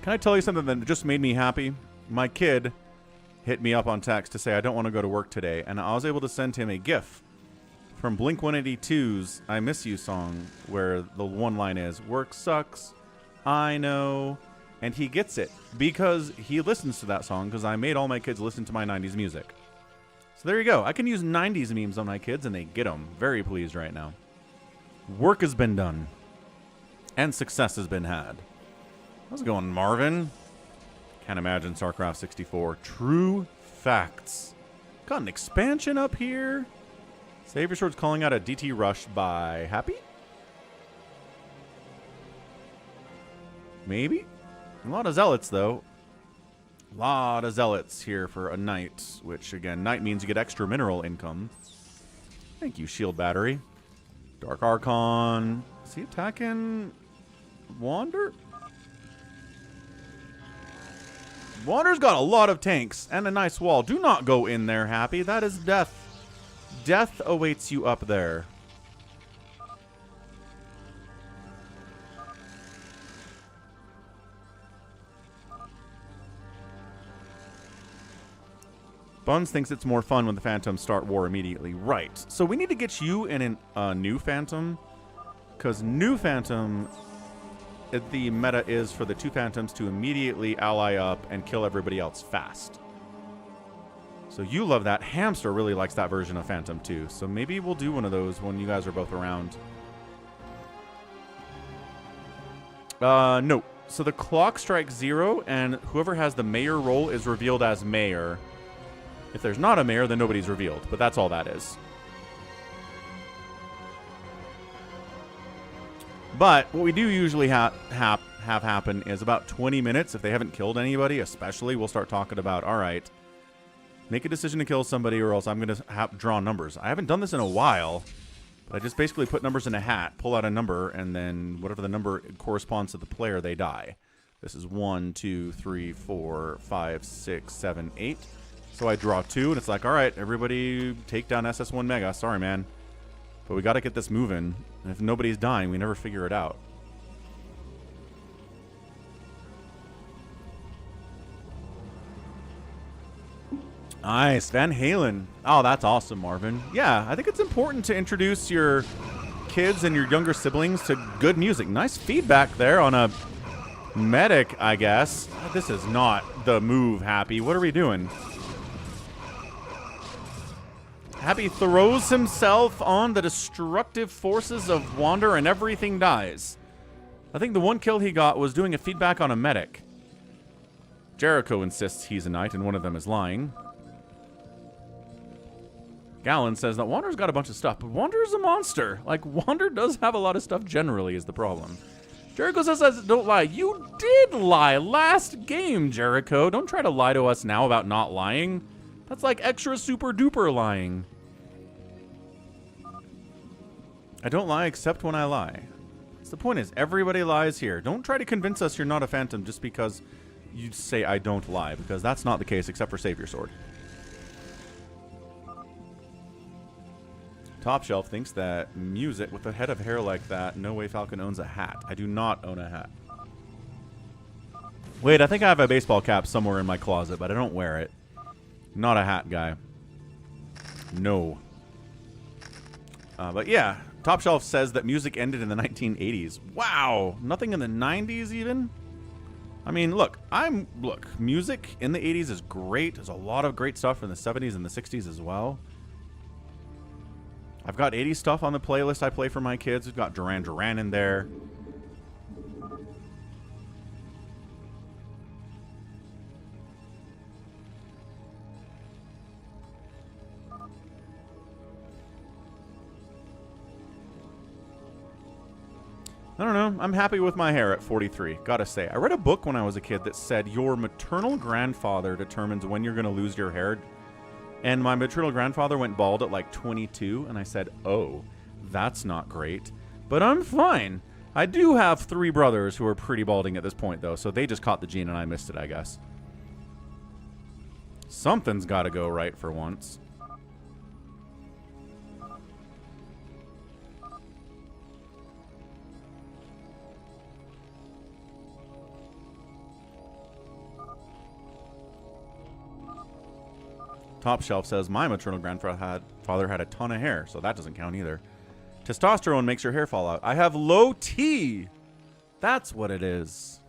Can I tell you something that just made me happy? My kid hit me up on text to say I don't want to go to work today, and I was able to send him a GIF from Blink-182's I Miss You song, where the one line is, work sucks, I know, and he gets it because he listens to that song because I made all my kids listen to my 90s music. So there you go. I can use 90s memes on my kids and they get them. Very pleased right now. Work has been done and success has been had. How's it going, Marvin? Can't imagine StarCraft 64. True facts. Got an expansion up here. Savior Sword's calling out a DT rush by Happy? Maybe? A lot of zealots, though. A lot of zealots here for a knight, which, again, knight means you get extra mineral income. Thank you, shield battery. Dark Archon. Is he attacking Wander? Wander's got a lot of tanks and a nice wall. Do not go in there, Happy. That is death. Death awaits you up there. Buns thinks it's more fun when the Phantoms start war immediately. Right. So we need to get you in a new Phantom. Because new Phantom, the meta is for the two Phantoms to immediately ally up and kill everybody else fast. So you love that. Hamster really likes that version of Phantom too. So maybe we'll do one of those when you guys are both around. No. So the clock strikes 0, and whoever has the mayor role is revealed as mayor. If there's not a mayor, then nobody's revealed. But that's all that is. But what we do usually have happen is about 20 minutes. If they haven't killed anybody, especially, we'll start talking about, all right, make a decision to kill somebody or else I'm going to draw numbers. I haven't done this in a while, but I just basically put numbers in a hat, pull out a number, and then whatever the number corresponds to the player, they die. This is 1, 2, 3, 4, 5, 6, 7, 8. So I draw 2, and it's like, all right, everybody take down SS1 Mega. Sorry, man. But we got to get this moving. And if nobody's dying, we never figure it out. Nice. Van Halen. Oh, that's awesome, Marvin. Yeah, I think it's important to introduce your kids and your younger siblings to good music. Nice feedback there on a medic, I guess. This is not the move, Happy. What are we doing? Happy throws himself on the destructive forces of Wander and everything dies. I think the one kill he got was doing a feedback on a medic. Jericho insists he's a knight and one of them is lying. Gallon says that Wander's got a bunch of stuff, but Wander's a monster. Like, Wander does have a lot of stuff generally is the problem. Jericho says, don't lie. You did lie last game, Jericho. Don't try to lie to us now about not lying. That's like extra super duper lying. I don't lie except when I lie. That's the point is, everybody lies here. Don't try to convince us you're not a phantom just because you say I don't lie, because that's not the case except for Save Your Sword. Top Shelf thinks that music with a head of hair like that, no way Falcon owns a hat. I do not own a hat. Wait, I think I have a baseball cap somewhere in my closet, but I don't wear it. Not a hat guy. No. But yeah, Top Shelf says that music ended in the 1980s. Wow, nothing in the 90s even? I mean, look, music in the 80s is great. There's a lot of great stuff in the 70s and the 60s as well. I've got 80s stuff on the playlist I play for my kids. We've got Duran Duran in there. I don't know. I'm happy with my hair at 43. Gotta say. I read a book when I was a kid that said your maternal grandfather determines when you're going to lose your hair. And my maternal grandfather went bald at like 22, and I said, oh, that's not great. But I'm fine. I do have 3 brothers who are pretty balding at this point, though, so they just caught the gene and I missed it, I guess. Something's got to go right for once. Top Shelf says, my maternal grandfather had a ton of hair, so that doesn't count either. Testosterone makes your hair fall out. I have low T. That's what it is.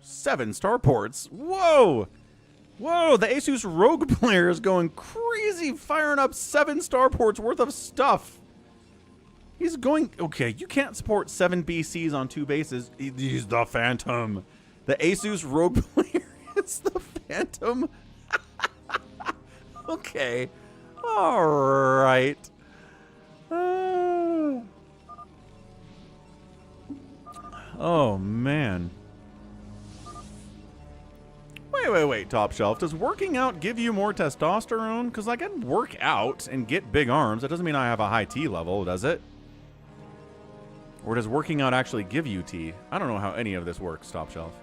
7 starports. Whoa. Whoa, the Asus Rogue player is going crazy, firing up 7 starports worth of stuff. He's going... Okay, you can't support 7 BCs on 2 bases. He's the Phantom. The Asus Rogue player is the Phantom. Okay. All right. Oh, man. Wait, Top Shelf. Does working out give you more testosterone? Because I can work out and get big arms. That doesn't mean I have a high T level, does it? Or does working out actually give you T? I don't know how any of this works, Top Shelf.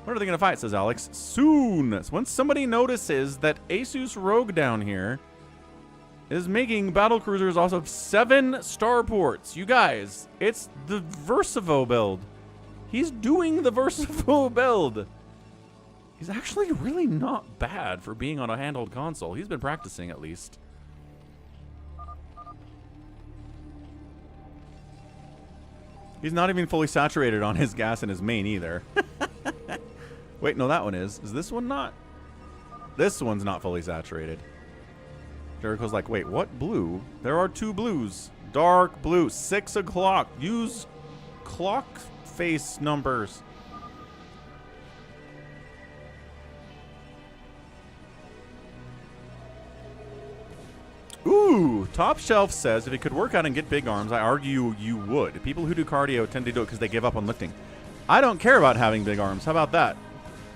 When are they going to fight, says Alex. Soon. Once somebody notices that Asus Rogue down here is making battle cruisers off of 7 starports. You guys, it's the Versivo build. He's doing the Versivo build. He's actually really not bad for being on a handheld console. He's been practicing at least. He's not even fully saturated on his gas in his main either. Wait, no, that one is. Is this one not? This one's not fully saturated. Jericho's like, wait, what blue? There are 2 blues. Dark blue, 6 o'clock. Use clock face numbers. Ooh, Top Shelf says if it could work out and get big arms, I argue you would. People who do cardio tend to do it because they give up on lifting. I don't care about having big arms. How about that?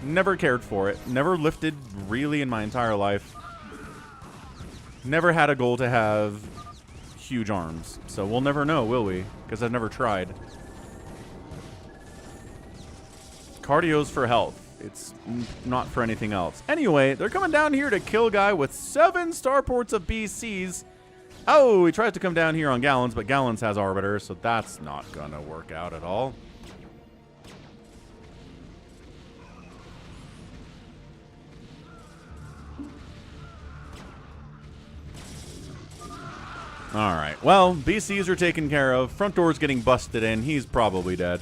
Never cared for it. Never lifted really in my entire life. Never had a goal to have huge arms. So we'll never know, will we? Because I've never tried. Cardio's for health. It's not for anything else. Anyway, they're coming down here to kill a guy with 7 starports of BCs. Oh, he tries to come down here on Gallons, but Gallons has Arbiter, so that's not gonna work out at all. Alright, well, BCs are taken care of. Front door's getting busted in. He's probably dead.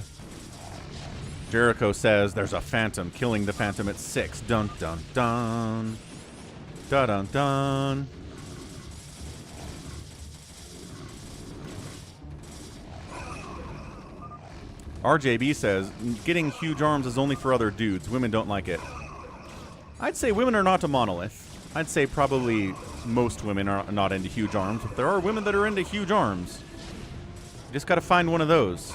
Jericho says there's a phantom killing the phantom at 6. Dun dun dun. Dun dun dun. RJB says getting huge arms is only for other dudes. Women don't like it. I'd say women are not a monolith. I'd say probably most women are not into huge arms. But there are women that are into huge arms. You just gotta find one of those.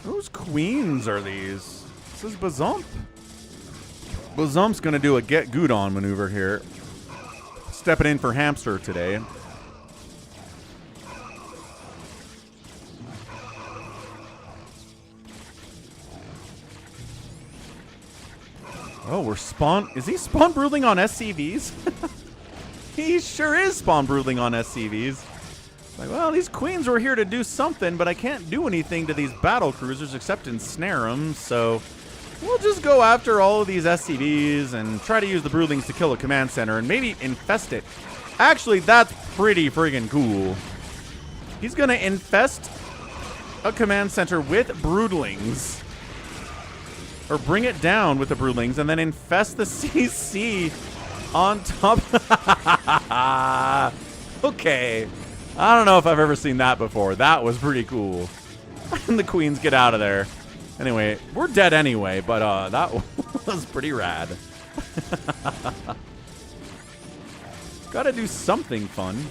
Whose queens are these? This is Bazump. Bazump's gonna do a get good on maneuver here. Stepping in for Hamster today. Oh, we're spawn. Is he spawn brooding on SCVs? He sure is spawn brooding on SCVs. Like, well, these queens were here to do something, but I can't do anything to these battle cruisers except ensnare them, so we'll just go after all of these SCVs and try to use the broodlings to kill a command center and maybe infest it. Actually, that's pretty friggin' cool. He's gonna infest a command center with broodlings. Or bring it down with the broodlings and then infest the CC on top. Okay. I don't know if I've ever seen that before. That was pretty cool. And the queens get out of there. Anyway, we're dead anyway, but that was pretty rad. Gotta do something fun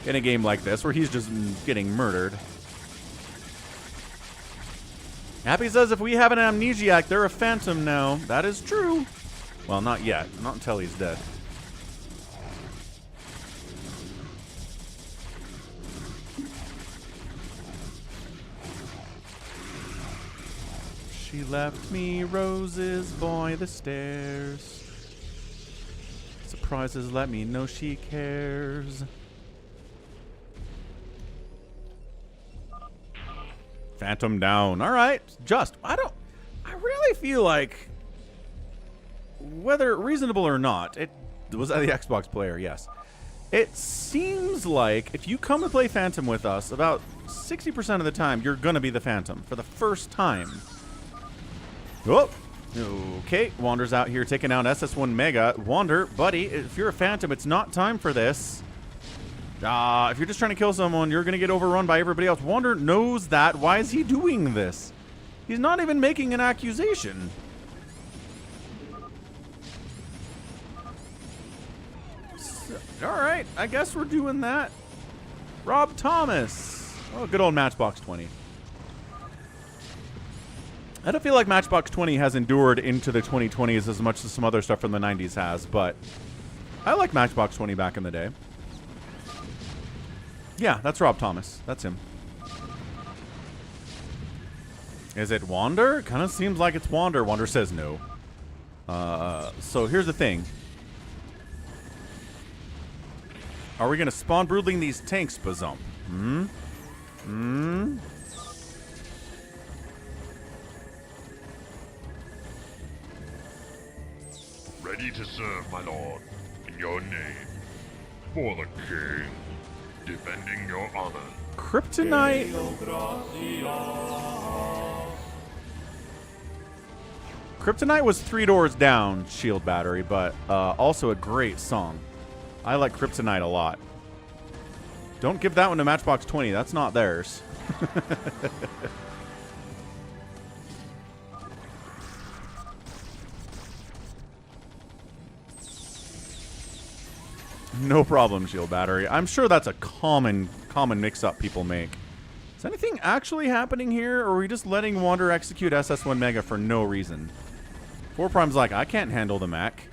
in a game like this where he's just getting murdered. Happy says if we have an amnesiac, they're a phantom now. That is true. Well, not yet. Not until he's dead. She left me roses, boy, the stairs. Surprises let me know she cares. Phantom down. All right. Just, I really feel like, whether reasonable or not, it was the Xbox player, yes. It seems like if you come to play Phantom with us, about 60% of the time, you're going to be the Phantom for the first time. Oh, okay. Wander's out here taking out SS1 Mega. Wander, buddy, if you're a Phantom, it's not time for this. If you're just trying to kill someone, you're going to get overrun by everybody else. Wander knows that. Why is he doing this? He's not even making an accusation. So, all right, I guess we're doing that. Rob Thomas. Oh, good old Matchbox 20. I don't feel like Matchbox 20 has endured into the 2020s as much as some other stuff from the 90s has, but I like Matchbox 20 back in the day. Yeah, that's Rob Thomas. That's him. Is it Wander? Kind of seems like it's Wander. Wander says no. So here's the thing. Are we going to spawn broodling these tanks, Bazump? Rain ready to serve, my lord. In your name. For the king. Defending your honor. Kryptonite. Kryptonite was 3 doors down, Shield Battery, but also a great song. I like Kryptonite a lot. Don't give that one to Matchbox 20. That's not theirs. No problem, Shield Battery. I'm sure that's a common mix-up people make. Is anything actually happening here, or are we just letting Wander execute SS1 Mega for no reason? 4 Prime's like, I can't handle the mech.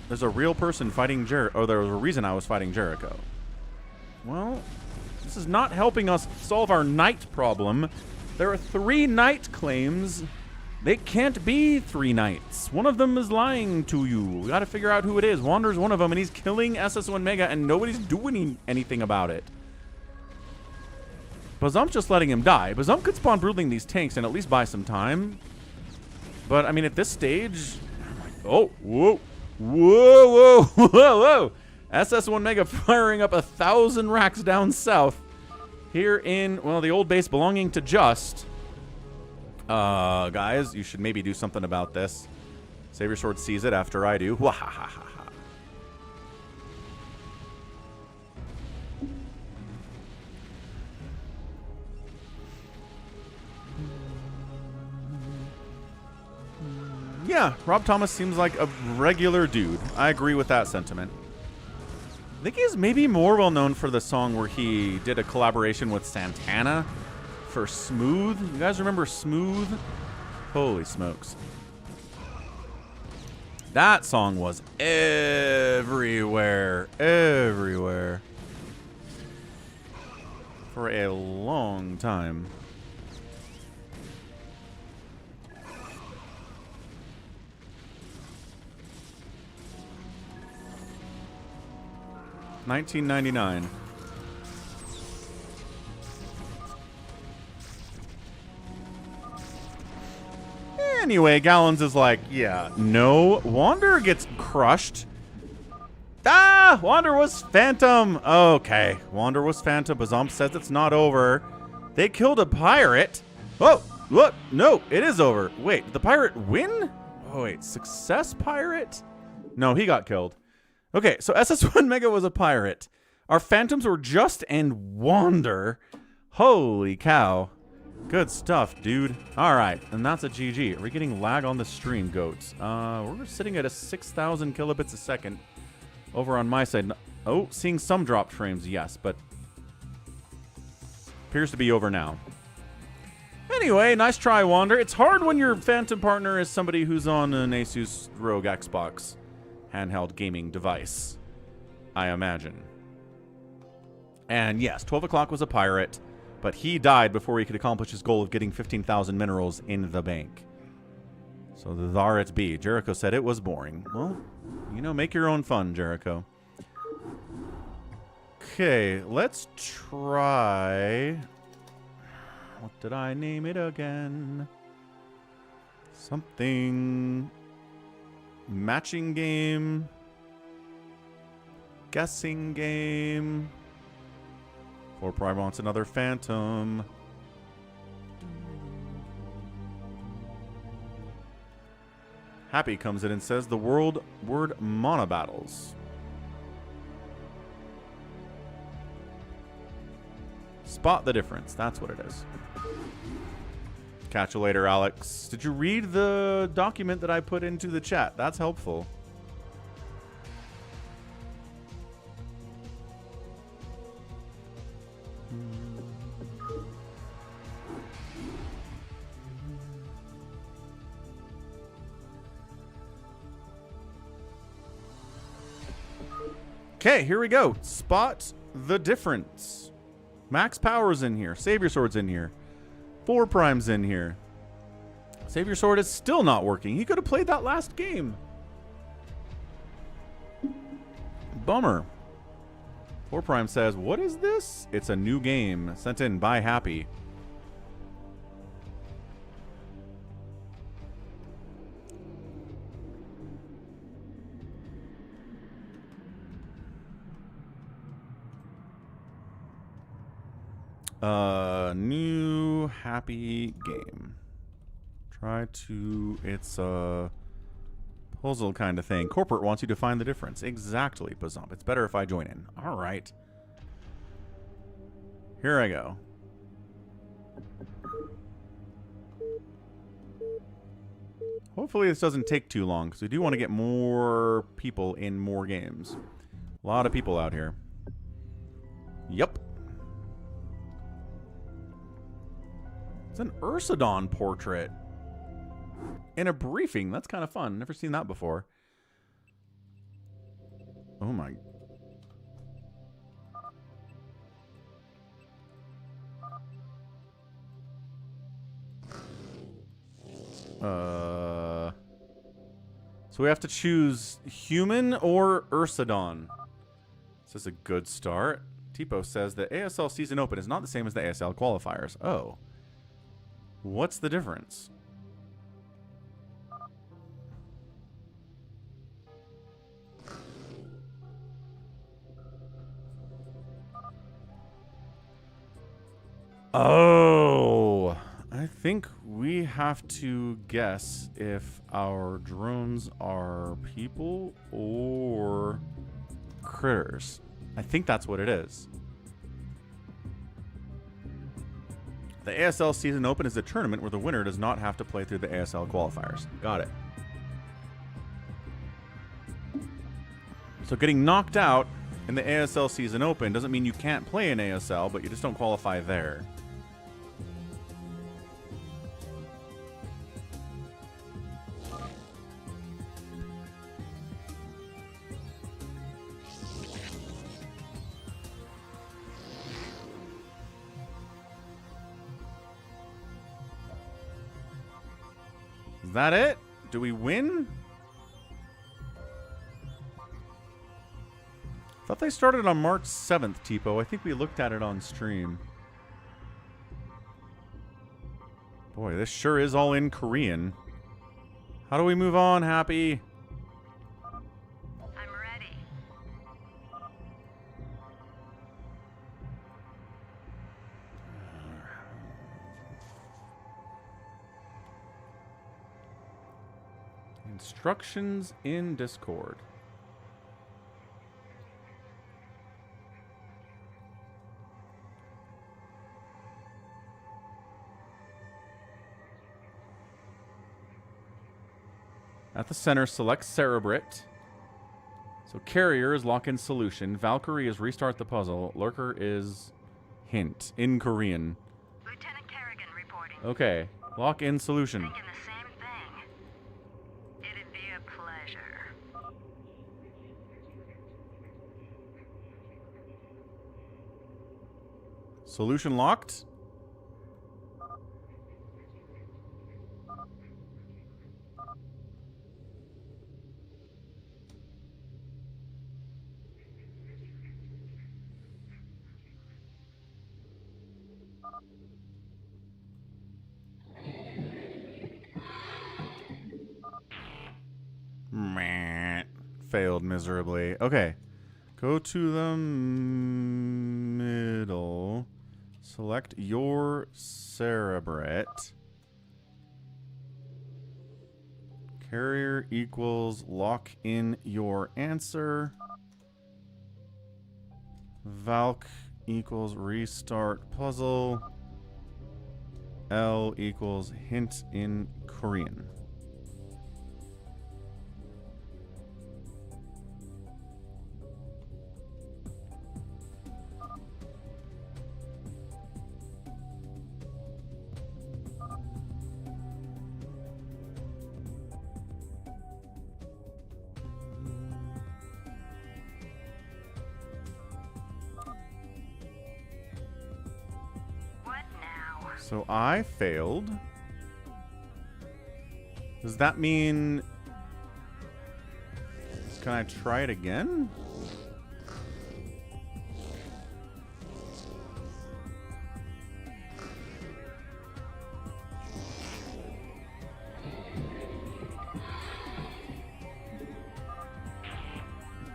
There's a real person fighting Jericho. Oh, there was a reason I was fighting Jericho. Well, this is not helping us solve our knight problem. There are 3 knight claims. They can't be 3 knights. One of them is lying to you. We gotta figure out who it is. Wander's one of them, and he's killing SS1 Mega, and nobody's doing anything about it. Bazump's just letting him die. Bazump could spawn Broodling these tanks and at least buy some time. But, I mean, at this stage... Oh, whoa. Whoa, whoa, whoa, whoa. SS1 Mega firing up 1,000 racks down south. Here in, well, the old base belonging to Just. Guys, you should maybe do something about this. Savior Sword sees it after I do. Wahahaha. Yeah, Rob Thomas seems like a regular dude. I agree with that sentiment. I think he's maybe more well known for the song where he did a collaboration with Santana for Smooth. You guys remember Smooth? Holy smokes. That song was everywhere. Everywhere. For a long time. $19.99. Anyway, Gallons is like, yeah, no. Wander gets crushed. Ah, Wander was Phantom. Okay, Wander was Phantom. Bazump says it's not over. They killed a pirate. Oh, look, no, it is over. Wait, did the pirate win? Oh, wait, success pirate? No, he got killed. Okay, so SS1 Mega was a pirate. Our Phantoms were Just and Wander. Holy cow. Good stuff, dude. All right, and that's a GG. Are we getting lag on the stream, goats? We're sitting at a 6,000 kilobits a second over on my side. Oh, seeing some dropped frames, yes, but appears to be over now. Anyway, nice try, Wander. It's hard when your Phantom partner is somebody who's on an Asus ROG Xbox handheld gaming device, I imagine. And yes, 12 o'clock was a pirate, but he died before he could accomplish his goal of getting 15,000 minerals in the bank. So there it be. Jericho said it was boring. Well, you know, make your own fun, Jericho. Okay, let's try... What did I name it again? Something... Matching game. Guessing game. 4 Prime wants another Phantom. Happy comes in and says the word Monobattles. Spot the difference. That's what it is. Catch you later, Alex. Did you read the document that I put into the chat? That's helpful. Okay, here we go. Spot the difference. Max Power's in here. Savior Sword's in here. 4 Prime's in here. Savior Sword is still not working. He could have played that last game. Bummer. 4 Prime says, what is this? It's a new game. Sent in by Happy. New happy game. Try to... It's a puzzle kind of thing. Corporate wants you to find the difference. Exactly, Bazump. It's better if I join in. All right. Here I go. Hopefully this doesn't take too long, because we do want to get more people in more games. A lot of people out here. Yep. It's an Ursidon portrait. In a briefing. That's kind of fun. Never seen that before. Oh my... So we have to choose human or Ursidon. Is this a good start? Tipo says the ASL season open is not the same as the ASL qualifiers. Oh. What's the difference? Oh. I think we have to guess if our drones are people or critters. I think that's what it is. The ASL Season Open is a tournament where the winner does not have to play through the ASL qualifiers. Got it. So getting knocked out in the ASL Season Open doesn't mean you can't play in ASL, but you just don't qualify there. Is that it? Do we win? I thought they started on March 7th, Tipo. I think we looked at it on stream. Boy, this sure is all in Korean. How do we move on, Happy? I'm ready. Instructions in Discord. At the center, select Cerebrit. So Carrier is lock-in solution. Valkyrie is restart the puzzle. Lurker is hint in Korean. Lieutenant Kerrigan reporting. Okay, lock-in solution. Thinking the same thing. It'd be a pleasure. Solution locked. Meh. Failed miserably. Okay. Go to the middle. Select your Cerebrit. Carrier equals lock in your answer. Valk equals restart puzzle. L equals hint in Korean. So I failed. Does that mean... Can I try it again?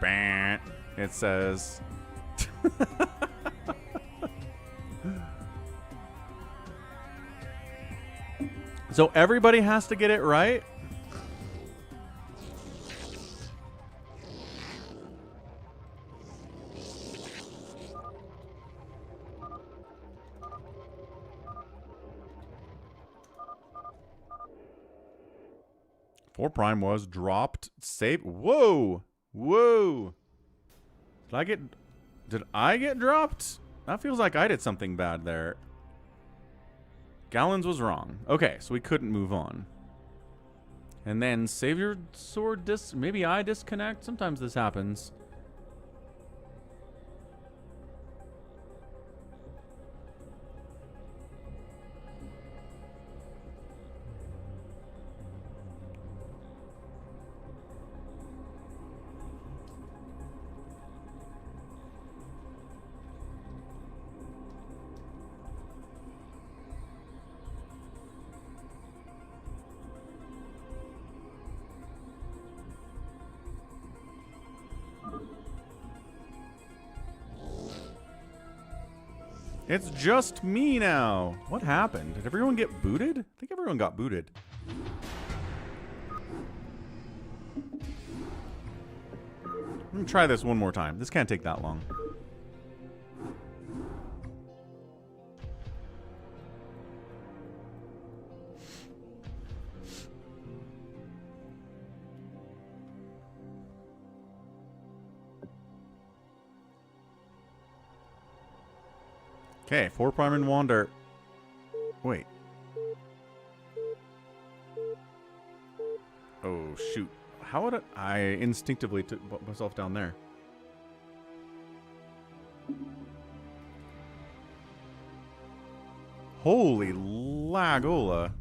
Bah, it says... So everybody has to get it right? Four prime was dropped. Save. Whoa. Whoa. Did I get dropped? That feels like I did something bad there. Gallons was wrong. Okay, so we couldn't move on. And then save your sword maybe I disconnect. Sometimes this happens. It's just me now. What happened? Did everyone get booted? I think everyone got booted. Let me try this one more time. This can't take that long. Okay, 4 prime and wander. Wait. Oh, shoot. How would I instinctively put myself down there? Holy lagola.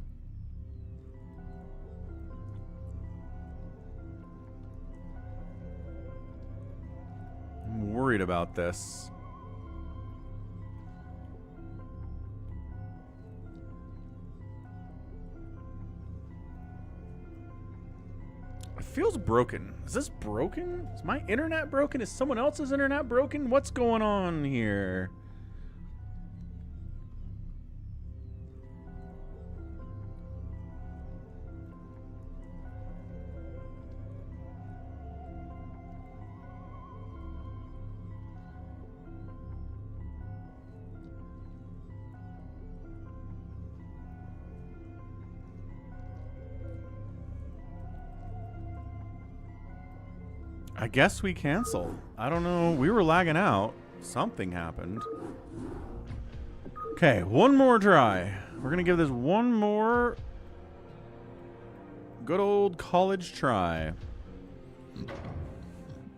I'm worried about this. It feels broken. Is this broken? Is my internet broken? Is someone else's internet broken? What's going on here? I guess we canceled. I don't know. We were lagging out. Something happened. Okay, one more try. We're going to give this one more good old college try.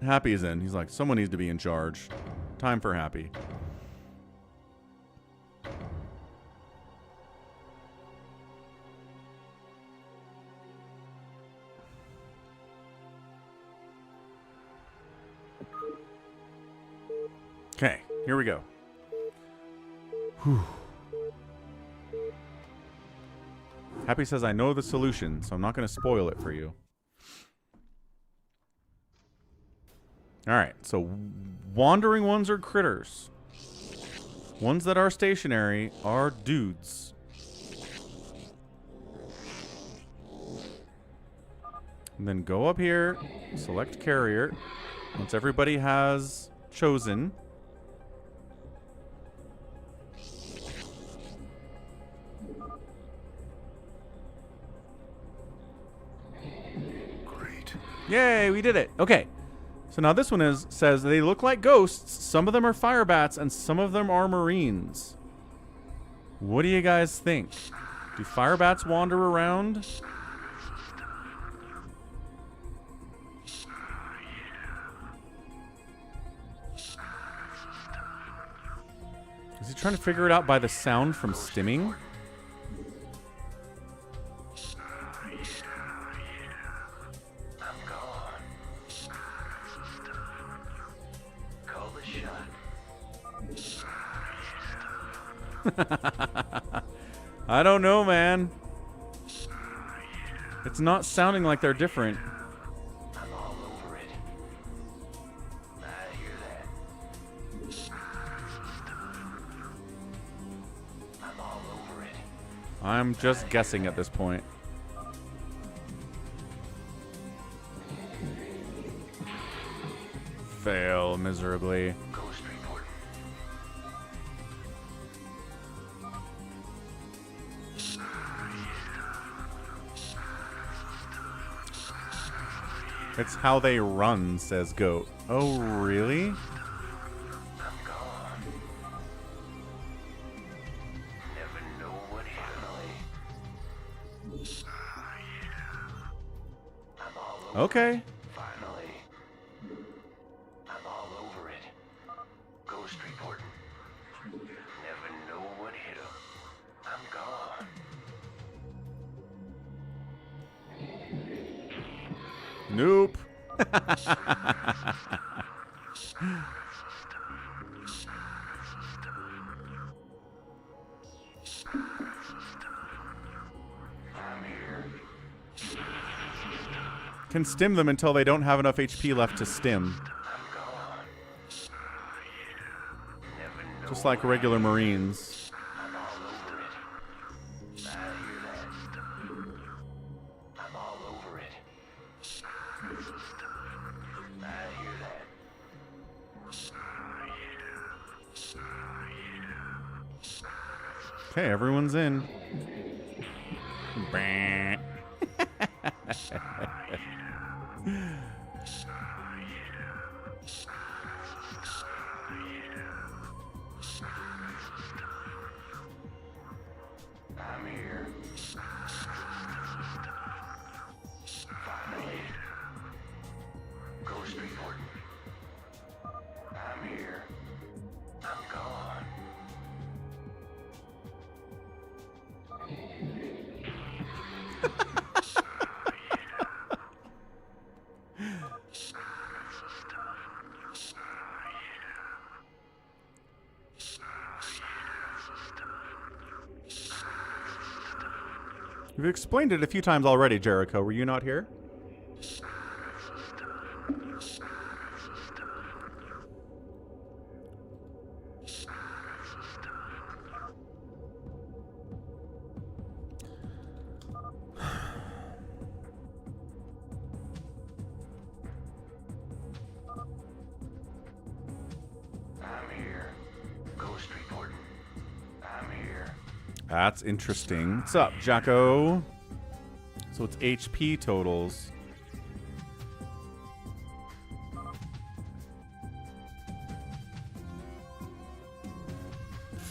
Happy's in. He's like, someone needs to be in charge. Time for Happy. Okay, here we go. Whew. Happy says, I know the solution, so I'm not going to spoil it for you. Alright, so wandering ones are critters. Ones that are stationary are dudes. And then go up here, select carrier. Once everybody has chosen... Yay, we did it. Okay. So now this one says they look like ghosts. Some of them are fire bats and some of them are marines. What do you guys think? Do fire bats wander around? Is he trying to figure it out by the sound from stimming? I don't know, man. It's not sounding like they're different. I'm all over it. I hear that. I'm all over it. I'm just guessing at this point. Fail miserably. Ghost report. It's how they run, says Goat. Oh, really? I'm gone. Never know what hit me. I'm all over. Okay. Finally. I'm all over it. Ghost reporting. Never know what hit him. I'm gone. Nope. I'm here. Can stim them until they don't have enough HP left to stim. I'm gone. Never know. Just like regular Marines. I'm all over it. I hear that. I'm all over it. I hear that. Okay, everyone's in. Bah. I'm here. Finally. Ghost reporting. I'm here. I'm gone. You've explained it a few times already, Jericho. Were you not here? I'm here. Ghost reporting. I'm here. That's interesting. What's up, Jacko? So it's HP totals.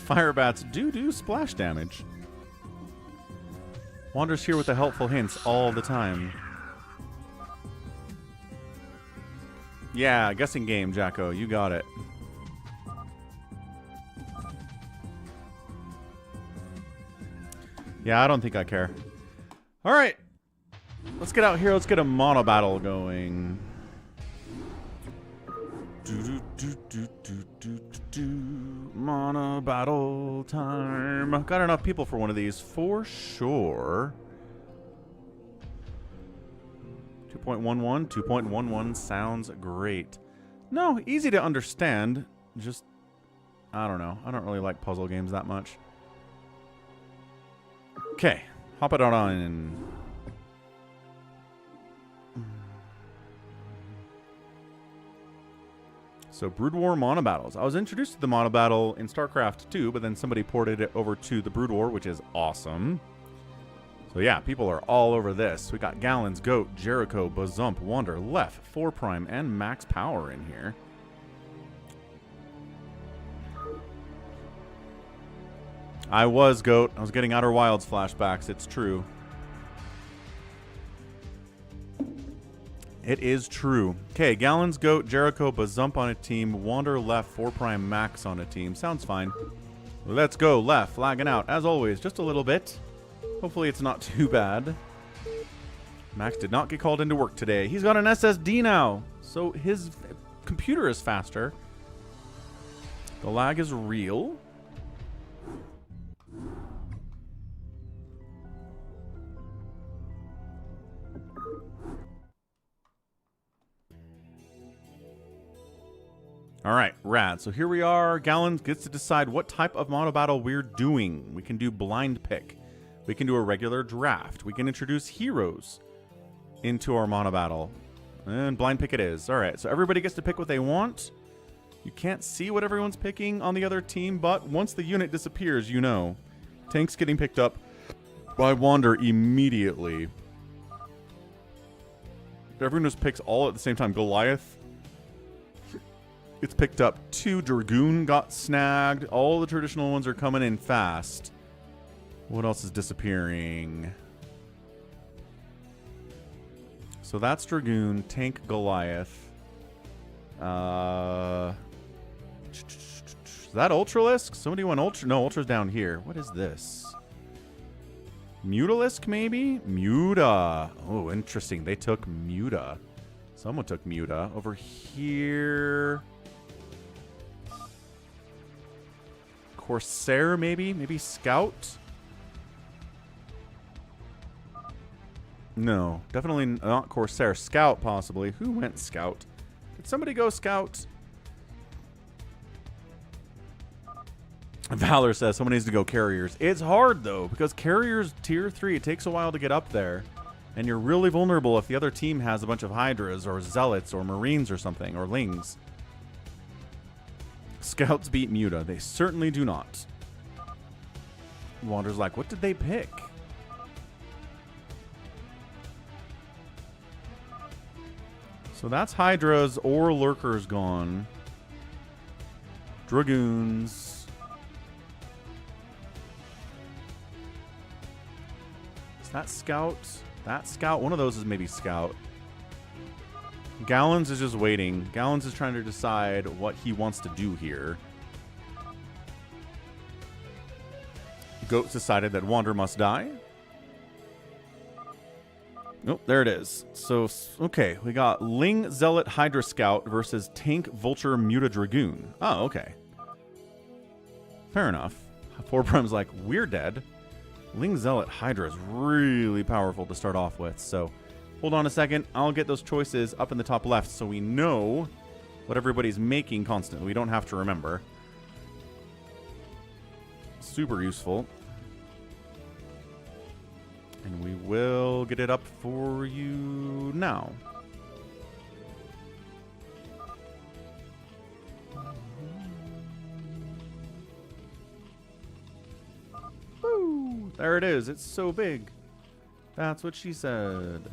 Firebats do splash damage. Wander's here with the helpful hints all the time. Yeah, guessing game, Jacko. You got it. Yeah, I don't think I care. All right. Let's get out here. Let's get a Monobattle going. Monobattle time. Got enough people for one of these for sure. 2.11, 2.11 sounds great. No, easy to understand. Just, I don't know. I don't really like puzzle games that much. Okay, hop it on in. So, Brood War Monobattles. I was introduced to the Monobattle in StarCraft 2, but then somebody ported it over to the Brood War, which is awesome. So yeah, people are all over this. We got Gallons, Goat, Jericho, Bazump, Wander, Lef, 4 Prime, and Max Power in here. I was, Goat. I was getting Outer Wilds flashbacks. It's true. It is true. Okay, Gallons, Goat, Jericho, Bazump on a team, Wander, Lef, 4 Prime, Max on a team. Sounds fine. Let's go. Lef, lagging out, as always, just a little bit. Hopefully it's not too bad. Max did not get called into work today. He's got an SSD now, so his computer is faster. The lag is real. All right, rad. So here we are. Gallons gets to decide what type of Monobattle we're doing. We can do blind pick. We can do a regular draft. We can introduce heroes into our Monobattle. And blind pick it is. All right, so everybody gets to pick what they want. You can't see what everyone's picking on the other team, but once the unit disappears, you know. Tank's getting picked up by Wander immediately. Everyone just picks all at the same time. Goliath gets picked up. 2 Dragoon got snagged. All the traditional ones are coming in fast. What else is disappearing? So that's Dragoon, Tank, Goliath. Is that Ultralisk? Somebody went Ultra. No, Ultra's down here. What is this? Mutalisk, maybe? Muta. Oh, interesting. They took Muta. Someone took Muta. Over here. Corsair, maybe? Maybe Scout? No, definitely not Corsair. Scout, possibly. Who went Scout? Did somebody go Scout? Valor says someone needs to go Carriers. It's hard, though, because Carriers Tier 3, it takes a while to get up there. And you're really vulnerable if the other team has a bunch of Hydras or Zealots or Marines or something, or Lings. Scouts beat Muta. They certainly do not. Wander's like, what did they pick? So that's Hydras or Lurkers gone. Dragoons. Is that Scout? That Scout? One of those is maybe Scout. Gallons is just waiting. Gallons is trying to decide what he wants to do here. Goats decided that Wander must die. Oh, there it is. So, okay, we got Ling, Zealot, Hydra Scout versus Tank, Vulture, Muta, Dragoon. Oh, okay. Fair enough. 4Prime's like, we're dead. Ling, Zealot, Hydra is really powerful to start off with, so hold on a second. I'll get those choices up in the top left so we know what everybody's making constantly. We don't have to remember. Super useful. And we will get it up for you now. Woo! There it is. It's so big. That's what she said.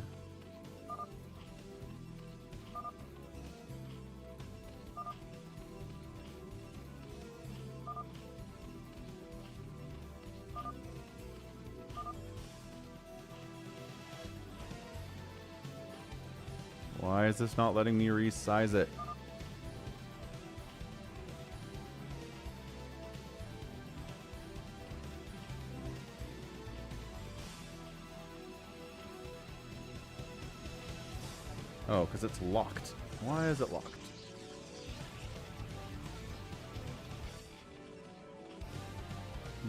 Why is this not letting me resize it? Oh, because it's locked. Why is it locked?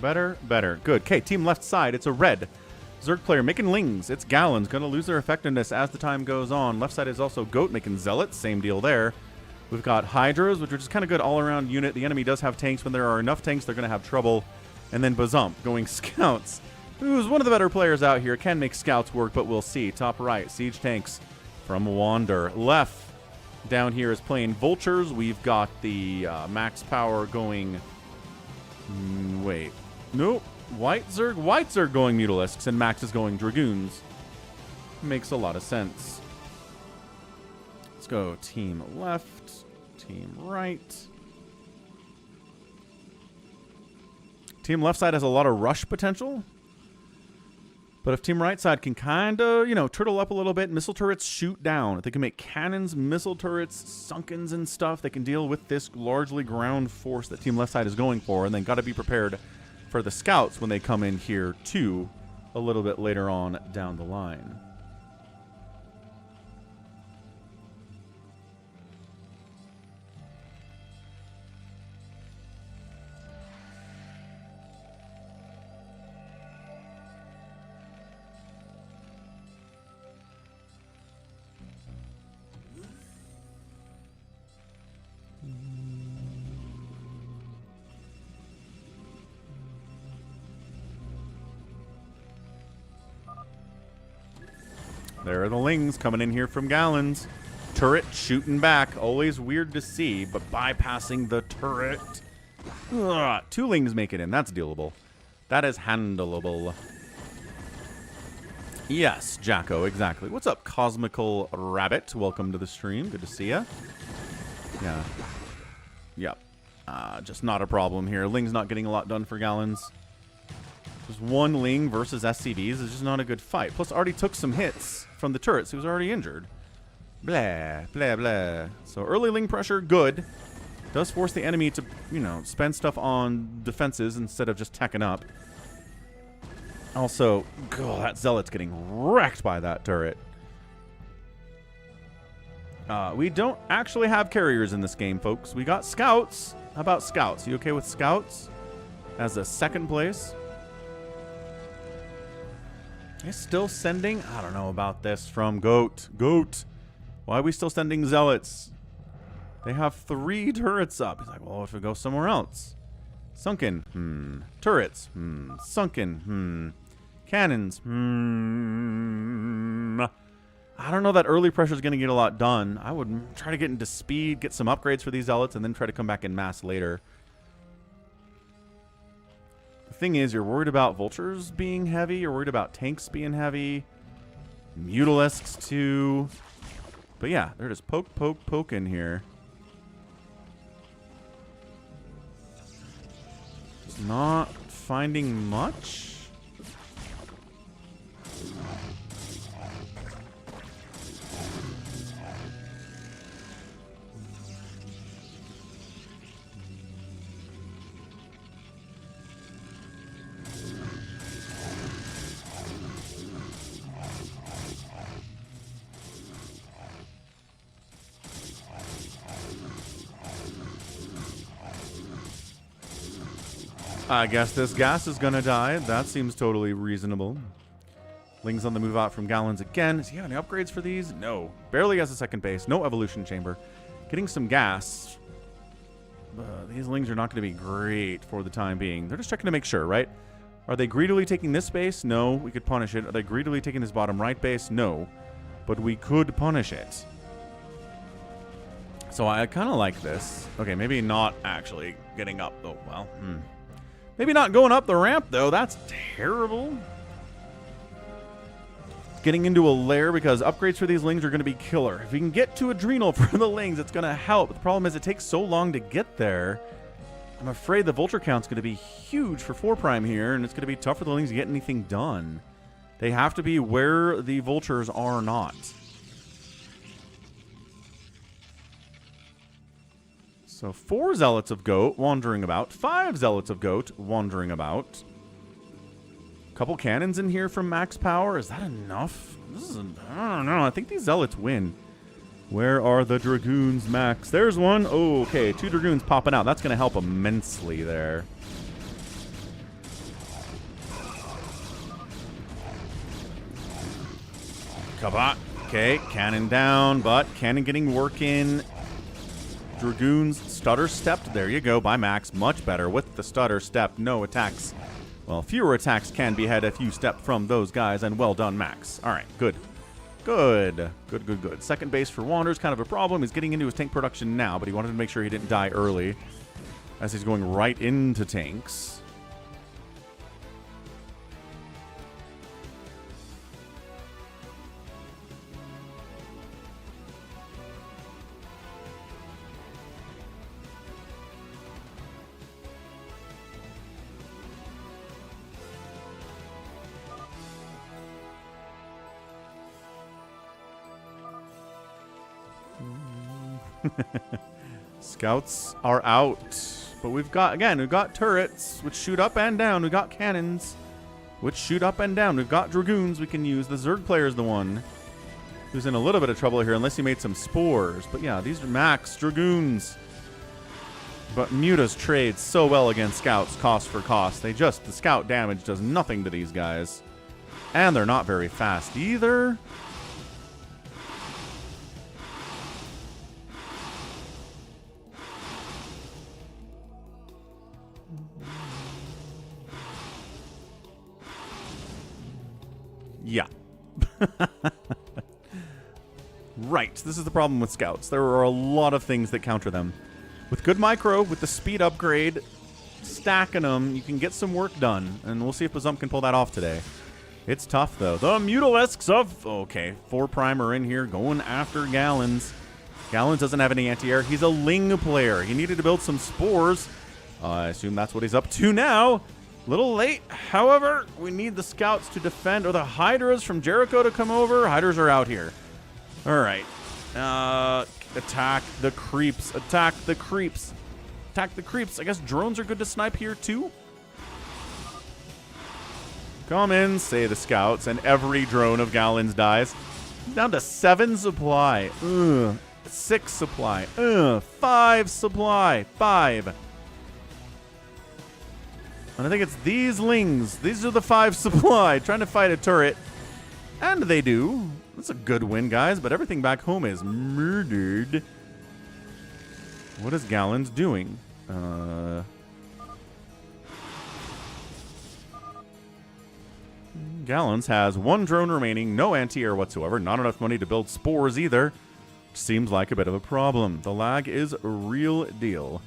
Better, better. Good. Okay, team left side. It's a red. Zerg player making Lings. It's Gallons. Going to lose their effectiveness as the time goes on. Left side is also Goat making Zealots. Same deal there. We've got Hydras, which are just kind of good all-around unit. The enemy does have tanks. When there are enough tanks, they're going to have trouble. And then Bazump going Scouts. Who's one of the better players out here. Can make Scouts work, but we'll see. Top right, Siege Tanks from Wander. Left down here is playing Vultures. We've got the max power going... wait. Nope. White Zerg going Mutalisks, and Max is going Dragoons. Makes a lot of sense. Let's go team left, team right. Team left side has a lot of rush potential. But if team right side can kind of, you know, turtle up a little bit, missile turrets shoot down. If they can make cannons, missile turrets, sunkens and stuff, they can deal with this largely ground force that team left side is going for, and then got to be prepared for the Scouts when they come in here too a little bit later on down the line. There are the Lings coming in here from Gallons. Turret shooting back. Always weird to see, but bypassing the turret. Ugh, 2 Lings make it in. That's dealable. That is handleable. Yes, Jacko, exactly. What's up, Cosmical Rabbit? Welcome to the stream. Good to see ya. Yeah. Yep. Just not a problem here. Ling's not getting a lot done for Gallons. Just 1 Ling versus SCVs is just not a good fight. Plus, already took some hits from the turrets. He was already injured. Blah, blah, blah. So early Ling pressure, good. Does force the enemy to, you know, spend stuff on defenses instead of just teching up. Also, God, that Zealot's getting wrecked by that turret. We don't actually have carriers in this game, folks. We got scouts. How about scouts? You okay with scouts as a 2nd place? They're still sending? I don't know about this from Goat. Goat. Why are we still sending Zealots? They have 3 turrets up. He's like, well, if we go somewhere else. Sunken. Turrets. Sunken. Cannons. I don't know that early pressure is going to get a lot done. I would try to get into speed, get some upgrades for these Zealots, and then try to come back in mass later. The thing is, you're worried about Vultures being heavy. You're worried about tanks being heavy. Mutalisks, too. But yeah, they're just poke in here. Just not finding much. I guess this gas is gonna die. That seems totally reasonable. Ling's on the move out from Gallons again. Does he have any upgrades for these? No. Barely has a 2nd base. No evolution chamber. Getting some gas. These Lings are not going to be great for the time being. They're just checking to make sure, right? Are they greedily taking this base? No. We could punish it. Are they greedily taking this bottom right base? No. But we could punish it. So I kind of like this. Okay, maybe not actually getting up. Oh, well. Maybe not going up the ramp, though. That's terrible. Getting into a lair because upgrades for these Lings are going to be killer. If we can get to Adrenal for the Lings, it's going to help. But the problem is it takes so long to get there. I'm afraid the Vulture count's going to be huge for 4 Prime here, and it's going to be tough for the Lings to get anything done. They have to be where the Vultures are not. So 4 Zealots of Goat wandering about. 5 Zealots of Goat wandering about. Couple cannons in here from max power. Is that enough? This is I don't know. I think these Zealots win. Where are the Dragoons, Max? There's one. Oh, okay. 2 Dragoons popping out. That's going to help immensely there. Kabot. Okay, cannon down, but cannon getting work in. Dragoons stutter stepped. There you go, by Max. Much better with the stutter step. No attacks. Well, fewer attacks can be had if you step from those guys, and well done, Max. All right, good. Good. Good, good, good. 2nd base for Wander's kind of a problem. He's getting into his tank production now, but he wanted to make sure he didn't die early as he's going right into tanks. Scouts are out, but we've got turrets which shoot up and down. We've got cannons which shoot up and down. We've got Dragoons we can use. The Zerg player is the one who's in a little bit of trouble here unless he made some spores. But yeah, these are max Dragoons. But Mutas trade so well against Scouts cost for cost. The scout damage does nothing to these guys. And they're not very fast either. Yeah. Scouts, this is the problem with Scouts. There are a lot of things that counter them. With good micro, with the speed upgrade, stacking them, you can get some work done. And we'll see if Bazump can pull that off today. It's tough, though. The Mutalisks of... Okay, 4 Prime are in here going after Gallons. Gallons doesn't have any anti-air. He's a Ling player. He needed to build some spores. I assume that's what he's up to now. A little late. However, we need the Scouts to defend, or the Hydras from Jericho to come over. Hydras are out here. All right. Attack the creeps. Attack the creeps. Attack the creeps. I guess drones are good to snipe here, too. Come in, say the Scouts, and every drone of Gallons dies. Down to 7 supply. 6 supply. 5 supply. 5. And I think it's these Lings. These are the 5 supply. Trying to fight a turret. And they do. That's a good win, guys. But everything back home is murdered. What is Gallons doing? Gallons has 1 drone remaining. No anti-air whatsoever. Not enough money to build spores either. Seems like a bit of a problem. The lag is a real deal.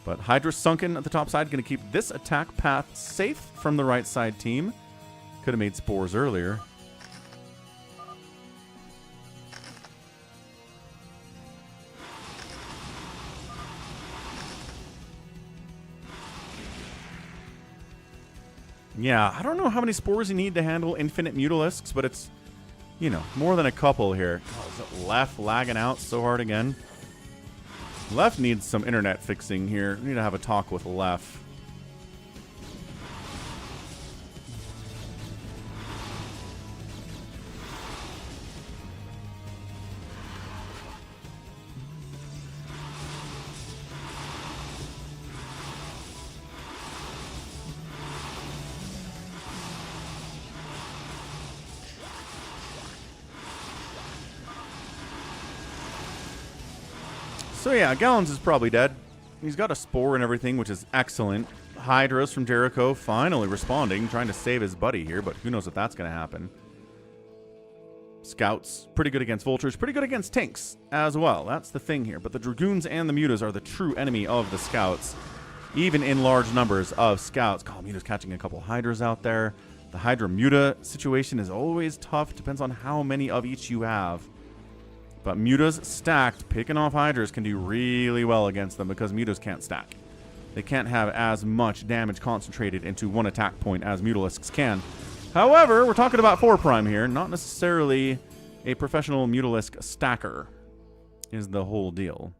But Hydra sunken at the top side. Going to keep this attack path safe from the right side team. Could have made spores earlier. Yeah, I don't know how many spores you need to handle infinite Mutalisks, but it's, you know, more than a couple here. Oh, is it Left lagging out so hard again? Left needs some internet fixing here. We need to have a talk with Left. So yeah, Gallons is probably dead. He's got a spore and everything, which is excellent. Hydras from Jericho finally responding, trying to save his buddy here, but who knows if that's going to happen. Scouts, pretty good against Vultures, pretty good against tanks as well. That's the thing here. But the Dragoons and the Mutas are the true enemy of the Scouts, even in large numbers of Scouts. Oh, Muta's catching a couple Hydras out there. The Hydra Muta situation is always tough. Depends on how many of each you have. But Mutas stacked, picking off Hydras can do really well against them because Mutas can't stack. They can't have as much damage concentrated into one attack point as Mutalisks can. However, we're talking about 4 Prime here, not necessarily a professional Mutalisk stacker is the whole deal.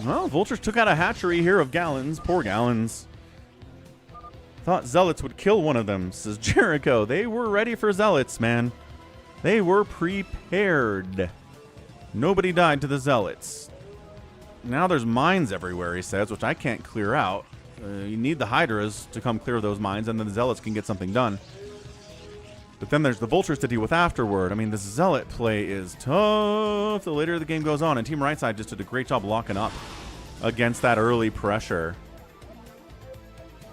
Well, Vultures took out a hatchery here of Gallons. Poor Gallons. Thought Zealots would kill one of them, says Jericho. They were ready for Zealots, man. They were prepared. Nobody died to the Zealots. Now there's mines everywhere, he says, which I can't clear out. You need the Hydras to come clear those mines, and then the Zealots can get something done. But then there's the Vultures to deal with afterward. I mean, the Zealot play is tough the later the game goes on, and Team Right Side just did a great job locking up against that early pressure.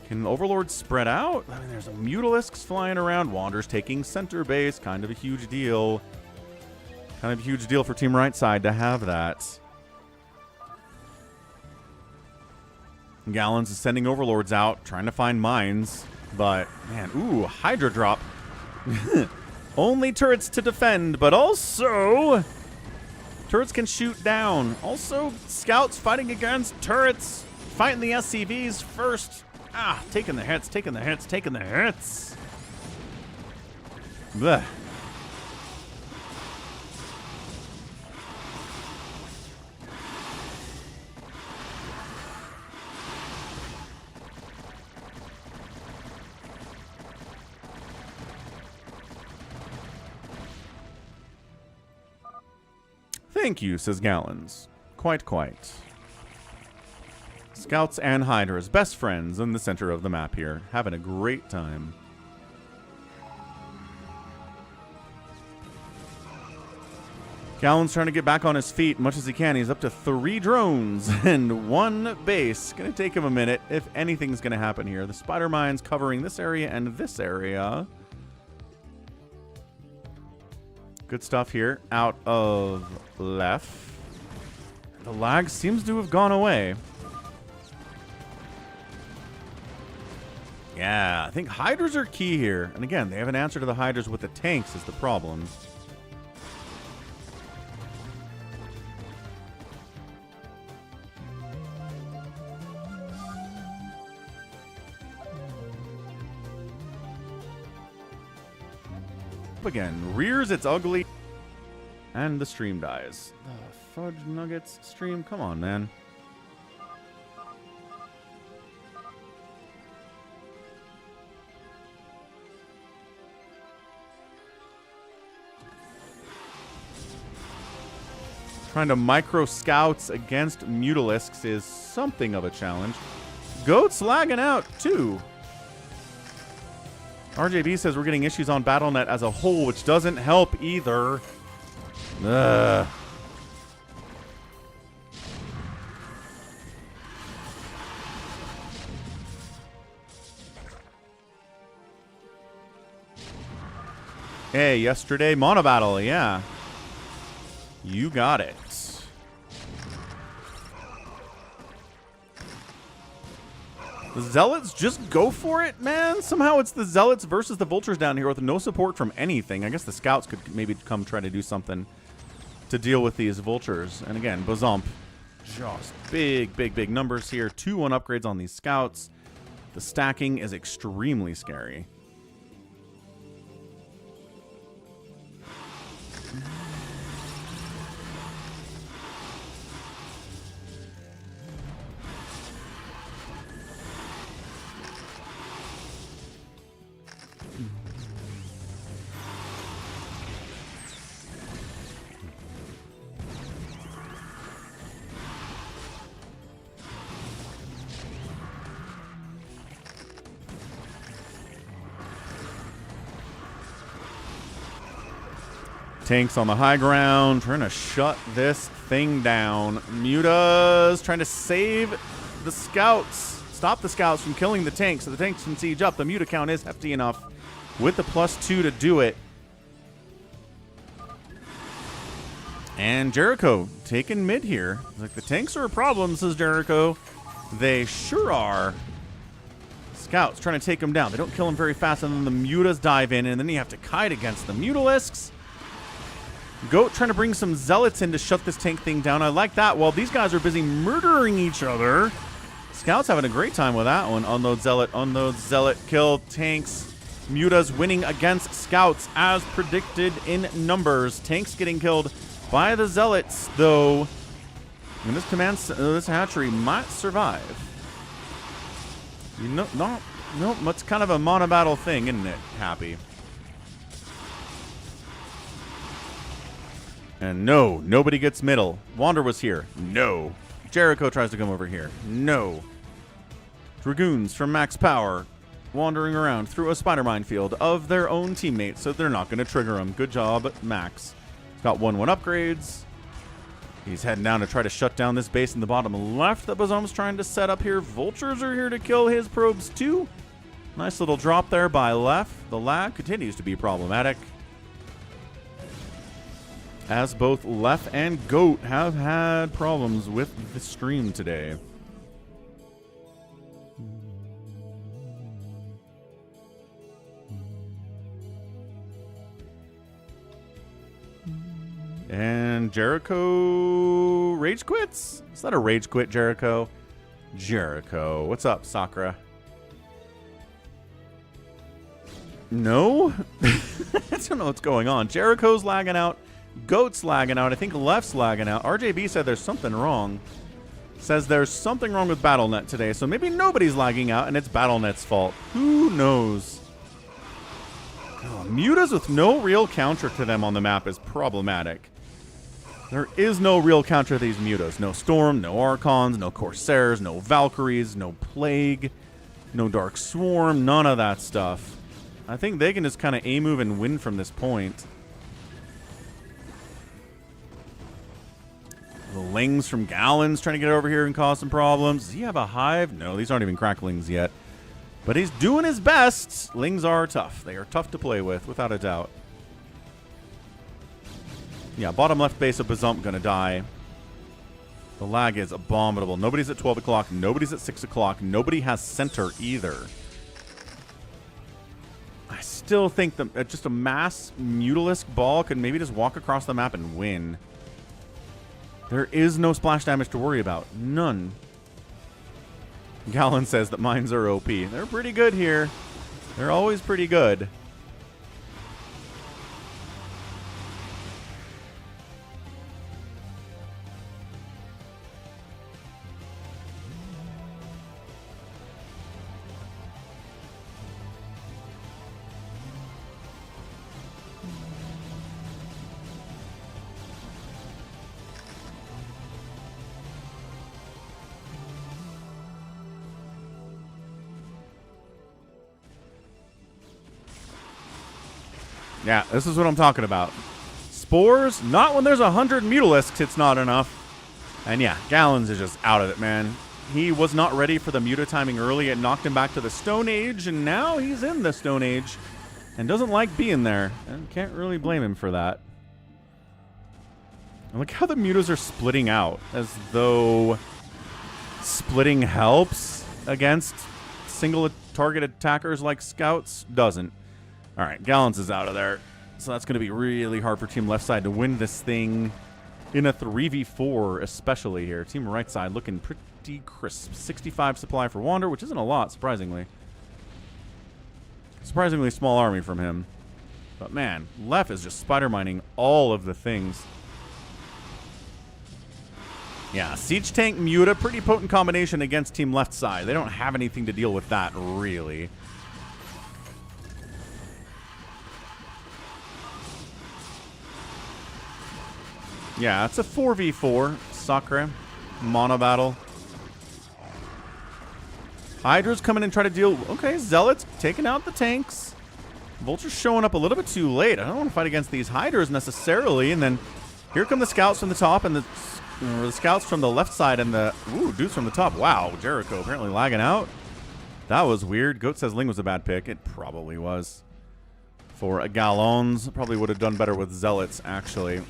Can Overlord spread out? I mean, there's Mutalisks flying around. Wander's taking center base. Kind of a huge deal. Kind of a huge deal for Team Right Side to have that. Gallons is sending Overlords out, trying to find mines. But, man, ooh, Hydra drop. Only turrets to defend, but also turrets can shoot down. Also, Scouts fighting against turrets, fighting the SCVs first. Ah, taking the hits, taking the hits, taking the hits. Blech. Thank you, says Gallons. Quite. Scouts and Hydras, best friends in the center of the map here. Having a great time. Callan's trying to get back on his feet much as he can. He's up to 3 drones and 1 base. Gonna take him a minute if anything's gonna happen here. The spider mine's covering this area and this area. Good stuff here out of left. The lag seems to have gone away. Yeah, I think hydras are key here. And again, they have an answer to the hydras with the tanks is the problem. Again, rears its ugly, and the stream dies. Fudge Nuggets stream, come on, man. Trying to micro scouts against Mutalisks is something of a challenge. Goat's lagging out too. RJB says we're getting issues on BattleNet as a whole, which doesn't help either. Ugh. Hey, yesterday, Monobattle, yeah. You got it. The Zealots just go for it, man. Somehow it's the Zealots versus the Vultures down here with no support from anything. I guess the Scouts could maybe come try to do something to deal with these Vultures. And again, Bazump. Just big numbers here. 2-1 upgrades on these Scouts. The stacking is extremely scary. Tanks on the high ground, trying to shut this thing down. Muta's trying to save the scouts. Stop the scouts from killing the tanks so the tanks can siege up. The Muta count is hefty enough with the +2 to do it. And Jericho taking mid here. Like, the tanks are a problem, says Jericho. They sure are. Scouts trying to take them down. They don't kill them very fast, and then the Mutas dive in, and then you have to kite against the Mutalisks. Goat trying to bring some Zealots in to shut this tank thing down. I like that. While these guys are busy murdering each other, Scouts having a great time with that one. Unload Zealot, kill tanks. Mutas winning against Scouts as predicted in numbers. Tanks getting killed by the Zealots, though. And this hatchery might survive. You know, no, it's kind of a Monobattle thing, isn't it, Happy? And no, nobody gets middle. Wander was here. No. Jericho tries to come over here. No. Dragoons from Max Power wandering around through a spider minefield of their own teammates, so they're not going to trigger them. Good job, Max. He's got 1-1 upgrades. He's heading down to try to shut down this base in the bottom left that Bazum's trying to set up here. Vultures are here to kill his probes too. Nice little drop there by left. The lag continues to be problematic, as both Left and Goat have had problems with the stream today. And Jericho rage quits? Is that a rage quit, Jericho? Jericho. What's up, Sakura? No? I don't know what's going on. Jericho's lagging out. Goat's lagging out. I think Left's lagging out. RJB said there's something wrong. Says there's something wrong with BattleNet today. So maybe nobody's lagging out and it's BattleNet's fault. Who knows? Oh, Mutas with no real counter to them on the map is problematic. There is no real counter to these Mutas. No Storm, no Archons, no Corsairs, no Valkyries, no Plague, no Dark Swarm, none of that stuff. I think they can just kind of A-move and win from this point. Lings from Gallons trying to get over here and cause some problems. Does he have a hive? No, these aren't even cracklings yet. But he's doing his best. Lings are tough. They are tough to play with, without a doubt. Yeah, bottom left base of Bazump gonna die. The lag is abominable. Nobody's at 12 o'clock. Nobody's at 6 o'clock. Nobody has center either. I still think that just a mass Mutalisk ball could maybe just walk across the map and win. There is no splash damage to worry about. None. Gallon says that mines are OP. They're pretty good here. They're always pretty good. Yeah, this is what I'm talking about. Spores, not when there's 100 Mutalisks, it's not enough. And yeah, Gallons is just out of it, man. He was not ready for the Muta timing early. It knocked him back to the Stone Age, and now he's in the Stone Age and doesn't like being there. And can't really blame him for that. And look how the Mutas are splitting out, as though splitting helps against single target attackers like Scouts. Doesn't. All right, Gallons is out of there. So that's going to be really hard for Team Left Side to win this thing in a 3v4, especially here. Team Right Side looking pretty crisp. 65 supply for Wander, which isn't a lot, surprisingly. Surprisingly small army from him. But man, Left is just spider mining all of the things. Yeah, Siege Tank Muta, pretty potent combination against Team Left Side. They don't have anything to deal with that, really. Yeah, it's a 4v4. Sakura. Monobattle. Hydra's coming and try to deal. Okay, Zealots taking out the tanks. Vulture's showing up a little bit too late. I don't want to fight against these Hydras necessarily. And then here come the Scouts from the top and the Scouts from the left side and the dudes from the top. Wow, Jericho apparently lagging out. That was weird. Goat says Ling was a bad pick. It probably was. For a Gallons, probably would have done better with Zealots, actually.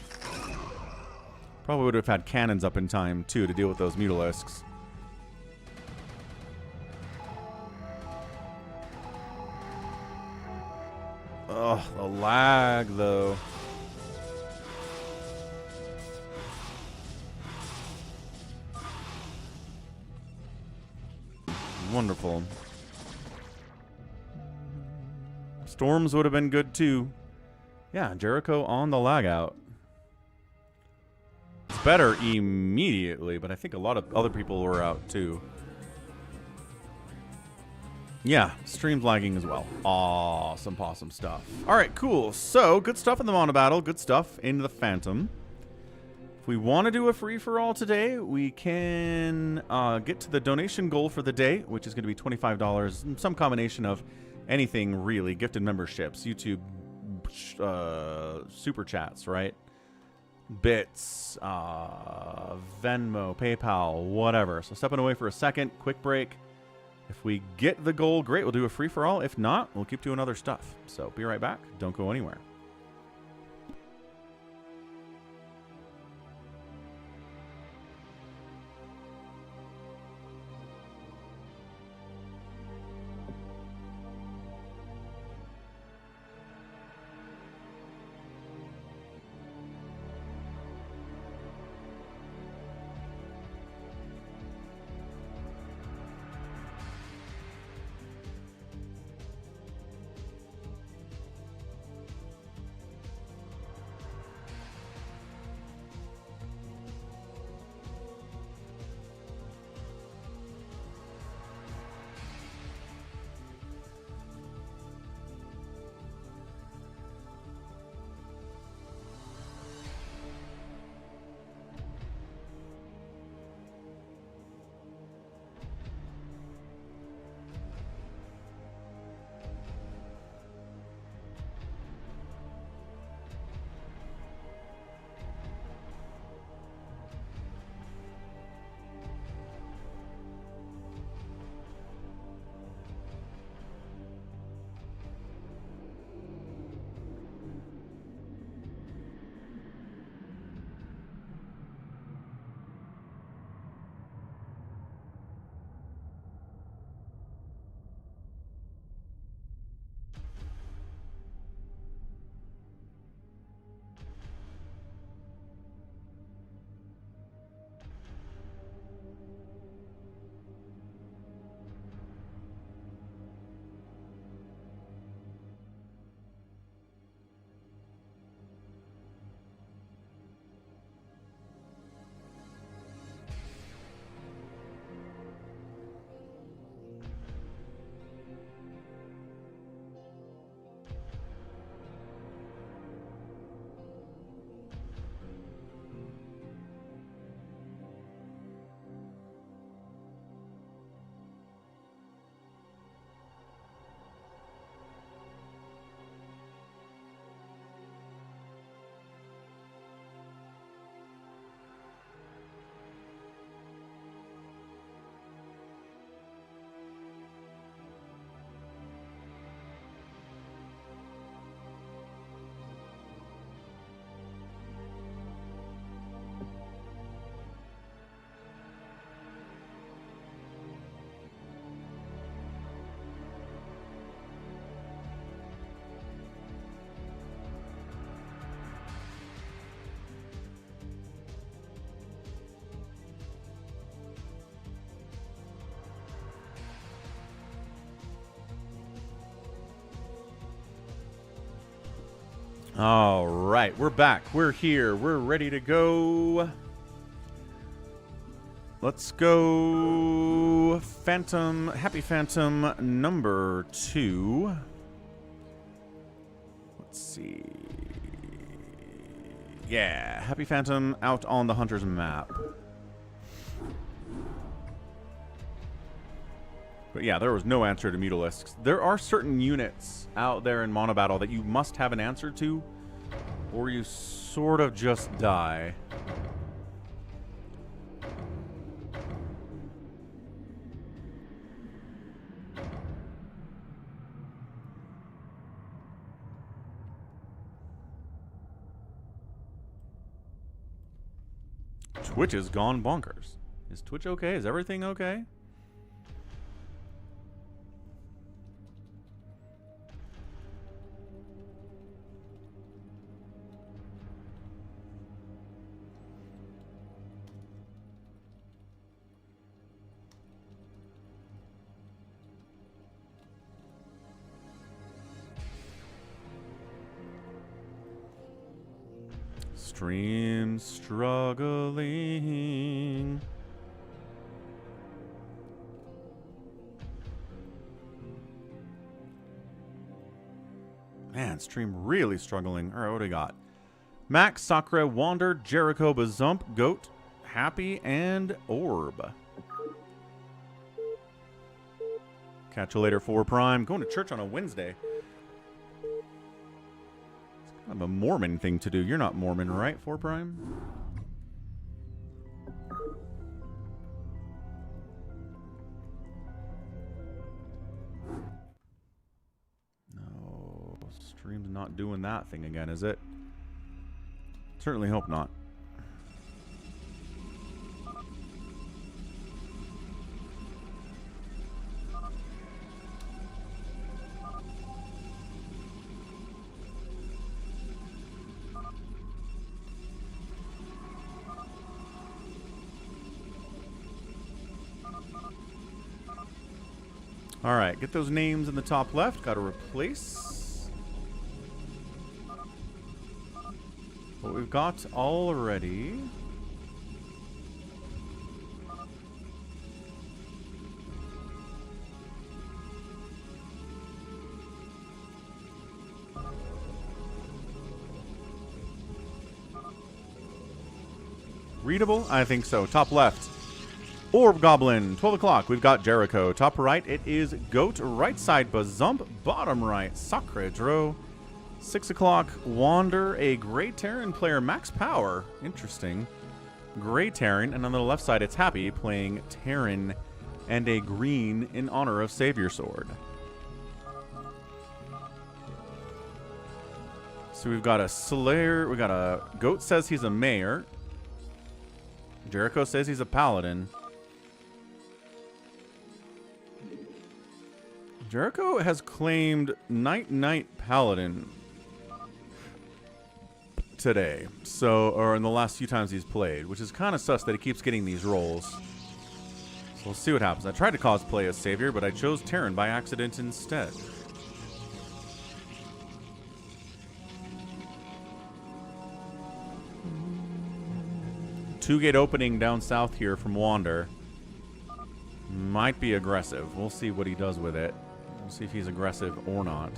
Probably would have had cannons up in time, too, to deal with those Mutalisks. Ugh, the lag, though. Wonderful. Storms would have been good, too. Yeah, Jericho on the lag out. It's better immediately, but I think a lot of other people were out too. Yeah, stream's lagging as well. Awesome, awesome stuff. All right, cool. So, good stuff in the Monobattle. Good stuff in the Phantom. If we want to do a free-for-all today, we can get to the donation goal for the day, which is going to be $25. Some combination of anything, really. Gifted memberships, YouTube, super chats, right? Bits, Venmo, PayPal, whatever. So stepping away for a second, quick break. If we get the goal, great, we'll do a free-for-all. If not, we'll keep doing other stuff. So be right back. Don't go anywhere. All right, we're back. We're here. We're ready to go. Let's go Phantom, Happy Phantom number 2. Let's see. Yeah, Happy Phantom out on the Hunter's map. But yeah, there was no answer to Mutalisks. There are certain units out there in Monobattle that you must have an answer to, or you sort of just die. Twitch has gone bonkers. Is Twitch okay? Is everything okay? Stream struggling. Man, stream really struggling. All right, what do we got? Max, Sakura, Wander, Jericho, Bazump, Goat, Happy, and Orb. Catch you later, 4 Prime. Going to church on a Wednesday. Kind of a Mormon thing to do. You're not Mormon, right, 4 Prime? No, stream's not doing that thing again, is it? Certainly hope not. All right, get those names in the top left. Got to replace what we've got already. Readable? I think so. Top left. Orb Goblin, 12 o'clock, we've got Jericho. Top right, it is Goat. Right side, Bazump. Bottom right, Sakura Dro. 6 o'clock, Wander, a Grey Terran player, Max Power. Interesting. Grey Terran, and on the left side, it's Happy, playing Terran and a green in honor of Savior Sword. So we've got a Slayer, we got a Goat says he's a Mayor. Jericho says he's a Paladin. Jericho has claimed Knight Paladin today, or in the last few times he's played, which is kind of sus that he keeps getting these roles. So we'll see what happens. I tried to cosplay as Savior, but I chose Terran by accident instead. Two-gate opening down south here from Wander. Might be aggressive. We'll see what he does with it. We'll see if he's aggressive or not.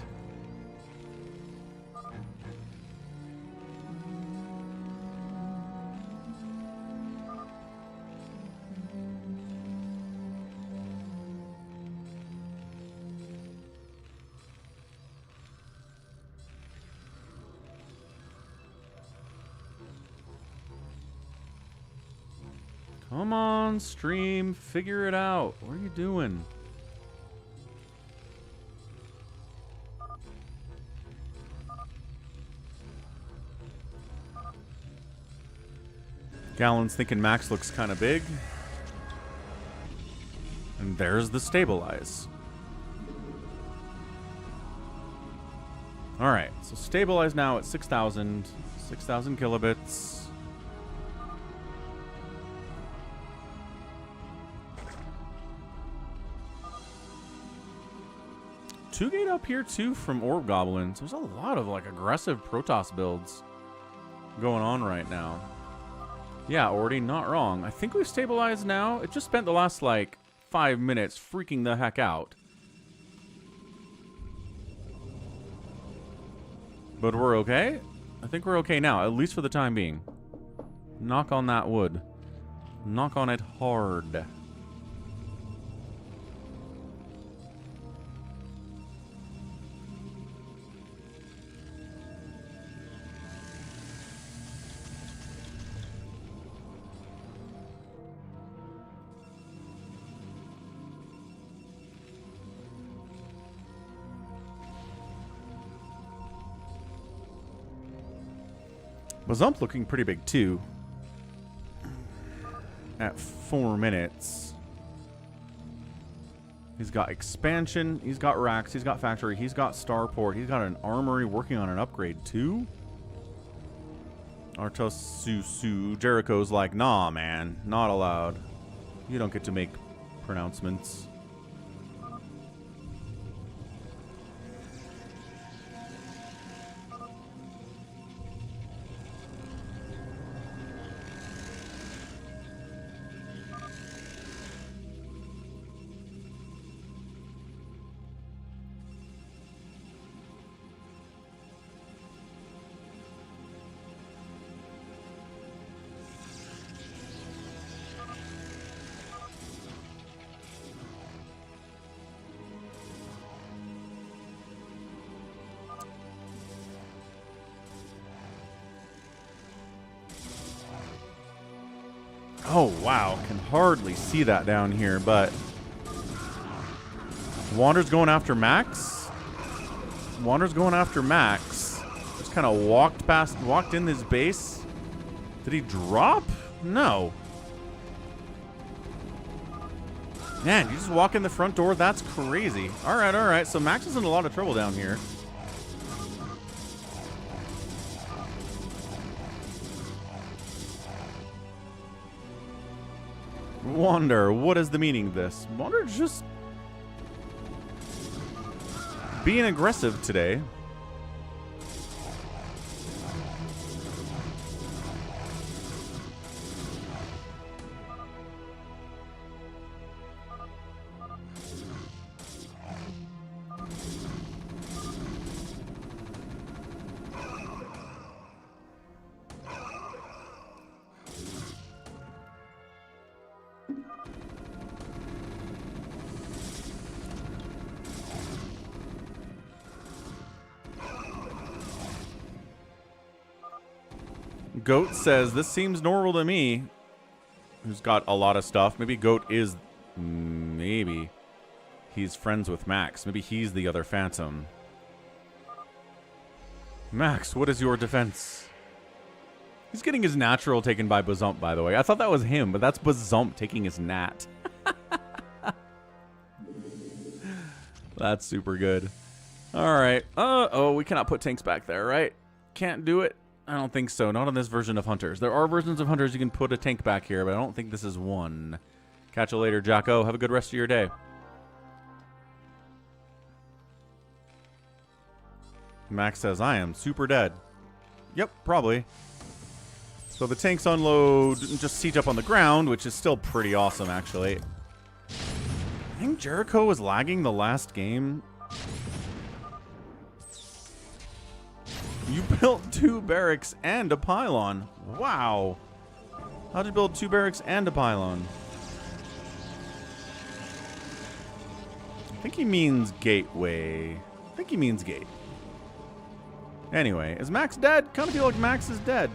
Come on, stream. Figure it out. What are you doing? Gallon's thinking Max looks kind of big. And there's the Stabilize. Alright, so Stabilize now at 6,000 kilobits. 2-gate up here too from Orb Goblins. There's a lot of like aggressive Protoss builds going on right now. Yeah, Ordy, not wrong. I think we've stabilized now. It just spent the last like 5 minutes freaking the heck out. But we're okay. I think we're okay now, at least for the time being. Knock on that wood. Knock on it hard. Bazump looking pretty big too. At 4 minutes. He's got expansion, he's got racks, he's got factory, he's got starport, he's got an armory working on an upgrade too. Artosusu Jericho's like, nah man, not allowed. You don't get to make pronouncements. Oh, wow. Can hardly see that down here, but... Wander's going after Max? Wander's going after Max. Just kind of walked in his base. Did he drop? No. Man, you just walk in the front door? That's crazy. Alright, alright. So Max is in a lot of trouble down here. Wander, what is the meaning of this? Wander's just being aggressive today. Goat says, this seems normal to me. Who's got a lot of stuff. Maybe Goat is... Maybe. He's friends with Max. Maybe he's the other Phantom. Max, what is your defense? He's getting his natural taken by Bazump, by the way. I thought that was him, but that's Bazump taking his nat. That's super good. Alright. Oh, we cannot put tanks back there, right? Can't do it. I don't think so. Not on this version of Hunters. There are versions of Hunters you can put a tank back here, but I don't think this is one. Catch you later, Jacko. Have a good rest of your day. Max says, I am super dead. Yep, probably. So the tanks unload and just siege up on the ground, which is still pretty awesome, actually. I think Jericho was lagging the last game. You built 2 barracks and a pylon. Wow. How'd you build 2 barracks and a pylon? I think he means gateway. I think he means gate. Anyway, is Max dead? Kind of feel like Max is dead.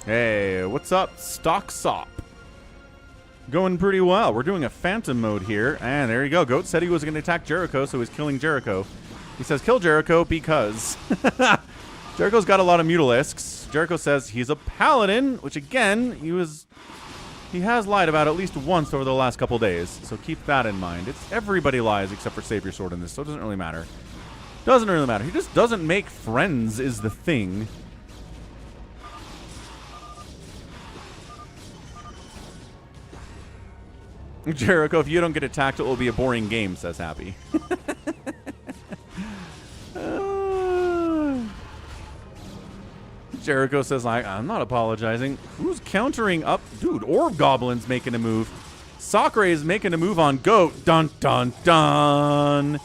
Hey, what's up, Stock Sop? Going pretty well. We're doing a Phantom mode here, and there you go. Goat said he was going to attack Jericho, so he's killing Jericho. He says, kill Jericho because Jericho's got a lot of Mutalisks. Jericho says he's a Paladin, which again, he was He has lied about at least once over the last couple days, so keep that in mind. It's everybody lies except for Save Your Sword in this, so it doesn't really matter. Doesn't really matter. He just doesn't make friends is the thing. Jericho, if you don't get attacked, it will be a boring game, says Happy. Jericho says, I'm not apologizing. Who's countering up? Dude, Orb Goblin's making a move. Sakura is making a move on Goat. Dun, dun, dun.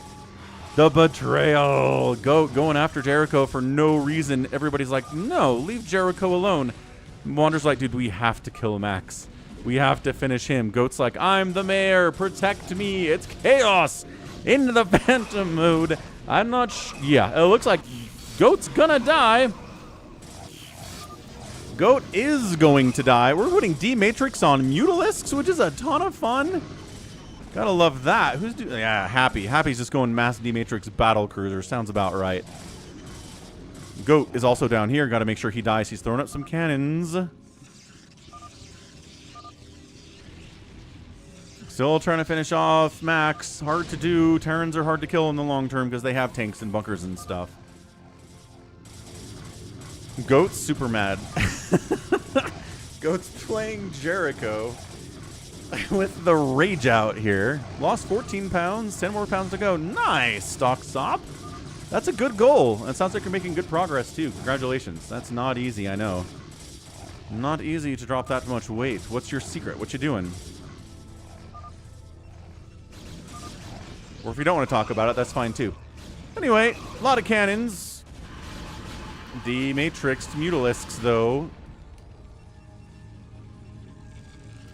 The betrayal. Goat going after Jericho for no reason. Everybody's like, no, leave Jericho alone. Wander's like, dude, we have to kill Max. We have to finish him. Goat's like, I'm the mayor. Protect me. It's chaos. Into the phantom mode. I'm not yeah, it looks like Goat's gonna die. Goat is going to die. We're putting D-Matrix on Mutalisks, which is a ton of fun. Gotta love that. Who's doing? Yeah, Happy. Happy's just going mass D-Matrix battle cruiser. Sounds about right. Goat is also down here. Gotta make sure he dies. He's throwing up some cannons. Still trying to finish off Max. Hard to do. Terrans are hard to kill in the long term because they have tanks and bunkers and stuff. Goat's super mad. Goat's playing Jericho with the rage out here. Lost 14 pounds, 10 more pounds to go. Nice, Stock Stop. That's a good goal. It sounds like you're making good progress too. Congratulations. That's not easy, I know. Not easy to drop that much weight. What's your secret? What you doing? Or if you don't want to talk about it, that's fine too. Anyway, a lot of cannons. The Matrixed Mutalisks, though.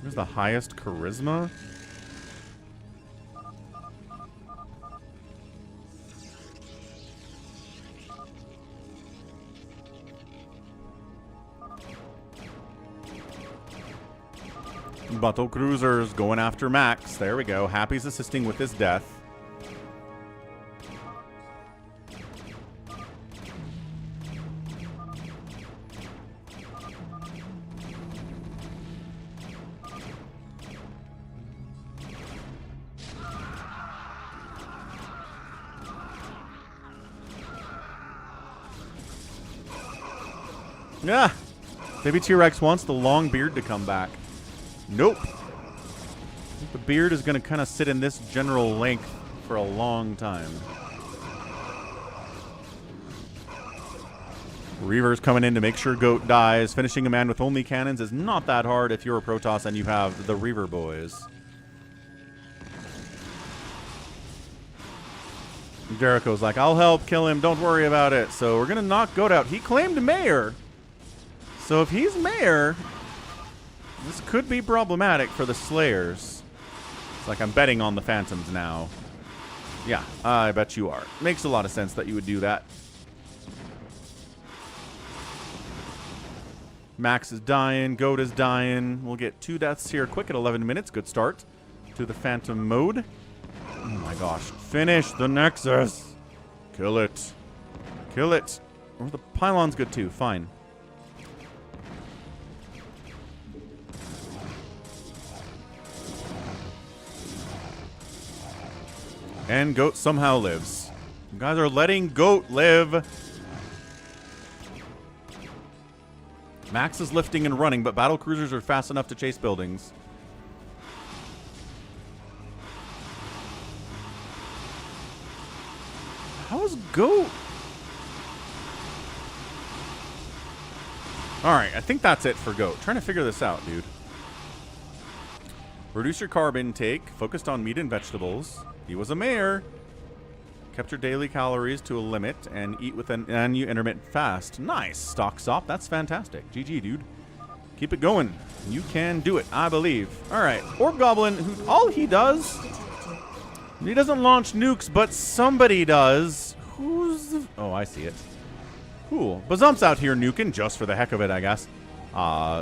Who's the highest charisma? Battle Cruisers going after Max. There we go. Happy's assisting with his death. Yeah. Baby T-Rex wants the long beard to come back. Nope. I think the beard is going to kind of sit in this general length for a long time. Reaver's coming in to make sure Goat dies. Finishing a man with only cannons is not that hard if you're a Protoss and you have the Reaver boys. Jericho's like, I'll help kill him. Don't worry about it. So we're going to knock Goat out. He claimed mayor. So if he's mayor, this could be problematic for the Slayers. It's like I'm betting on the Phantoms now. Yeah, I bet you are. Makes a lot of sense that you would do that. Max is dying. Goat is dying. We'll get 2 deaths here quick at 11 minutes. Good start to the Phantom mode. Oh my gosh. Finish the Nexus. Kill it. Kill it. Or the Pylon's good too. Fine. And Goat somehow lives. You guys are letting Goat live. Max is lifting and running, but battle cruisers are fast enough to chase buildings. How is Goat? Alright, I think that's it for Goat. Trying to figure this out, dude. Reduce your carb intake. Focused on meat and vegetables. He was a mayor. Kept your daily calories to a limit and eat with an intermittent fast. Nice, Stock Stop. That's fantastic. GG, dude. Keep it going. You can do it, I believe. All right, Orb Goblin, who all he does, he doesn't launch nukes, but somebody does. Who's the... Oh, I see it. Cool. Bazump's out here nuking just for the heck of it, I guess.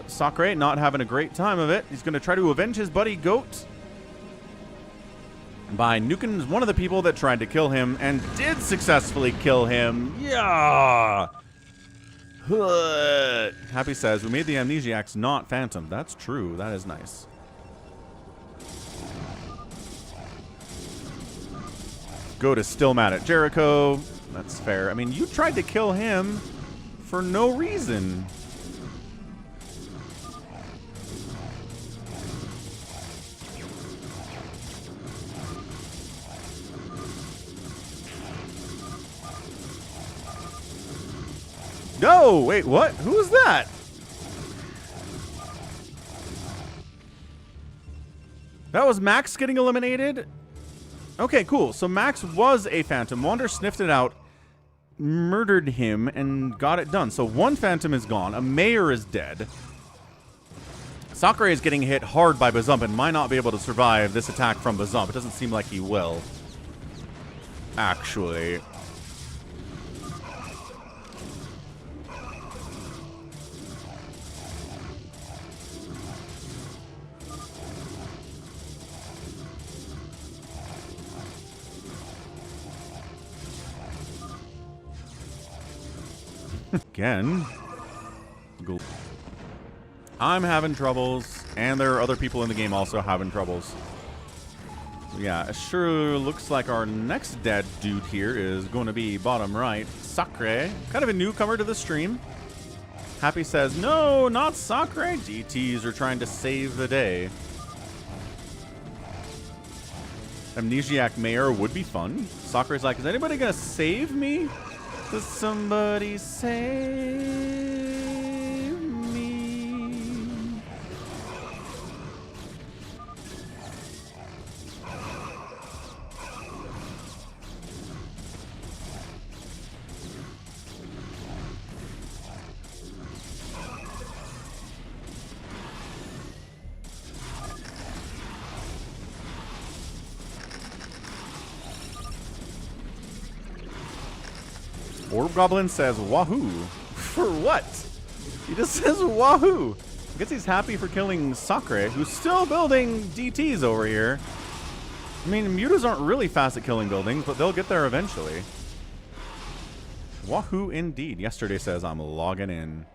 Sakura not having a great time of it. He's going to try to avenge his buddy Goat by nuking one of the people that tried to kill him and did successfully kill him. Yeah. Happy says, we made the amnesiacs not phantom. That's true. That is nice. Go to still mad at Jericho. That's fair. I mean, you tried to kill him for no reason. No! Wait, what? Who was that? That was Max getting eliminated? Okay, cool. So Max was a phantom. Wander sniffed it out, murdered him, and got it done. So one phantom is gone. A mayor is dead. Sakurai is getting hit hard by Bazump and might not be able to survive this attack from Bazump. It doesn't seem like he will. Actually. Again. I'm having troubles, and there are other people in the game also having troubles. Yeah, it sure looks like our next dead dude here is going to be bottom right. Sakurai, kind of a newcomer to the stream. Happy says, no, not Sakurai. DTs are trying to save the day. Amnesiac Mayor would be fun. Sakurai's like, is anybody going to save me? Does somebody save me? Orb Goblin says, wahoo. For what? He just says wahoo. I guess he's happy for killing Sakurai, who's still building DTs over here. I mean, mutas aren't really fast at killing buildings, but they'll get there eventually. Wahoo indeed. Yesterday says, I'm logging in.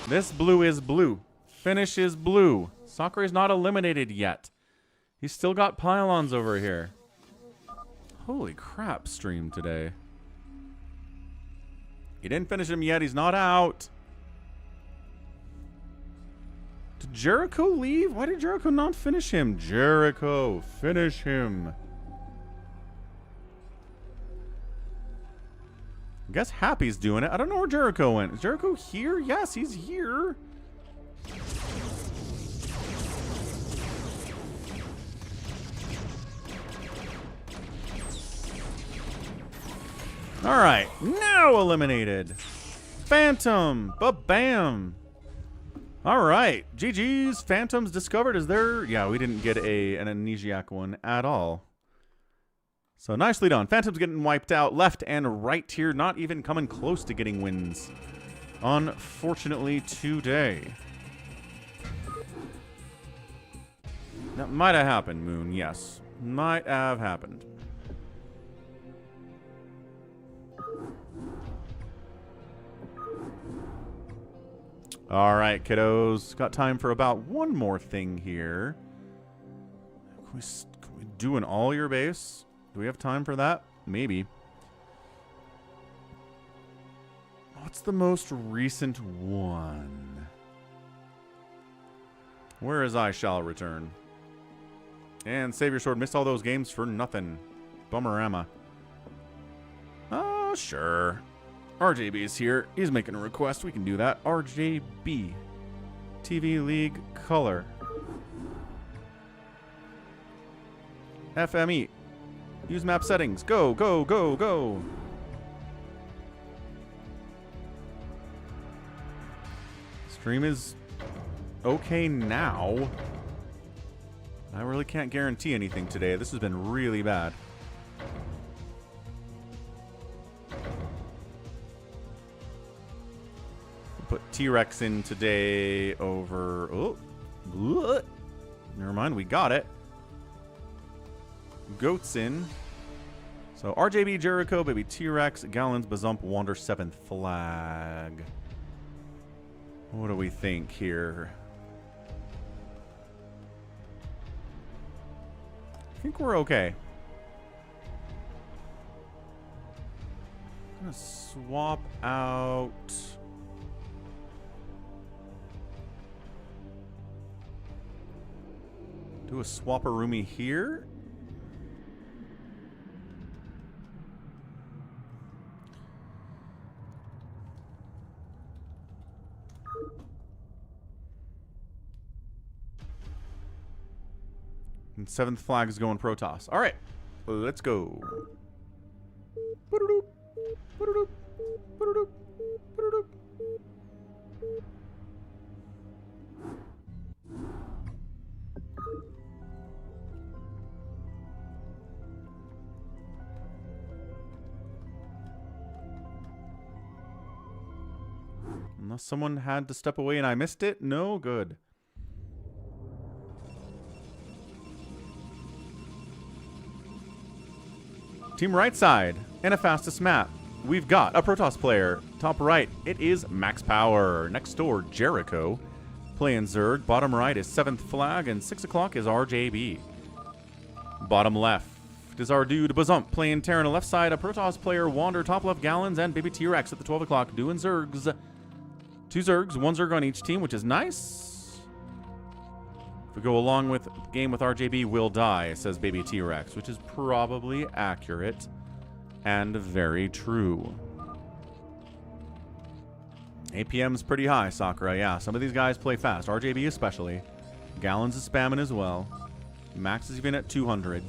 This blue is blue. Finish is blue. Sakurai's not eliminated yet. He's still got pylons over here. Holy crap, stream today. He didn't finish him yet. He's not out. Did Jericho leave? Why did Jericho not finish him? Jericho, finish him. I guess Happy's doing it. I don't know where Jericho went. Is Jericho here? Yes, he's here. All right, now eliminated. Phantom, ba-bam. All right, GG's. Phantoms discovered. Is there? Yeah, we didn't get an amnesiac one at all. So nicely done. Phantom's getting wiped out left and right here. Not even coming close to getting wins. Unfortunately today. That might have happened, Moon. Yes. Might have happened. All right, kiddos. Got time for about one more thing here. Can we do an all-your base? Do we have time for that? Maybe. What's the most recent one? Where is I Shall Return? And Savior Sword missed all those games for nothing. Bummerama. Oh, sure. RJB is here. He's making a request. We can do that. RJB. TV League Color. FME. Use map settings. Go, go, go, go. Stream is okay now. I really can't guarantee anything today. This has been really bad. Put T-Rex in today over... Oh. Bleh. Never mind, we got it. Goats in. So RJB, Jericho, Baby T-Rex, Gallons, Bazump, Wander, 7th Flag. What do we think here? I think we're okay. I'm gonna swap out... Do a swap-a-roomie here. And 7th Flag is going Protoss. All right, let's go. Unless someone had to step away and I missed it? No? Good. Team right side, and a fastest map. We've got a Protoss player. Top right, it is Max Power. Next door, Jericho. Playing Zerg. Bottom right is 7th Flag, and 6 o'clock is RJB. Bottom left is our dude Bazump playing Terran. Left side, a Protoss player, Wander. Top left, Gallons, and Baby T-Rex at the 12 o'clock doing Zergs. 2 Zergs, 1 Zerg on each team, which is nice. If we go along with the game with RJB, we'll die, says Baby T-Rex, which is probably accurate and very true. APM's pretty high, Sakura. Yeah, some of these guys play fast. RJB especially. Gallons is spamming as well. Max is even at 200.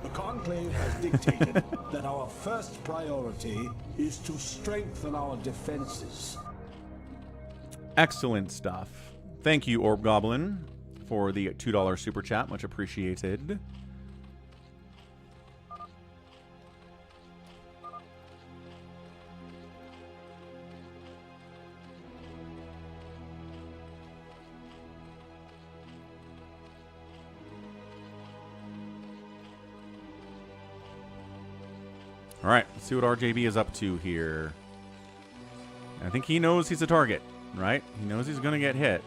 The Conclave has dictated that our first priority is to strengthen our defenses. Excellent stuff. Thank you, Orb Goblin, for the $2 super chat. Much appreciated. All right, let's see what RJB is up to here. I think he knows he's a target, right? He knows he's going to get hit.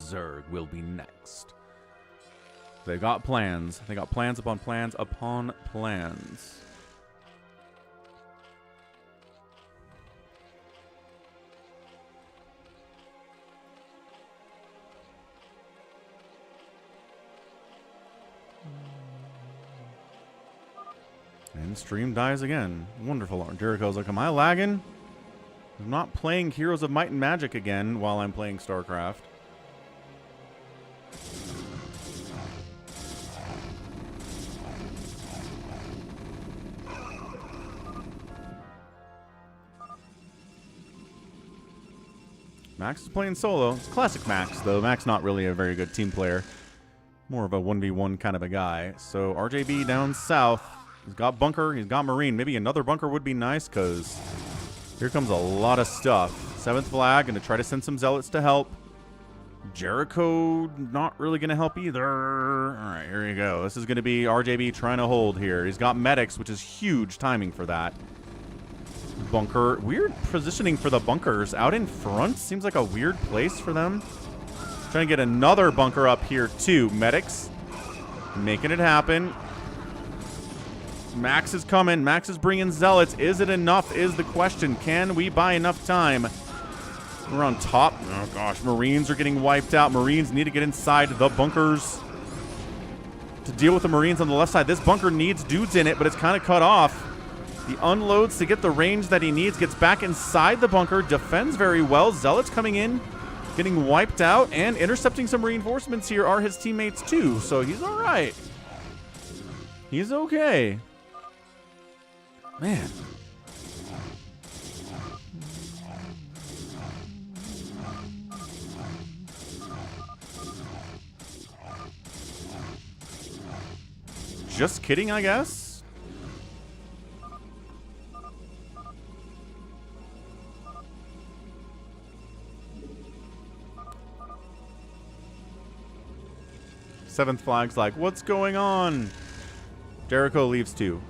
Zerg will be next. They got plans. They got plans upon plans upon plans. And stream dies again. Wonderful. Jericho's like, am I lagging? I'm not playing Heroes of Might and Magic again while I'm playing StarCraft. Max is playing solo. It's classic Max, though. Max not really a very good team player. More of a 1v1 kind of a guy. So RJB down south. He's got bunker. He's got marine. Maybe another bunker would be nice, because here comes a lot of stuff. 7th flag. Going to try to send some zealots to help. Jericho not really going to help either. All right, here you go. This is going to be RJB trying to hold here. He's got medics, which is huge timing for that. Bunker. Weird positioning for the bunkers. Out in front. Seems like a weird place for them. Trying to get another bunker up here, too. Medics. Making it happen. Max is coming. Max is bringing zealots. Is it enough is the question. Can we buy enough time? We're on top. Oh, gosh. Marines are getting wiped out. Marines need to get inside the bunkers to deal with the Marines on the left side. This bunker needs dudes in it, but it's kind of cut off. He unloads to get the range that he needs. Gets back inside the bunker. Defends very well. Zealots coming in. Getting wiped out. And intercepting some reinforcements here are his teammates, too. So he's all right. He's okay. Man. Just kidding, I guess. Seventh flag's like, what's going on? Jericho leaves too.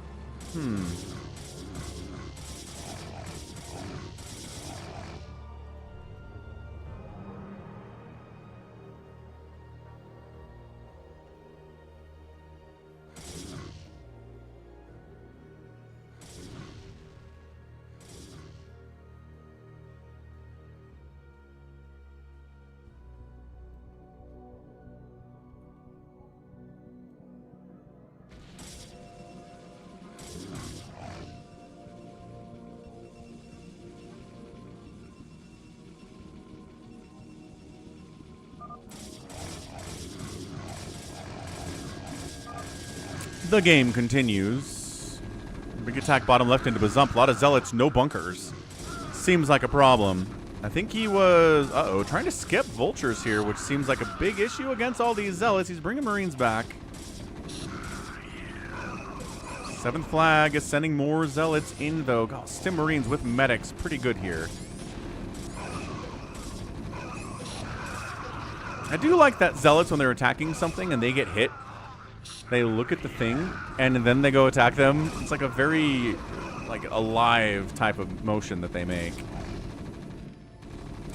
The game continues. Big attack bottom left into Bazump. A lot of zealots, no bunkers. Seems like a problem. I think he was, trying to skip vultures here, which seems like a big issue against all these zealots. He's bringing Marines back. 7th flag is sending more zealots in, though. God, Stim Marines with medics. Pretty good here. I do like that zealots, when they're attacking something and they get hit, they look at the thing, and then they go attack them. It's like a very, alive type of motion that they make.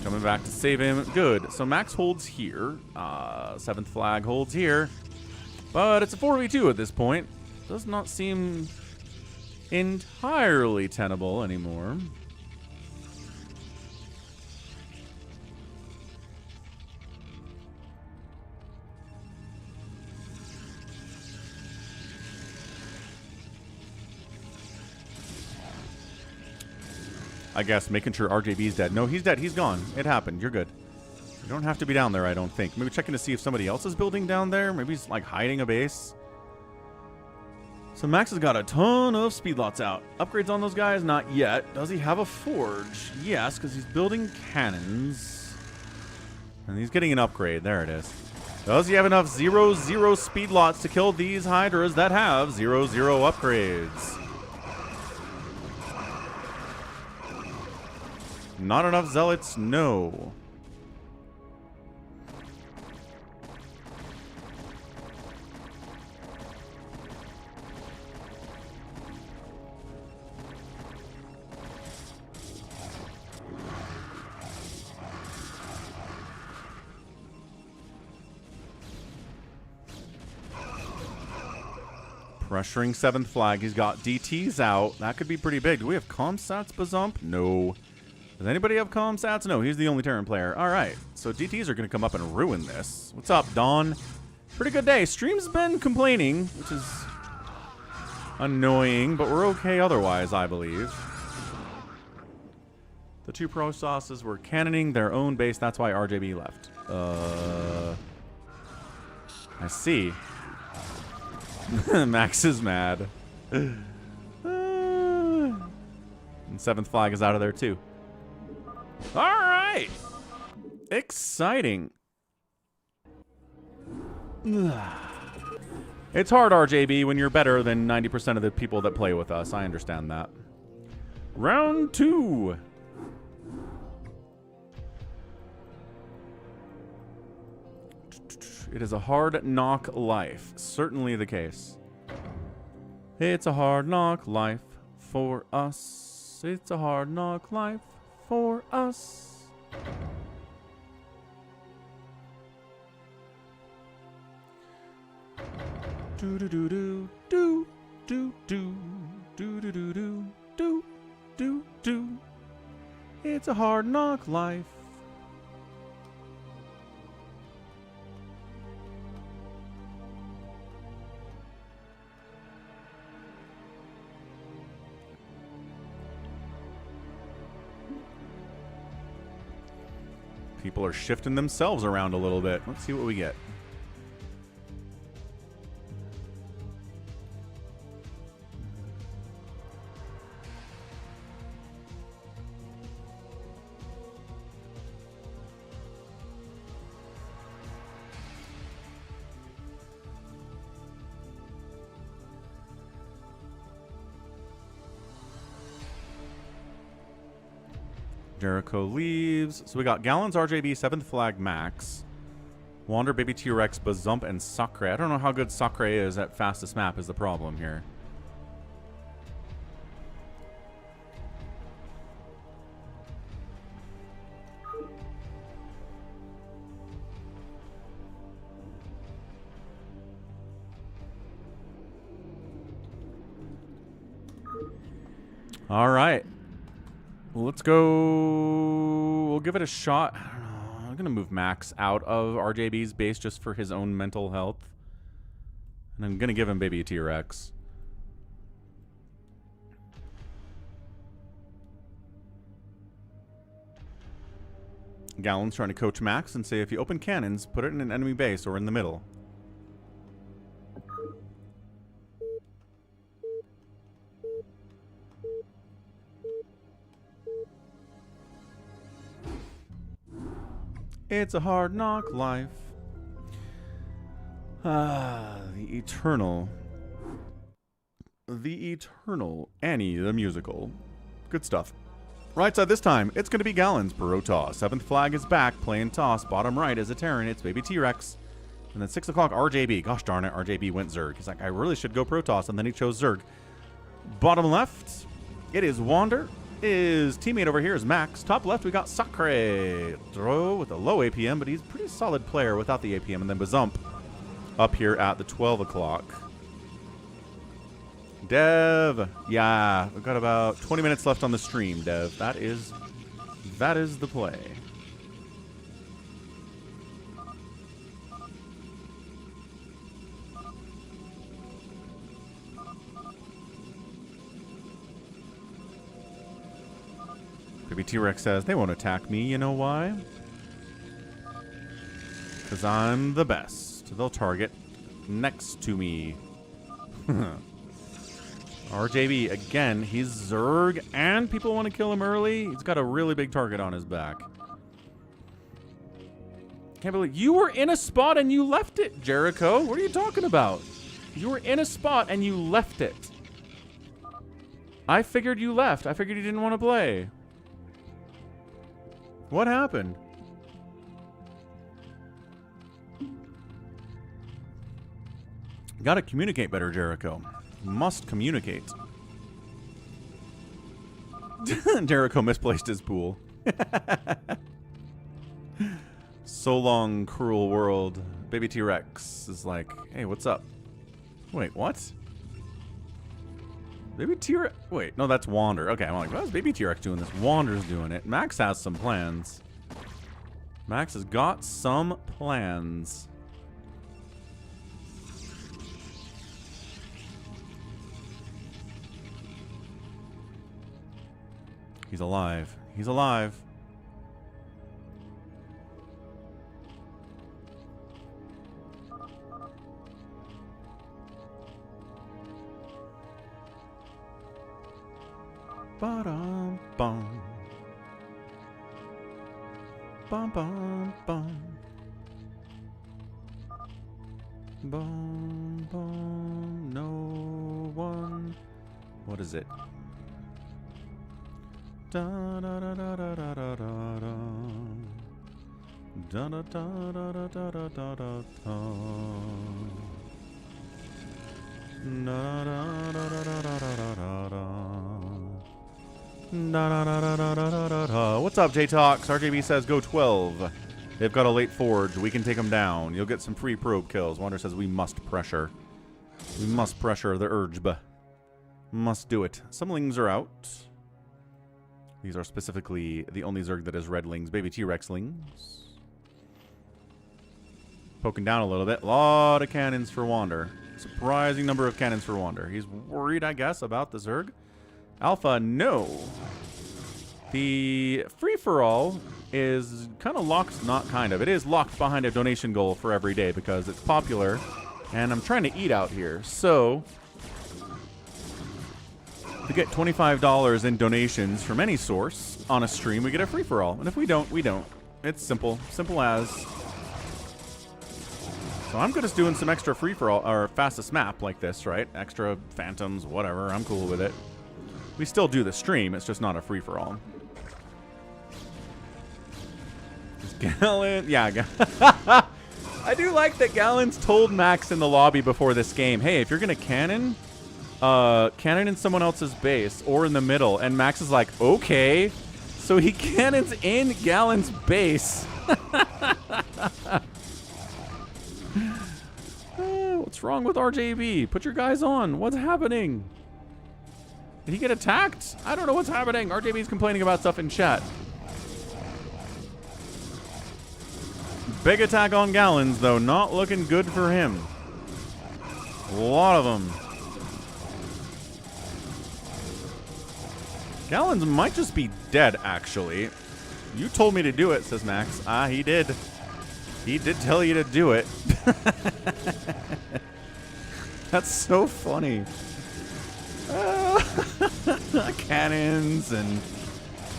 Coming back to save him. Good. So Max holds here. 7th flag holds here. But it's a 4v2 at this point. Does not seem entirely tenable anymore. I guess making sure RJB's dead. No, he's dead. He's gone. It happened. You're good. You don't have to be down there, I don't think. Maybe checking to see if somebody else is building down there. Maybe he's hiding a base. So Max has got a ton of speed lots out. Upgrades on those guys? Not yet. Does he have a forge? Yes, because he's building cannons. And he's getting an upgrade. There it is. Does he have enough 0-0 speed lots to kill these Hydras that have 0-0 upgrades? Not enough zealots? No. Pressuring 7th flag. He's got DTs out. That could be pretty big. Do we have Comsats Bazump? No. Does anybody have Comsats? No, he's the only Terran player. All right. So DTs are going to come up and ruin this. What's up, Dawn? Pretty good day. Stream's been complaining, which is annoying, but we're okay otherwise, I believe. The two pro sauces were cannoning their own base. That's why RJB left. I see. Max is mad. And 7th flag is out of there, too. All right. Exciting. It's hard, RJB, when you're better than 90% of the people that play with us. I understand that. Round 2. It is a hard knock life. Certainly the case. It's a hard knock life for us. It's a hard knock life for us. Do do do do do do do do do do do do do do. It's a hard knock life. People are shifting themselves around a little bit. Let's see what we get. Jericho leaves. So we got Gallons, RJB, 7th Flag, Max. Wander, Baby T-Rex, Bazump, and Sacre. I don't know how good Sacre is at fastest map is the problem here. All right. Let's go. We'll give it a shot. I don't know. I'm going to move Max out of RJB's base just for his own mental health. And I'm going to give him Baby T-Rex. Gallon's trying to coach Max and say if you open cannons, put it in an enemy base or in the middle. It's a hard knock life. The eternal Annie the musical. Good stuff. Right side this time, it's going to be Gallons, Pro Toss. 7th Flag is back, playing Toss. Bottom right is a Terran, it's Baby T-Rex. And then 6 o'clock, RJB. Gosh darn it, RJB went Zerg. He's like, I really should go Pro Toss, and then he chose Zerg. Bottom left, it is Wander. His teammate over here is Max. Top left, we got Sacre. Throw with a low APM, but he's a pretty solid player without the APM. And then Bazump up here at the 12 o'clock. Dev. Yeah, we've got about 20 minutes left on the stream, Dev. That is the play. Baby T-Rex says, they won't attack me, you know why? Because I'm the best. They'll target next to me. RJB, again, he's Zerg, and people want to kill him early. He's got a really big target on his back. Can't believe you were in a spot and you left it, Jericho. What are you talking about? You were in a spot and you left it. I figured you left. I figured you didn't want to play. What happened? Gotta communicate better, Jericho. Must communicate. Jericho misplaced his pool. So long, cruel world. Baby T-Rex is like, hey, what's up? Wait, what? Baby T-Rex? Wait, no, that's Wander. Okay, I'm like, why is Baby T-Rex doing this? Wander's doing it. Max has some plans. Max has got some plans. He's alive. He's alive. Ba-dum-bum. Bum, bum, bum. Bum, bum. No one. What is it? Da da da da da da da da. Da da da da da da da da da. Da da da da da da da da da. Da, da, da, da, da, da, da, da. What's up, J-Talks? RJB says go 12. They've got a late forge. We can take them down. You'll get some free probe kills. Wander says we must pressure. We must pressure the urge. Must do it. Some lings are out. These are specifically the only Zerg that is red lings. Baby T-Rex lings. Poking down a little bit. Lot of cannons for Wander. Surprising number of cannons for Wander. He's worried, I guess, about the Zerg. Alpha, no. The free-for-all is kind of locked, not kind of. It is locked behind a donation goal for every day because it's popular, and I'm trying to eat out here. So, to get $25 in donations from any source on a stream, we get a free-for-all. And if we don't, we don't. It's simple. Simple as. So I'm just doing some extra free-for-all, or fastest map like this, right? Extra phantoms, whatever. I'm cool with it. We still do the stream, it's just not a free-for-all. Gallon, yeah. I do like that Gallon's told Max in the lobby before this game, hey, if you're gonna cannon in someone else's base or in the middle, and Max is like, okay. So he cannons in Gallon's base. What's wrong with RJB? Put your guys on. What's happening? Did he get attacked? I don't know what's happening. RJB's complaining about stuff in chat. Big attack on Gallons, though. Not looking good for him. A lot of them. Gallons might just be dead, actually. You told me to do it, says Max. Ah, he did. He did tell you to do it. That's so funny. Cannons and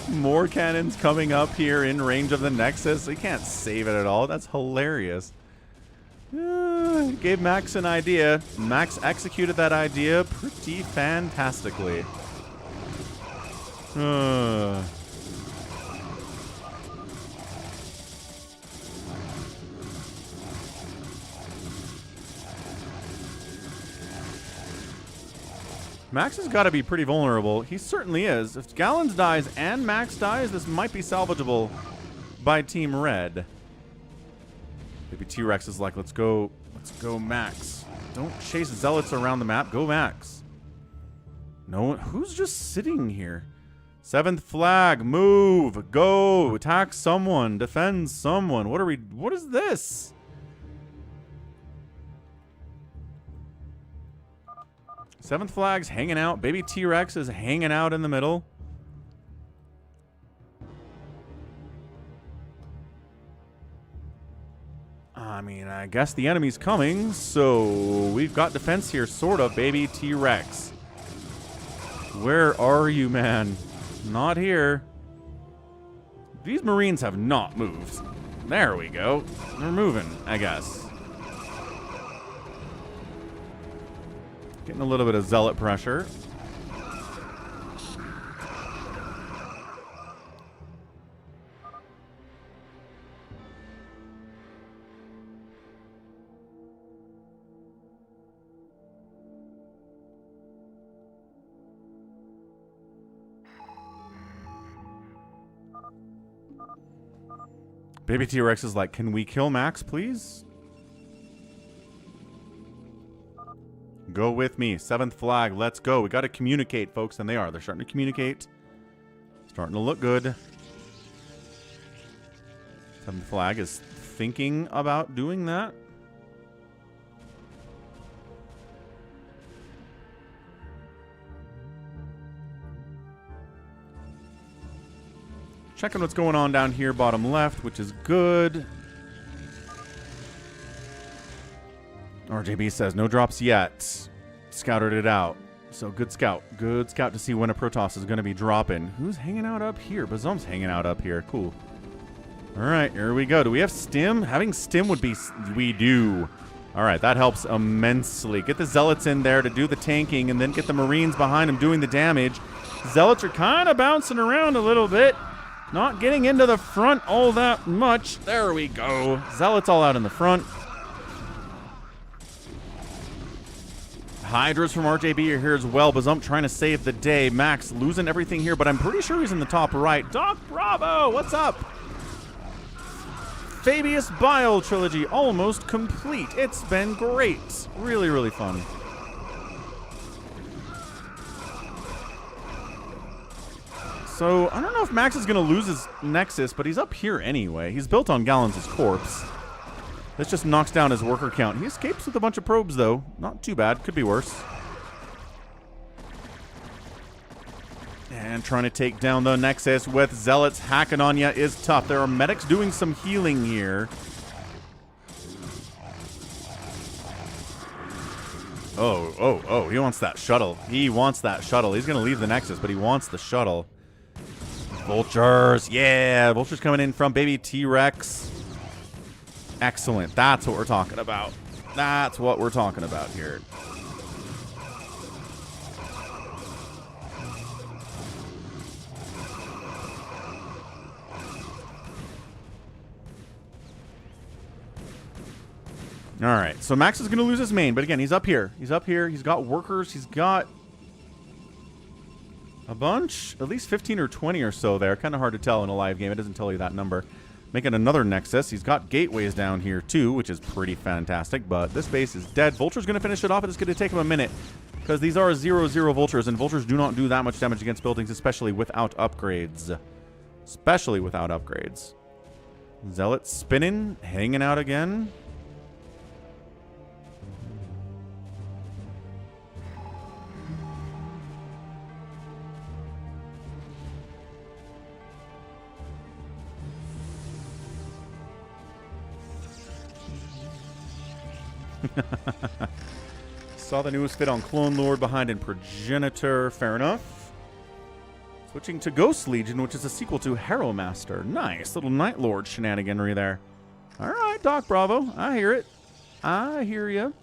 more cannons coming up here in range of the Nexus. They can't save it at all. That's hilarious. Gave Max an idea. Max executed that idea pretty fantastically. Max has got to be pretty vulnerable. He certainly is. If Gallons dies and Max dies, this might be salvageable by Team Red. Maybe T-Rex is like, let's go Max. Don't chase zealots around the map. Go Max. No one. Who's just sitting here? 7th flag. Move. Go. Attack someone. Defend someone. What is this? Seventh flag's hanging out. Baby T-Rex is hanging out in the middle. I mean, I guess the enemy's coming, so we've got defense here, sort of. Baby T-Rex. Where are you, man? Not here. These Marines have not moved. There we go. They're moving, I guess. Getting a little bit of zealot pressure. Baby T-Rex is like, can we kill Max, please? Go with me. 7th flag. Let's go. We got to communicate, folks. And they are. They're starting to communicate. Starting to look good. 7th flag is thinking about doing that. Checking what's going on down here, bottom left, which is good. RJB says, no drops yet. Scouted it out. So good scout. Good scout to see when a Protoss is going to be dropping. Who's hanging out up here? Bazom's hanging out up here. Cool. All right, here we go. Do we have stim? Having stim would be... We do. All right, that helps immensely. Get the Zealots in there to do the tanking and then get the Marines behind them doing the damage. Zealots are kind of bouncing around a little bit. Not getting into the front all that much. There we go. Zealots all out in the front. Hydras from RJB are here as well. Bazump trying to save the day. Max losing everything here, but I'm pretty sure he's in the top right. Doc Bravo, what's up? Fabius Bile trilogy almost complete. It's been great. Really, really fun. So, I don't know if Max is going to lose his Nexus, but he's up here anyway. He's built on Gallons' corpse. This just knocks down his worker count. He escapes with a bunch of probes, though. Not too bad. Could be worse. And trying to take down the Nexus with Zealots hacking on ya is tough. There are medics doing some healing here. Oh, he wants that shuttle. He wants that shuttle. He's going to leave the Nexus, but he wants the shuttle. Vultures. Yeah, Vultures coming in from baby T-Rex. Excellent. That's what we're talking about. That's what we're talking about here. All right, so Max is going to lose his main, but again, he's up here. He's up here. He's got workers. He's got a bunch, at least 15 or 20 or so there. Kind of hard to tell in a live game. It doesn't tell you that number. Making another Nexus. He's got gateways down here too, which is pretty fantastic, but this base is dead. Vulture's going to finish it off, and it's going to take him a minute because these are 0/0 Vultures, and Vultures do not do that much damage against buildings, especially without upgrades. Especially without upgrades. Zealot spinning, hanging out again. Saw the newest fit on Clone Lord behind in Progenitor. Fair enough. Switching to Ghost Legion, which is a sequel to Harrow Master. Nice little Night Lord shenaniganry there. All right, Doc Bravo. I hear it. I hear you.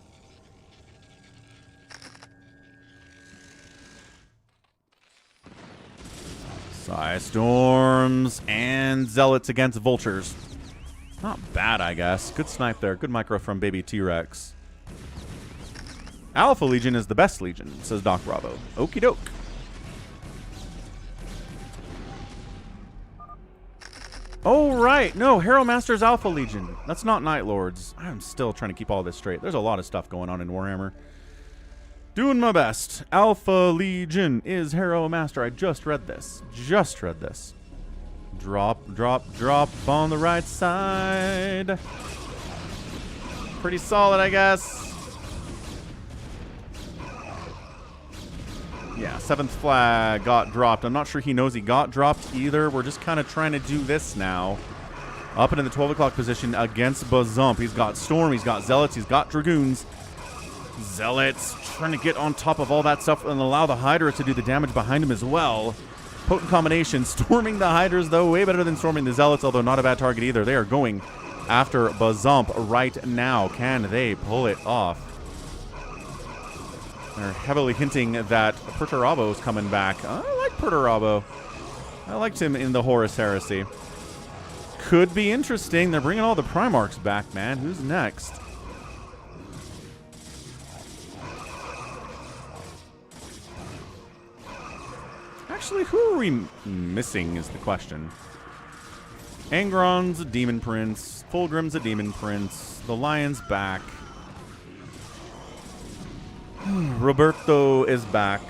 Psy Storms and Zealots against Vultures. Not bad, I guess. Good snipe there. Good micro from baby T-Rex. Alpha Legion is the best Legion, says Doc Bravo. Okie doke. Oh, right. No, Harrow Master's Alpha Legion. That's not Night Lords. I'm still trying to keep all this straight. There's a lot of stuff going on in Warhammer. Doing my best. Alpha Legion is Harrow Master. I just read this. Just read this. Drop, drop, drop on the right side. Pretty solid, I guess. Yeah, 7th flag got dropped. I'm not sure he knows he got dropped either. We're just kind of trying to do this now. Up and in the 12 o'clock position against Bazump. He's got Storm, he's got Zealots, he's got Dragoons. Zealots trying to get on top of all that stuff and allow the Hydra to do the damage behind him as well. Potent combination. Storming the Hydras, though, way better than storming the Zealots, although not a bad target either. They are going after Bazump right now. Can they pull it off? They're heavily hinting that Perturabo is coming back. I like Perturabo. I liked him in the Horus Heresy. Could be interesting. They're bringing all the Primarchs back, man. Who's next? Actually, who are we missing is the question. Angron's a Demon Prince. Fulgrim's a Demon Prince. The Lion's back. Roberto is back.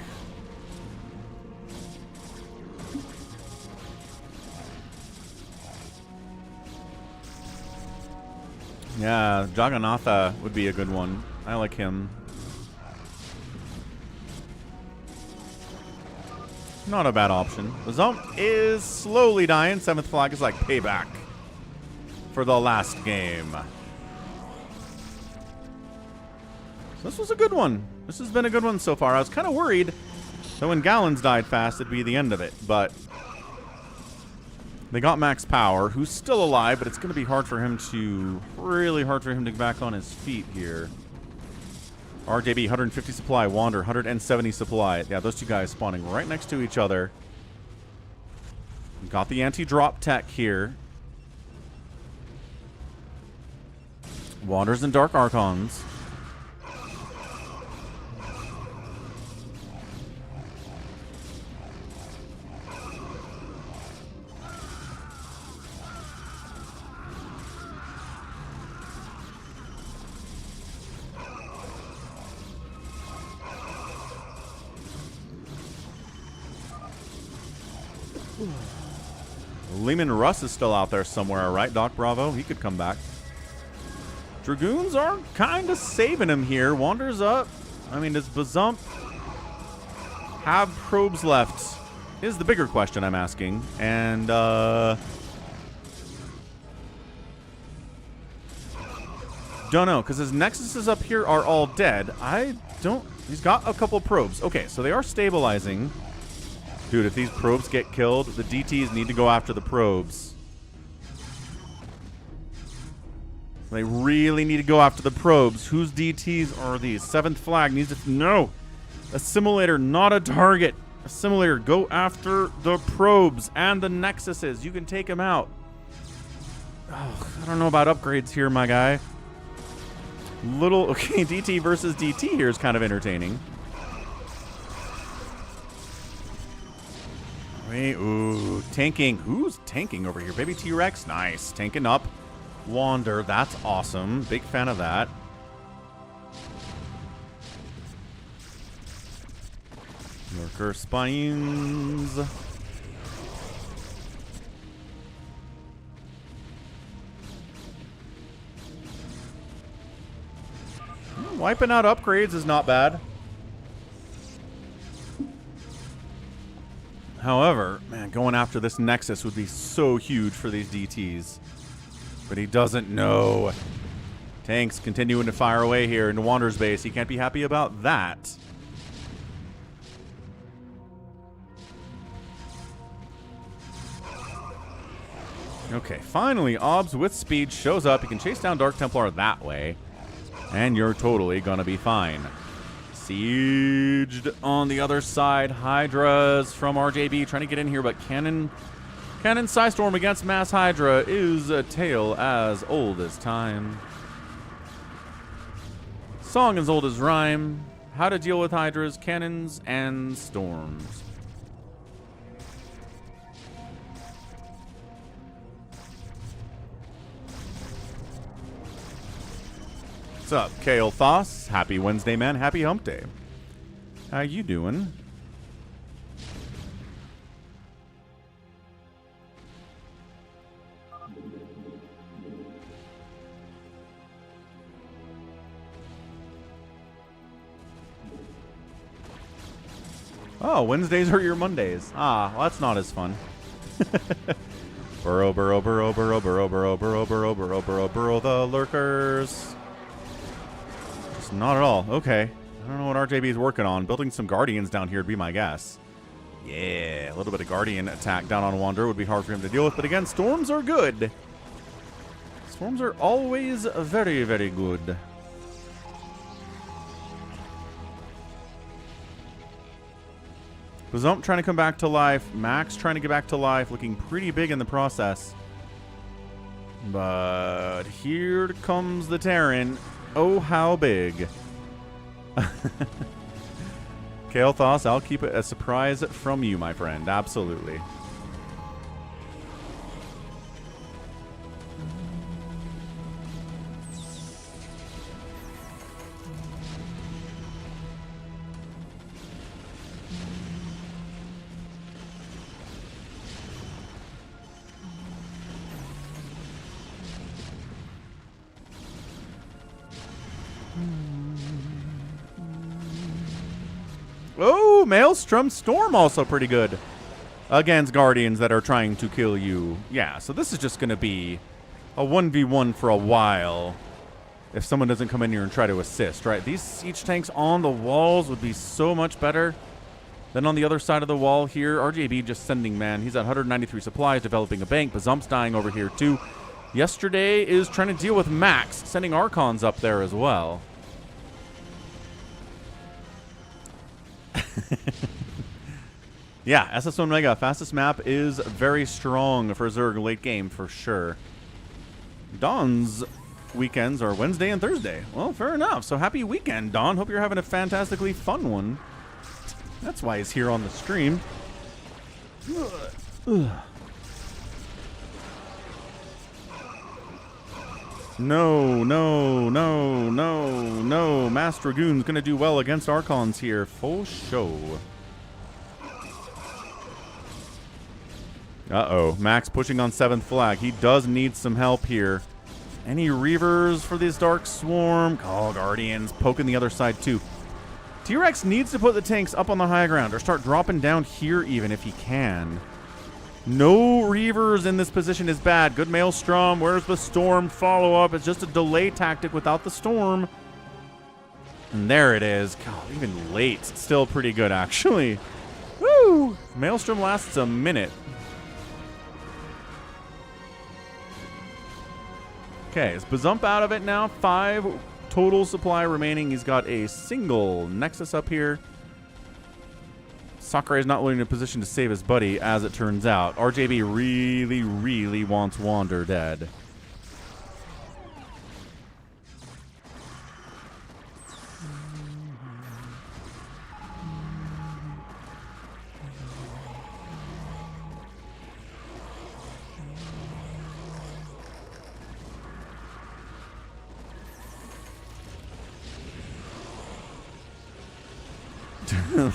Yeah, Jagannatha would be a good one. I like him. Not a bad option. Bazump is slowly dying. 7th flag is like payback for the last game. So this was a good one. This has been a good one so far. I was kind of worried that when Gallons died fast, it'd be the end of it. But They got Max Power, who's still alive, but it's going to be hard for him to... really hard for him to get back on his feet here. RJB, 150 supply. Wander, 170 supply. Yeah, those two guys spawning right next to each other. Got the anti-drop tech here. Wanders and Dark Archons. Lehman Russ is still out there somewhere, right? Doc Bravo, he could come back. Dragoons are kind of saving him here. Wanders up. I mean, does Bazump have probes left? Is the bigger question I'm asking. And, don't know, because his Nexuses up here are all dead. He's got a couple probes. Okay, so they are stabilizing. Dude, if these probes get killed, the DTs need to go after the probes. They really need to go after the probes. Whose DTs are these? 7th flag needs to... No! Assimilator, not a target. Assimilator, go after the probes and the Nexuses. You can take them out. Oh, I don't know about upgrades here, my guy. Okay, DT versus DT here is kind of entertaining. Wait, ooh, tanking. Who's tanking over here? Baby T-Rex, nice. Tanking up. Wander, that's awesome. Big fan of that. Lurker spines. Wiping out upgrades is not bad. However, man, going after this Nexus would be so huge for these DTs. But he doesn't know. Tanks continuing to fire away here into Wander's base. He can't be happy about that. Okay, finally, Obs with speed shows up. You can chase down Dark Templar that way. And you're totally gonna be fine. Sieged on the other side. Hydras from RJB trying to get in here, but Cannon Psystorm against Mass Hydra is a tale as old as time. Song as old as rhyme. How to deal with Hydras, cannons, and storms. What's up, Kale Thoss? Happy Wednesday, man. Happy hump day. How you doing? Oh, Wednesdays are your Mondays. Ah, well, that's not as fun. Burrow, burrow, burrow, burrow, burrow, burrow, burrow, burrow, burrow, burrow, burrow, the lurkers. Just not at all. Okay. I don't know what RJB is working on. Building some Guardians down here would be my guess. Yeah, a little bit of Guardian attack down on Wander would be hard for him to deal with. But again, Storms are good. Storms are always very, very good. Bazump trying to come back to life. Max trying to get back to life. Looking pretty big in the process. But here comes the Terran. Oh, how big. Kale Thoss, I'll keep it a surprise from you, my friend. Absolutely. Oh, Maelstrom Storm also pretty good against Guardians that are trying to kill you. Yeah, so this is just going to be a 1v1 for a while if someone doesn't come in here and try to assist, right? These siege tanks on the walls would be so much better. Then on the other side of the wall here, RJB just sending man. He's at 193 supplies, developing a bank. Bazump's dying over here too. Yesterday is trying to deal with Max, sending Archons up there as well. Yeah, SS1 Mega, fastest map is very strong for Zerg late game for sure. Dawn's weekends are Wednesday and Thursday. Well, fair enough. So happy weekend, Dawn. Hope you're having a fantastically fun one. That's why he's here on the stream. No, no, no, no, no. Mass Dragoon's going to do well against Archons here. Full show. Uh-oh. Max pushing on 7th flag. He does need some help here. Any Reavers for this Dark Swarm? Oh, Guardians poking the other side too. T-Rex needs to put the tanks up on the high ground or start dropping down here even if he can. No Reavers in this position is bad. Good Maelstrom. Where's the Storm follow-up? It's just a delay tactic without the Storm. And there it is. God, even late. Still pretty good, actually. Woo! Maelstrom lasts a minute. Okay, is Bazump out of it now? 5 total supply remaining. He's got a single Nexus up here. Sakurai is not really in a position to save his buddy, as it turns out. RJB really, really wants Wander dead.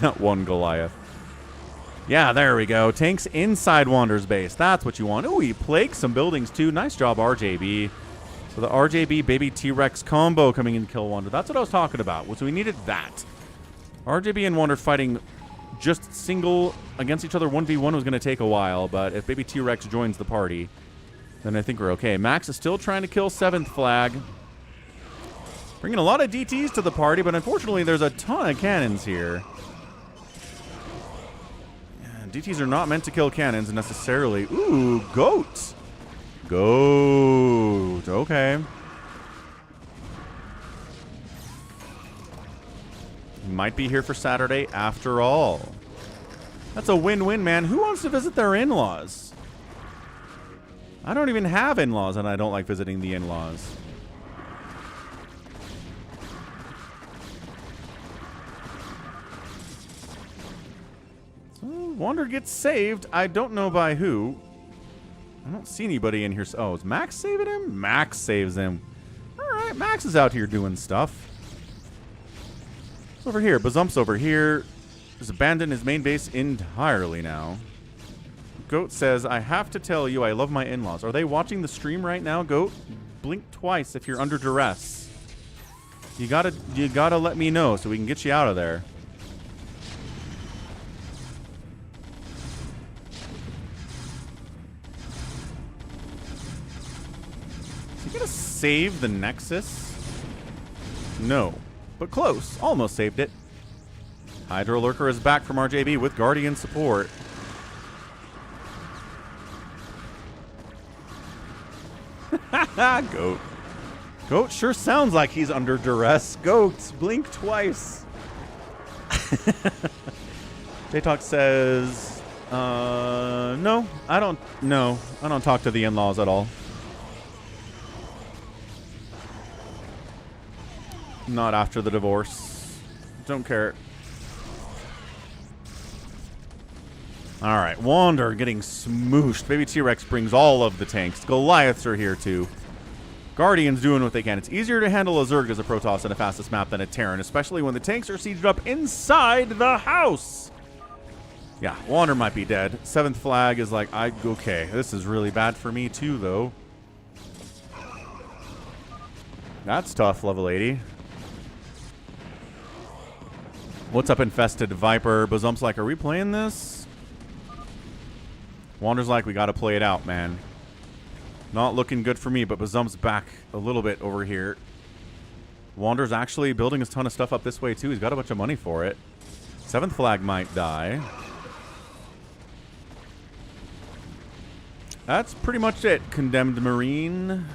That one Goliath. Yeah, there we go. Tanks inside Wander's base. That's what you want. Ooh, he plagued some buildings too. Nice job, RJB. So the RJB baby T-Rex combo coming in to kill Wander. That's what I was talking about. So we needed that. RJB and Wander fighting just single against each other 1v1 was going to take a while, but if baby T-Rex joins the party, then I think we're okay. Max is still trying to kill 7th flag. Bringing a lot of DTs to the party, but unfortunately there's a ton of cannons here. DTs are not meant to kill cannons necessarily. Ooh, goat. Goat. Okay. Might be here for Saturday after all. That's a win-win, man. Who wants to visit their in-laws? I don't even have in-laws, and I don't like visiting the in-laws. Wander gets saved. I don't know by who. I don't see anybody in here. Oh, is Max saving him? Max saves him. All right, Max is out here doing stuff. It's over here. Bazump's over here. He's abandoned his main base entirely now. Goat says, I have to tell you I love my in-laws. Are they watching the stream right now, Goat? Blink twice if you're under duress. You gotta let me know so we can get you out of there. Save the Nexus? No, but close. Almost saved it. Hydro Lurker is back from RJB with Guardian support. Goat. Goat sure sounds like he's under duress. Goat, blink twice. J-Talk says, no, I don't talk to the in-laws at all. Not after the divorce. Don't care. Alright, Wander getting smooshed. Baby T-Rex brings all of the tanks. Goliaths are here too. Guardians doing what they can. It's easier to handle a Zerg as a Protoss in a fastest map than a Terran, especially when the tanks are sieged up inside the house. Yeah, Wander might be dead. 7th flag is like, okay, this is really bad for me too, though. That's tough, level 80. What's up, Infested Viper? Bazump's like, are we playing this? Wander's like, we gotta play it out, man. Not looking good for me, but Bazump's back a little bit over here. Wander's actually building a ton of stuff up this way, too. He's got a bunch of money for it. 7th flag might die. That's pretty much it. Condemned Marine.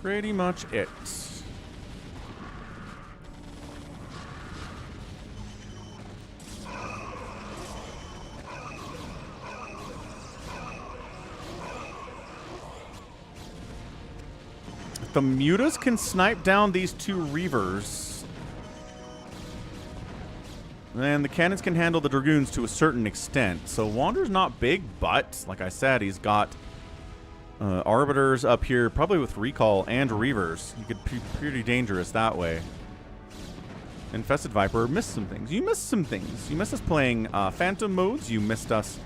Pretty much it. The Mutas can snipe down these 2 Reavers. And the cannons can handle the Dragoons to a certain extent. So Wander's not big, but like I said, he's got Arbiters up here, probably with Recall and Reavers. You could be pretty dangerous that way. Infested Viper missed some things. You missed some things. You missed us playing Phantom modes. You missed us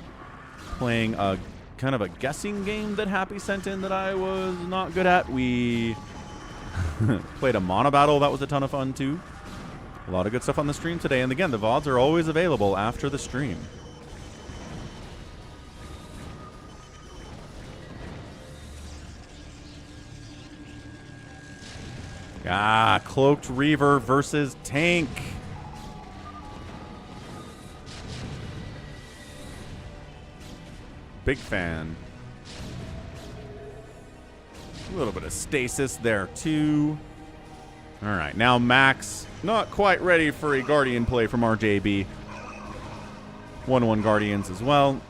playing a kind of a guessing game that Happy sent in that I was not good at. We played a Monobattle. That was a ton of fun too. A lot of good stuff on the stream today. And again, the VODs are always available after the stream. Ah, Cloaked Reaver versus Tank. Big fan. A little bit of stasis there, too. All right, now Max, not quite ready for a Guardian play from RJB. 1-1 Guardians as well.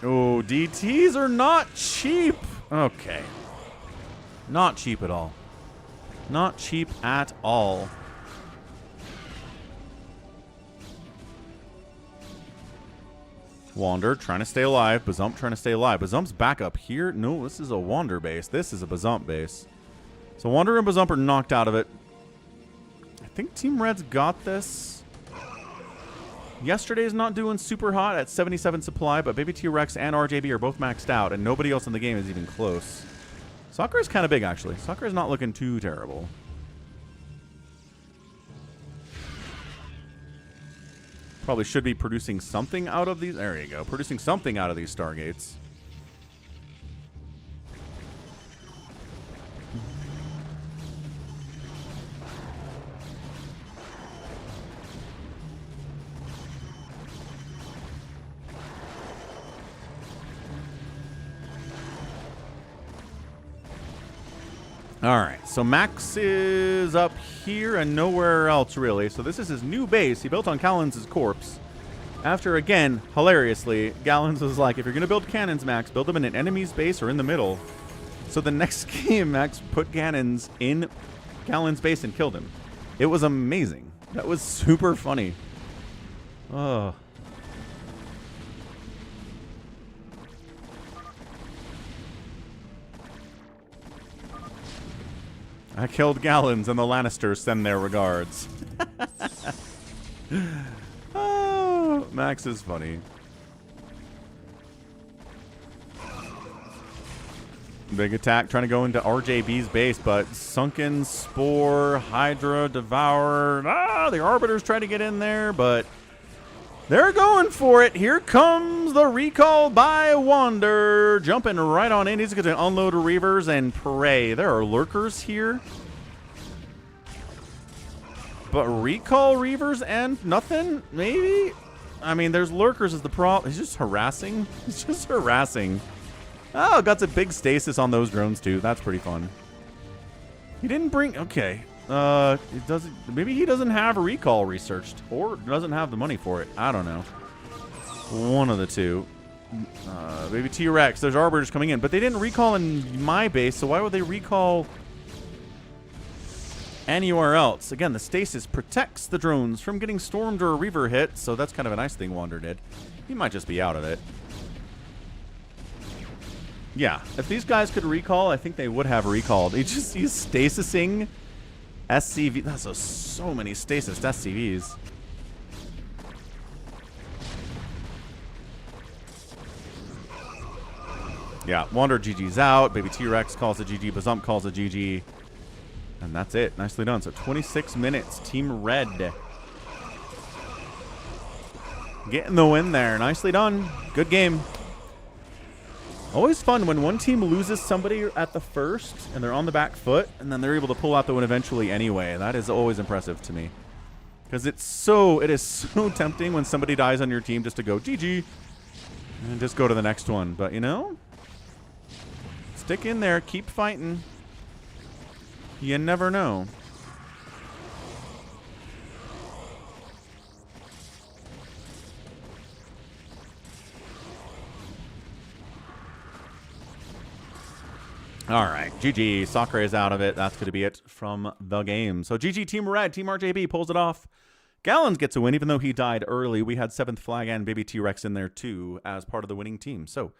Oh, DTs are not cheap. Okay. Not cheap at all. Not cheap at all. Wander trying to stay alive. Bazump trying to stay alive. Bazump's back up here. No, this is a Wander base. This is a Bazump base. So Wander and Bazump are knocked out of it. I think Team Red's got this. Yesterday's not doing super hot at 77 supply, but Baby T-Rex and RJB are both maxed out, and nobody else in the game is even close. Soccer is kind of big, actually. Soccer is not looking too terrible. Probably should be producing something out of these. There you go. Producing something out of these Stargates. All right, so Max is up here and nowhere else, really. So this is his new base. He built on Callens' corpse. After, again, hilariously, Gallons was like, if you're going to build cannons, Max, build them in an enemy's base or in the middle. So the next game, Max put cannons in Gallons' base and killed him. It was amazing. That was super funny. Oh. I killed Gallons, and the Lannisters send their regards. Oh, Max is funny. Big attack trying to go into RJB's base, but Sunken, Spore, Hydra, Devourer. Ah, the Arbiters try to get in there, but they're going for it. Here comes the recall by Wander. Jumping right on in. He's going to unload Reavers and pray. There are lurkers here. But recall Reavers and nothing? Maybe? I mean, there's lurkers is the problem. He's just harassing. He's just harassing. Oh, got some big stasis on those drones, too. That's pretty fun. He didn't bring... Okay. It doesn't. Maybe he doesn't have a recall researched, or doesn't have the money for it. I don't know. One of the two. Maybe T-Rex. There's Arbiters coming in, but they didn't recall in my base, so why would they recall anywhere else? Again, the stasis protects the drones from getting stormed or a Reaver hit, so that's kind of a nice thing Wander did. He might just be out of it. Yeah, if these guys could recall, I think they would have recalled. He's stasising SCV. That's so many stasis SCVs. Yeah, Wander GG's out. Baby T-Rex calls a GG. Bazump calls a GG. And that's it. Nicely done. So 26 minutes. Team Red getting the win there. Nicely done. Good game. Always fun when one team loses somebody at the first and they're on the back foot, and then they're able to pull out the win eventually anyway. That is always impressive to me. Because it is so tempting when somebody dies on your team just to go GG and just go to the next one. But, you know, stick in there. Keep fighting. You never know. All right, GG. Sakura is out of it. That's going to be it from the game. So GG Team Red. Team RJB pulls it off. Gallons gets a win, even though he died early. We had 7th Flag and Baby T-Rex in there, too, as part of the winning team. So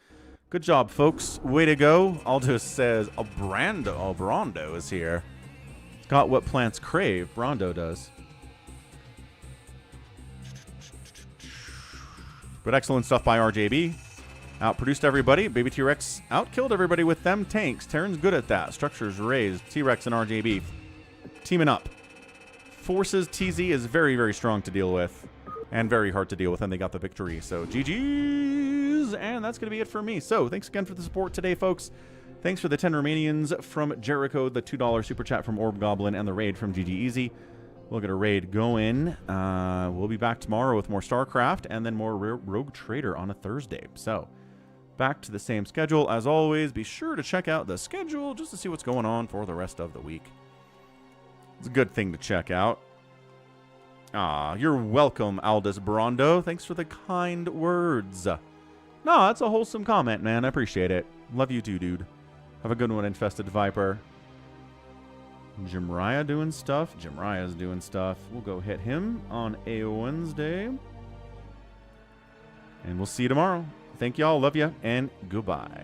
good job, folks. Way to go. Aldous says, Brondo is here. It's got what plants crave. Brondo does. But excellent stuff by RJB. Outproduced everybody. Baby T-Rex outkilled everybody with them tanks. Terran's good at that. Structures raised. T-Rex and RJB teaming up. Forces TZ is very, very strong to deal with. And very hard to deal with. And they got the victory. So GG's. And that's going to be it for me. So thanks again for the support today, folks. Thanks for the 10 Romanians from Jericho, the $2 super chat from Orb Goblin, and the raid from GG Easy. We'll get a raid going. We'll be back tomorrow with more StarCraft and then more Rogue Trader on a Thursday. So back to the same schedule. As always, be sure to check out the schedule just to see what's going on for the rest of the week. It's a good thing to check out. You're welcome, Aldous Brondo. Thanks for the kind words. No, that's a wholesome comment, man. I appreciate it. Love you too, dude. Have a good one, Infested Viper. Jimraya doing stuff. Jimraya's doing stuff. We'll go hit him on a Wednesday. And we'll see you tomorrow. Thank y'all. Love you. And goodbye.